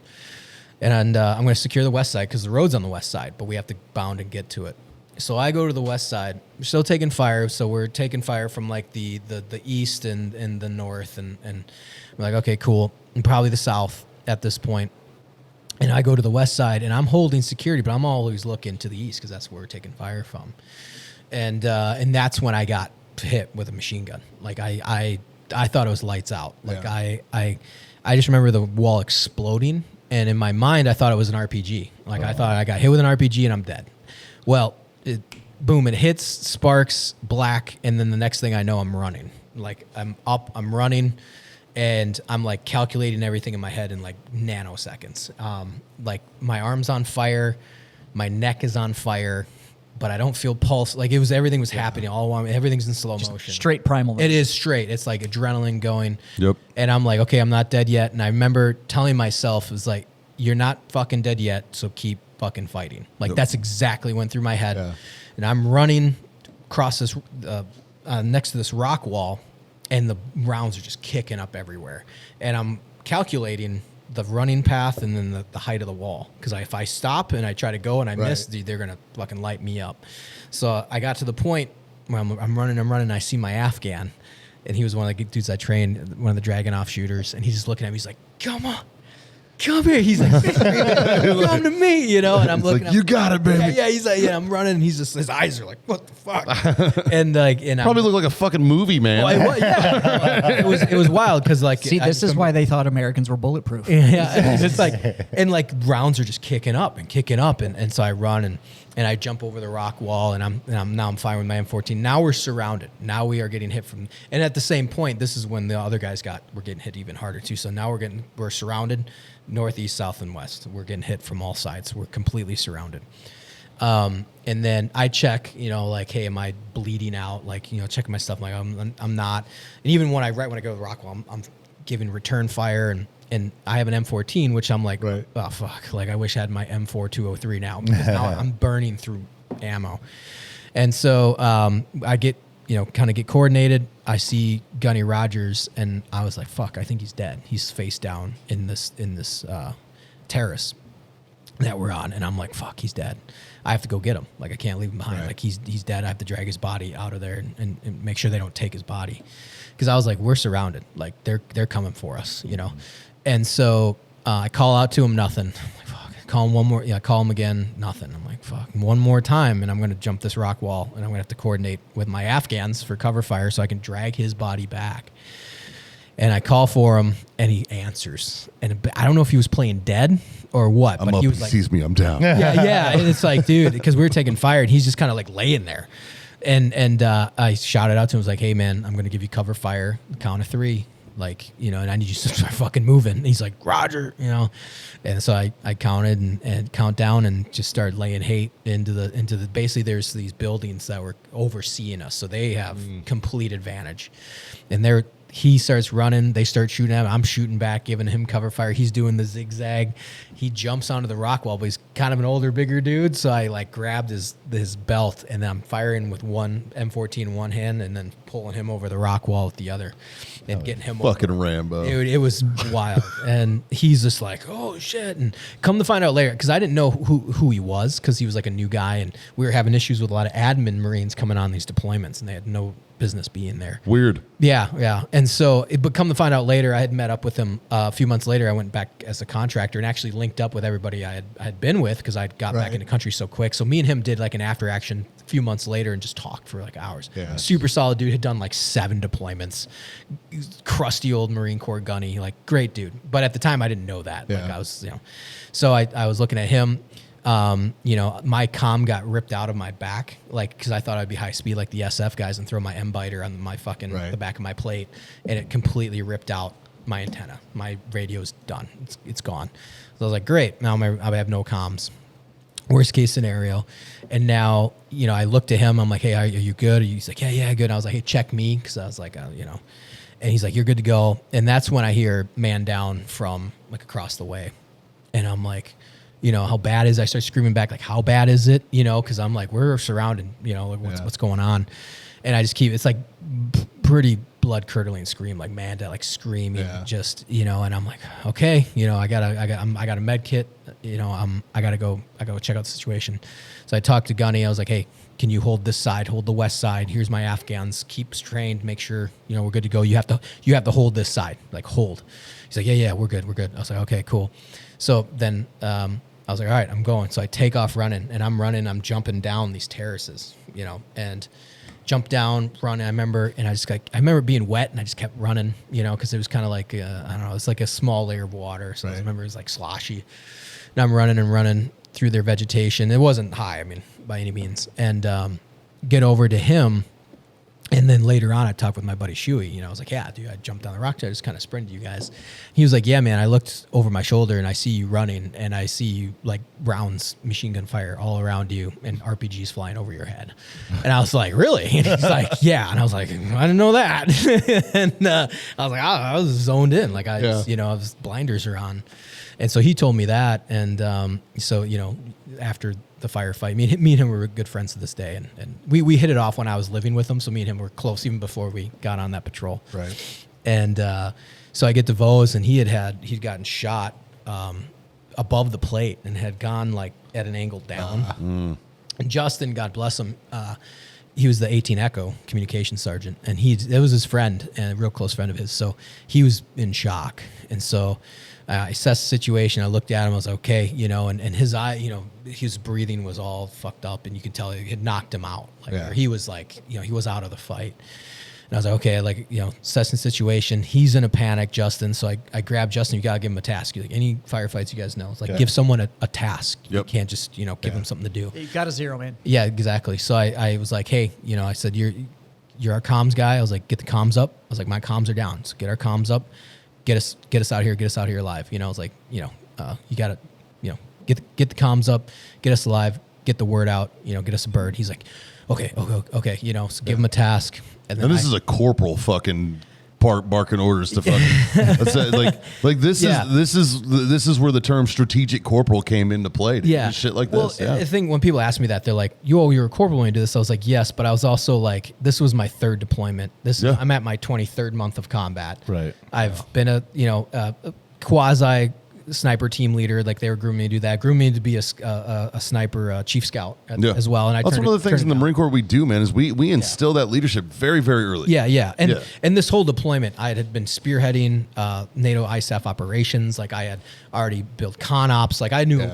And I'm going to secure the west side because the road's on the west side, but we have to bound and get to it. So I go to the west side. We're still taking fire. So we're taking fire from like the east and the north. And we're like, okay, cool. And probably the south at this point. And I go to the west side, and I'm holding security, but I'm always looking to the east because that's where we're taking fire from. And that's when I got hit with a machine gun. Like I thought it was lights out. Like I just remember the wall exploding, and in my mind I thought it was an RPG. Like I thought I got hit with an RPG and I'm dead. Well, boom, it hits, sparks, black, and then the next thing I know, I'm running. Like I'm up, I'm running, and I'm like calculating everything in my head in like nanoseconds. Like my arm's on fire, my neck is on fire, but I don't feel pulse. Like everything was happening all along. Everything's in slow motion. Straight primal. It is straight. It's like adrenaline going. Yep. And I'm like, okay, I'm not dead yet. And I remember telling myself, it was like, you're not fucking dead yet, so keep fucking fighting. Like that's exactly went through my head. Yeah. And I'm running across this, next to this rock wall, and the rounds are just kicking up everywhere. And I'm calculating the running path and then the height of the wall. Because if I stop and I try to go and I miss, they're gonna fucking light me up. So I got to the point where I'm running. And I see my Afghan, and he was one of the dudes I trained, one of the Dragunov shooters, and he's just looking at me. He's like, "Come on, come here." He's like, "Come to me," you know. And I'm looking. Like, you got it, baby. Yeah, he's like, I'm running. And he's just, his eyes are like, "What the fuck?" And Probably look like a fucking movie, man. It was wild because See, this is why they thought Americans were bulletproof. Yeah, it's like, and like rounds are just kicking up, and so I run and I jump over the rock wall, and I'm firing with my M14. Now we're surrounded. Now we are getting hit from, and at the same point, this is when the other guys were getting hit even harder too. So now we're surrounded, northeast, south, and west. We're getting hit from all sides. We're completely surrounded. And then I check, like, hey, am I bleeding out? Like, checking my stuff. Like, I'm not. And even when I go to the rock wall, I'm giving return fire, and I have an M14, which I'm like, oh fuck, like I wish I had my M4 203 now, because now I'm burning through ammo. And so I get, kind of get coordinated. I see Gunny Rogers, and I was like, fuck, I think he's dead. He's face down in this terrace that we're on, and I'm like, fuck, he's dead. I have to go get him. Like, I can't leave him behind. Like, he's dead. I have to drag his body out of there and make sure they don't take his body. Because I was like, we're surrounded. Like, they're coming for us, And so I call out to him, nothing. I'm like, fuck. Call him one more. Yeah, call him again, nothing. I'm like, fuck. One more time, and I'm going to jump this rock wall, and I'm going to have to coordinate with my Afghans for cover fire so I can drag his body back. And I call for him, and he answers. And I don't know if he was playing dead or what, I'm but up, he was like, sees me, I'm down. yeah. And it's like, dude, because we were taking fire, and he's just kind of like laying there. And I shouted out to him, I was like, hey, man, I'm going to give you cover fire, count of 3. Like, and I need you to start fucking moving. And he's like, Roger, And so I counted and count down and just started laying hate into the basically there's these buildings that were overseeing us. So they have complete advantage. And he starts running. They start shooting at him. I'm shooting back, giving him cover fire. He's doing the zigzag. He jumps onto the rock wall, but he's kind of an older, bigger dude. So I like grabbed his belt, and then I'm firing with one M14 in one hand and then pulling him over the rock wall with the other and getting him Fucking over. Rambo. Dude, it was wild. And he's just like, oh, shit. And come to find out later, because I didn't know who he was, because he was like a new guy, and we were having issues with a lot of admin Marines coming on these deployments, and they had no business being there. Weird. Yeah. And so, but come to find out later, I had met up with him a few months later. I went back as a contractor and actually linked up with everybody I had been with, because I got back in the country so quick. So me and him did like an after action a few months later and just talked for like hours. Yeah. Super solid dude, had done like 7 deployments. Crusty old Marine Corps gunny, like great dude. But at the time I didn't know that. Yeah. Like I was, so I was looking at him. My comm got ripped out of my back, like, because I thought I'd be high speed like the SF guys and throw my M-biter on my fucking the back of my plate, and it completely ripped out my antenna. My radio's done. It's gone. So I was like, great. Now I have no comms. Worst case scenario. And now, I looked at him. I'm like, hey, are you good? He's like, yeah, good. And I was like, hey, check me, because I was like, and he's like, you're good to go. And that's when I hear man down from like across the way, and I'm like, how bad is it? I start screaming back, like, how bad is it? Because I'm like, we're surrounded, what's going on? And I just it's like pretty blood curdling scream, like man, like screaming, just, and I'm like, okay, I got a med kit, I gotta go check out the situation. So I talked to Gunny. I was like, hey, can you hold this side, hold the west side? Here's my Afghans, keep trained, make sure, we're good to go. You have to hold this side, like hold. He's like, yeah, we're good. I was like, okay, cool. So then, I was like, all right, I'm going. So I take off running, and I'm jumping down these terraces, and jump down, run. I remember being wet, and I just kept running, because it was kind of like, I don't know, it's like a small layer of water. So I remember it was like sloshy. And I'm running through their vegetation. It wasn't high, by any means. And get over to him. And then later on, I talked with my buddy Shuey. I was like, yeah, dude, I jumped down the rock. I just kind of sprinted you guys. He was like, yeah, man, I looked over my shoulder and I see you running, and I see you like rounds, machine gun fire all around you, and RPGs flying over your head. And I was like, really? And he's like, yeah. And I was like, I didn't know that. And I was like, I was zoned in. Like I was blinders are on. And so he told me that. And so, after the firefight, me and him were good friends to this day. And we hit it off when I was living with him. So me and him were close even before we got on that patrol. Right. And So I get to Vos, and he'd gotten shot above the plate and had gone like at an angle down. And Justin, God bless him, he was the 18 Echo communication sergeant, and it was his friend and a real close friend of his. So he was in shock, and so I assessed the situation. I looked at him. I was like, okay, and his eye, his breathing was all fucked up, and you could tell it had knocked him out. Or he was like, he was out of the fight. And I was like, okay, assessing the situation. He's in a panic, Justin. So I grabbed Justin. You got to give him a task. Like, any firefights you guys know, it's like give someone a task. Yep. You can't just, give them something to do. You got to zero in. Yeah, exactly. So I was like, hey, I said, you're our comms guy. I was like, get the comms up. I was like, my comms are down. So get our comms up. Get us out here. Get us out here alive. I was like, you got to, get the comms up. Get us alive. Get the word out. Get us a bird. He's like, okay. So give him a task. And this is a corporal fucking barking orders to fucking. That's like this is where the term strategic corporal came into play. Shit like this. Well, I think when people ask me that, they're like, you're a corporal when you do this. I was like, yes, but I was also like, this was my third deployment. I'm at my 23rd month of combat. Right. I've been a quasi sniper team leader. Like, they were grooming me to do that. Grooming me to be a sniper chief scout as well. And that's one of the things in the Marine Corps we do, man, is we instill that leadership very, very early. Yeah. And this whole deployment, I had been spearheading NATO ISAF operations. Like, I had already built con ops. Like, I knew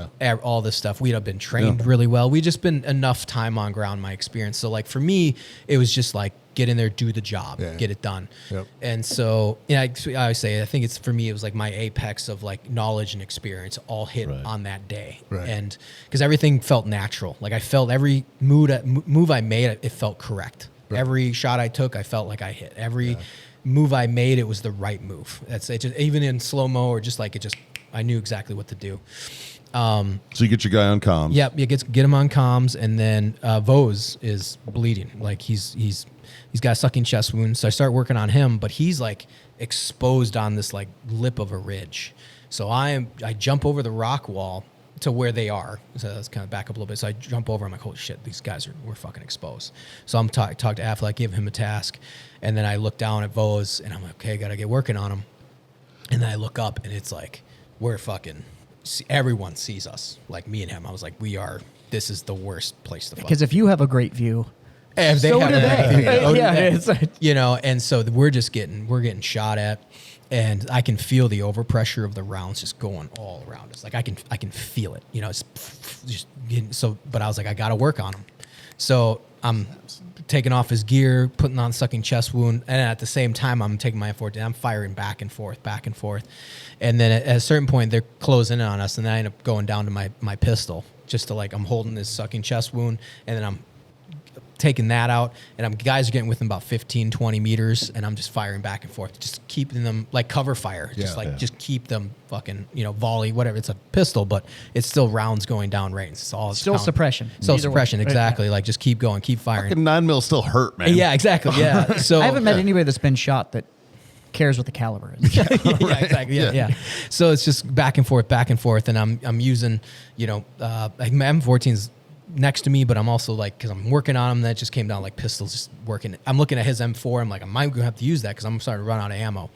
all this stuff. We'd have been trained really well. We'd just been enough time on ground, my experience. So like, for me, it was just like, get in there, do the job, get it done. Yep. And so, I always say, I think it's, for me, it was like my apex of like knowledge and experience all hit on that day. Right. And because everything felt natural. Like, I felt every move I made, it felt correct. Right. Every shot I took, I felt like I hit. Every move I made, it was the right move. That's it. Just, even in slow-mo or just like I knew exactly what to do. So you get your guy on comms. Yep, you get him on comms, and then Vos is bleeding. Like, he's got a sucking chest wound. So I start working on him, but he's like exposed on this like lip of a ridge. So I jump over the rock wall to where they are. So let's kind of back up a little bit. So I jump over. I'm like, holy shit, these guys we're fucking exposed. So I'm talk to Affleck, give him a task, and then I look down at Vos, and I'm like, okay, I gotta get working on him. And then I look up, and it's like, we're fucking. Everyone sees us, like me and him. I was like, this is the worst place to fuck. Because if you have a great view, and so do they. And so we're getting shot at, and I can feel the overpressure of the rounds just going all around us. Like, I can feel it, it's just getting, so, but I was like, I got to work on him. So I'm taking off his gear, putting on sucking chest wound, and at the same time, I'm taking my M14 and I'm firing back and forth. And then at a certain point, they're closing in on us, and then I end up going down to my pistol, just to I'm holding this sucking chest wound, and then I'm taking that out, and guys are getting within about 15, 20 meters, and I'm just firing back and forth, just keeping them like cover fire, just keep them fucking, volley, whatever. It's a pistol, but it's still rounds going down range. It's all still suppression. Still suppression, exactly. Like, just keep going, keep firing. Fucking 9mm still hurt, man. Yeah, exactly. Yeah. So I haven't met anybody that's been shot that cares what the caliber is. Yeah, exactly. Yeah. So it's just back and forth, and I'm using, like my M14's next to me, but I'm also like, because I'm working on him, that just came down like pistols, just working. I'm looking at his M4. I'm like, I might have to use that because I'm starting to run out of ammo.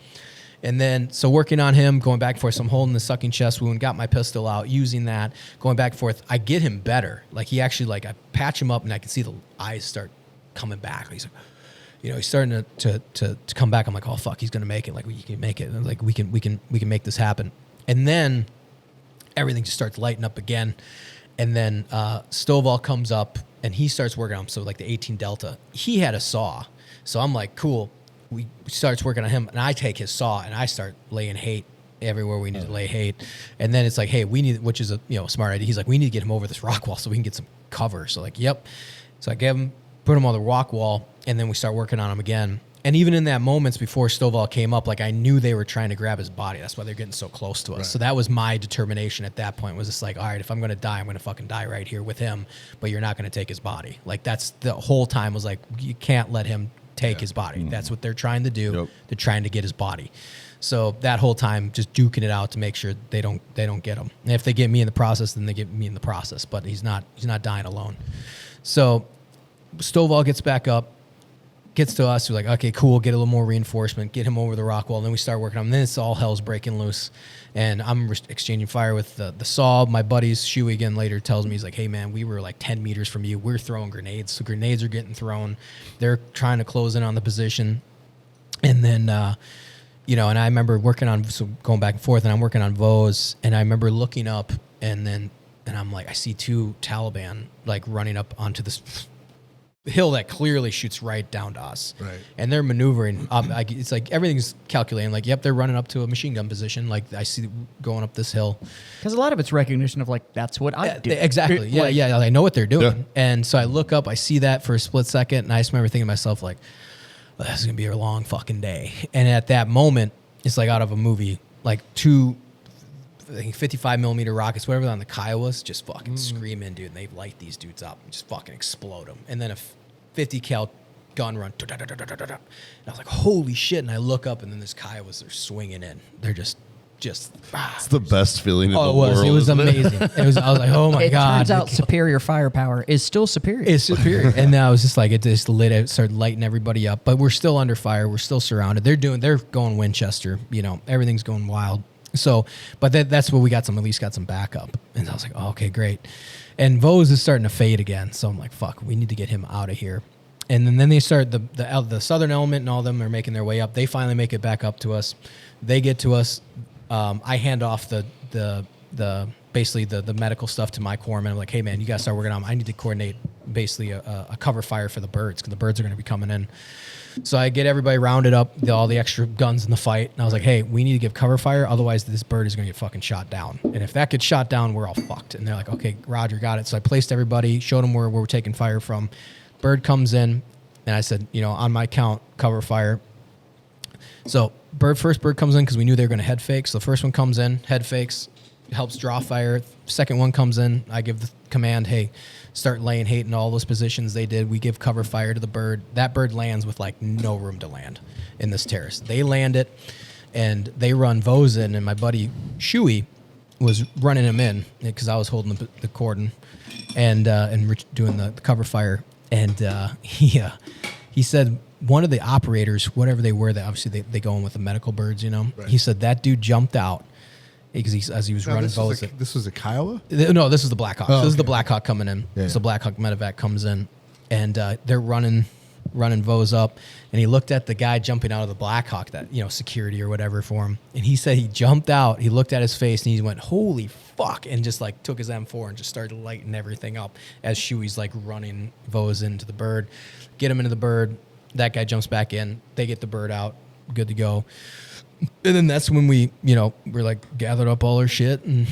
And then, so working on him, going back and forth. So I'm holding the sucking chest wound, got my pistol out, using that, going back and forth. I get him better. Like, he actually, like, I patch him up, and I can see the eyes start coming back. He's like, he's starting to come back. I'm like, oh fuck, he's gonna make it. Like, we can make it. And like, we can make this happen. And then everything just starts lighting up again. And then Stovall comes up, and he starts working on him. So like the 18 Delta, he had a saw. So I'm like, cool. We starts working on him, and I take his saw, and I start laying hate everywhere we need to lay hate. And then it's like, hey, we need, which is a smart idea. He's like, we need to get him over this rock wall so we can get some cover. So like, yep. So I put him on the rock wall, and then we start working on him again. And even in that moments before Stovall came up, like, I knew they were trying to grab his body. That's why they're getting so close to us. Right. So that was my determination at that point, was just like, all right, if I'm going to die, I'm going to fucking die right here with him, but you're not going to take his body. Like, that's the whole time, was like, you can't let him take his body. Mm-hmm. That's what they're trying to do. Yep. They're trying to get his body. So that whole time, just duking it out to make sure they don't get him. And if they get me in the process, then they get me in the process, but he's not dying alone. So Stovall gets back up. gets to us. We're like, okay, cool. Get a little more reinforcement. Get him over the rock wall. And then we start working on him. Then it's all hell's breaking loose. And I'm exchanging fire with the Saw. My buddies, Shuey again later tells me, he's like, hey, man, we were like 10 meters from you. We're throwing grenades. So grenades are getting thrown. They're trying to close in on the position. And then, and I remember working on, so going back and forth, and I'm working on Vos. And I remember looking up, and I'm like, I see 2 Taliban like running up onto this hill that clearly shoots right down to us. Right. And they're maneuvering up. It's like everything's calculating. Like, yep, they're running up to a machine gun position. Like, I see going up this hill. Because a lot of it's recognition of like, that's what I do. Exactly. Yeah. I know what they're doing. Yeah. And so I look up, I see that for a split second, and I just remember thinking to myself, like, well, this is going to be a long fucking day. And at that moment, it's like out of a movie, like 2, I think 55 millimeter rockets, whatever on the Kiowas, just fucking screaming, dude. And they light these dudes up and just fucking explode them. And then a 50 cal gun run. And I was like, holy shit. And I look up, and then this Kiowas, they're swinging in. They're just. It's the best feeling in the world. It was amazing. I was like, oh my God. It turns out superior firepower is still superior. It's superior. And I was just like, it just started lighting everybody up. But we're still under fire. We're still surrounded. They're going Winchester. Everything's going wild. So, but that's where we got at least got some backup. And I was like, oh, okay, great. And Vos is starting to fade again. So I'm like, fuck, we need to get him out of here. And then they start, the southern element and all of them are making their way up. They finally make it back up to us. They get to us. I hand off basically the medical stuff to my corpsman. I'm like, hey man, you gotta start working on them. I need to coordinate basically a cover fire for the birds, because the birds are going to be coming in. So I get everybody rounded up, all the extra guns in the fight, and I was like, hey, we need to give cover fire, otherwise this bird is going to get fucking shot down. And if that gets shot down, we're all fucked. And they're like, okay, Roger, got it. So I placed everybody, showed them where we're taking fire from. Bird comes in, and I said, on my count, cover fire. So first bird comes in because we knew they were going to head fake. So the first one comes in, head fakes, helps draw fire. Second one comes in, I give the command, hey, start laying hate in all those positions. They did. We give cover fire to the bird. That bird lands with like no room to land in this terrace. They land it, and they run Vos in, and my buddy Shuey was running him in because I was holding the cordon and doing the cover fire. And he said, one of the operators, whatever they were, that obviously they go in with the medical birds, Right. He said that dude jumped out because as he was running Vos. This was a Kiowa? No, this is the Blackhawk. Oh, This is the okay. Blackhawk coming in. Yeah. So Blackhawk medevac comes in, and they're running Vos up, and he looked at the guy jumping out of the Blackhawk, that security or whatever for him, and he said he jumped out. He looked at his face and he went, "Holy fuck!" and just like took his M4 and just started lighting everything up as Shuey's like running Vos into the bird, get him into the bird. That guy jumps back in. They get the bird out, good to go. And then that's when we're like gathered up all our shit, and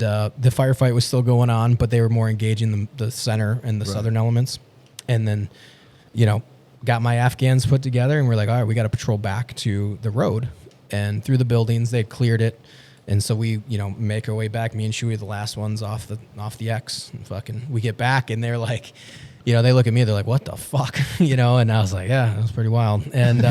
the firefight was still going on, but they were more engaging the center and the southern elements. And then, got my Afghans put together, and we're like, all right, we got to patrol back to the road and through the buildings. They cleared it, and so we make our way back. Me and Shuey are the last ones off the X. And we get back, and they're like, they look at me, they're like, what the fuck? And I was like, yeah, it was pretty wild. And, Dude,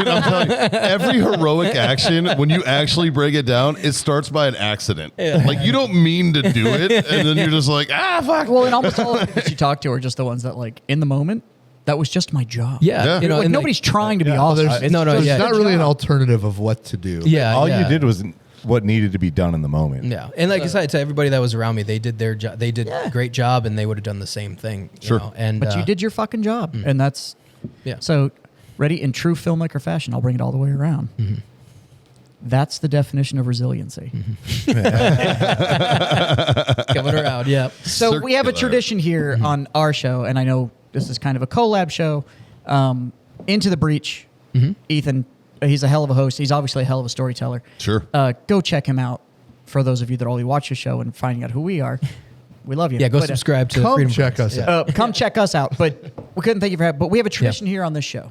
I'm telling you, every heroic action, when you actually break it down, it starts by an accident. Yeah. Like, you don't mean to do it, and then you're just like, fuck. Well, and almost all of the you talk to are just the ones that, like, in the moment, that was just my job. Yeah. Yeah. Like, nobody's trying to be awesome. There's No, not yeah. really an alternative of what to do. Yeah. All you did was what needed to be done in the moment. Yeah, and like I said to everybody that was around me, they did their job. They did a great job, and they would have done the same thing. Sure. And But you did your fucking job, and that's So, ready in true filmmaker fashion, I'll bring it all the way around. Mm-hmm. That's the definition of resiliency. coming around. Yeah. So we have a Circular. tradition here on our show, and I know this is kind of a collab show. Into the Breach, Ethan. He's a hell of a host. He's obviously a hell of a storyteller. Sure. Go check him out. For those of you that only watch the show and finding out who we are, we love you. Yeah, go But, subscribe to Come Freedom check Friends. us Yeah. out. come check us out. But we couldn't thank you for having. But we have a tradition here on this show,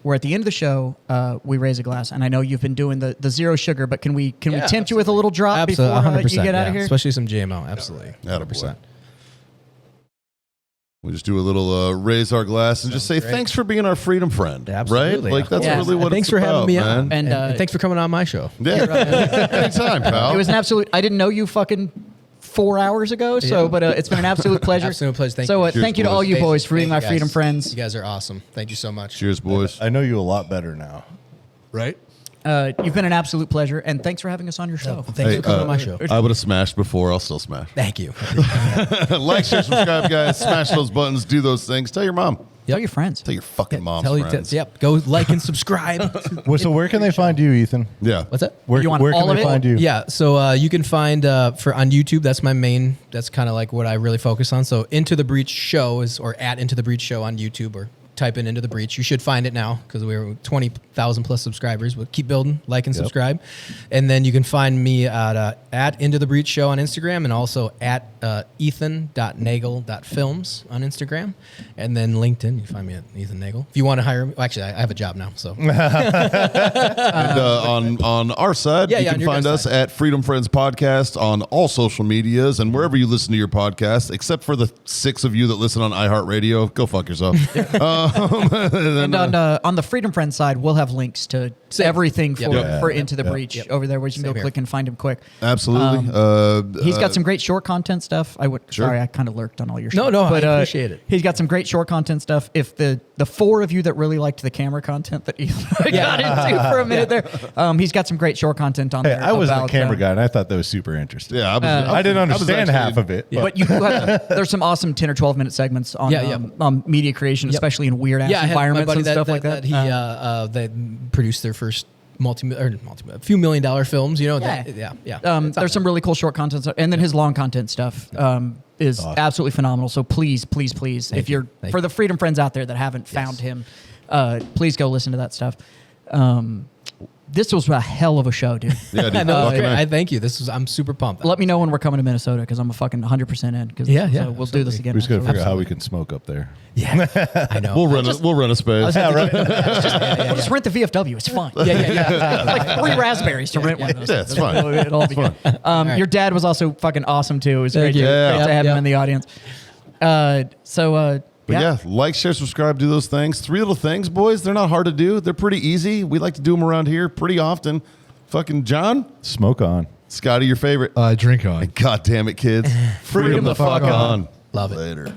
where at the end of the show, we raise a glass. And I know you've been doing the zero sugar, but can we tempt you with a little drop Absolutely, before 100%, you get out of here? Especially some GMO. Absolutely. Attaboy. We just do a little raise our glass and just say great. thanks for being our freedom friend. Absolutely. Right? Like, that's Yeah. really what Thanks it's for having about, me man. on, And, and thanks for coming on my show. Yeah. Anytime, pal. It was an absolute. I didn't know you fucking 4 hours ago. So, but it's been an absolute pleasure. Absolute pleasure. Thank so, you. thank you to Cheers, all boys. you boys for being my Thank you, freedom guys. friends. You guys are awesome. Thank you so much. Cheers, boys. I know you a lot better now. Right? You've been an absolute pleasure, and thanks for having us on your show. Thanks for coming on my show. I would have smashed before. I'll still smash. Thank you. Like, share, subscribe, guys. Smash those buttons. Do those things. Tell your mom. Tell your friends. Tell your fucking mom's Tell you, friends. yep. Go like and subscribe. Well, so where can they find you, Ethan? Yeah. What's that? Where, You want where all can of they it? find you? Yeah, so you can find for on YouTube. That's my main. That's kind of like what I really focus on. So Into the Breach Show is or at Into the Breach Show on YouTube or type in Into the Breach. You should find it now because we're 20,000 plus subscribers. But keep building, like and subscribe, and then you can find me at Into the Breach Show on Instagram and also at ethan.nagel.films on Instagram, and then LinkedIn. You find me at Ethan Nagel. If you want to hire me, well, actually I have a job now. So And on our side, Yeah, you yeah, can on your find guys' us side. at Freedom Friends Podcast on all social medias and wherever you listen to your podcast, except for the 6 of you that listen on iHeartRadio. Go fuck yourself. And on the Freedom Friends side, we'll have links to everything for, Yep. for Into the Yep. Breach Yep. over there, where you can Same go here. click and find him quick. Absolutely. He's got some great short content stuff. Sure. Sorry, I kind of lurked on all your No, shit. no, I but, appreciate it. He's got some great short content stuff. If the 4 of you that really liked the camera content that he got into for a minute there, he's got some great short content on Hey, there. I wasn't a about, camera guy, and I thought that was super interesting. Yeah, I didn't understand half of it. But you have, there's some awesome 10 or 12 minute segments on, on media creation, especially in weird ass yeah, I had my environments buddy and stuff like that. He they produced their first a few $1 million films. You know, There's some really cool short content stuff, and then his long content stuff is absolutely phenomenal. So please, if you're for the Freedom Friends out there that haven't found him, please go listen to that stuff. This was a hell of a show, dude. Yeah, dude. No, Fucking A. I thank you. I'm super pumped. Let me know when we're coming to Minnesota because I'm a fucking 100% in. Cause Yeah, so we'll do this again. We just got to figure out how we Absolutely. can smoke up there. Yeah, I know. We'll run a space. We'll just rent the VFW. It's fine. Like 3 raspberries to rent one of those. Yeah, it's fine. It'll all be good. Your dad was also fucking awesome too. It was great, you. great Yeah. to have him Yeah. in the audience. But yeah, like, share, subscribe, do those things. 3 little things, boys. They're not hard to do. They're pretty easy. We like to do them around here pretty often. Fucking John, Smoke on. Scotty, your favorite. Drink on. God damn it, kids. Freedom the fuck on. Love it. Later.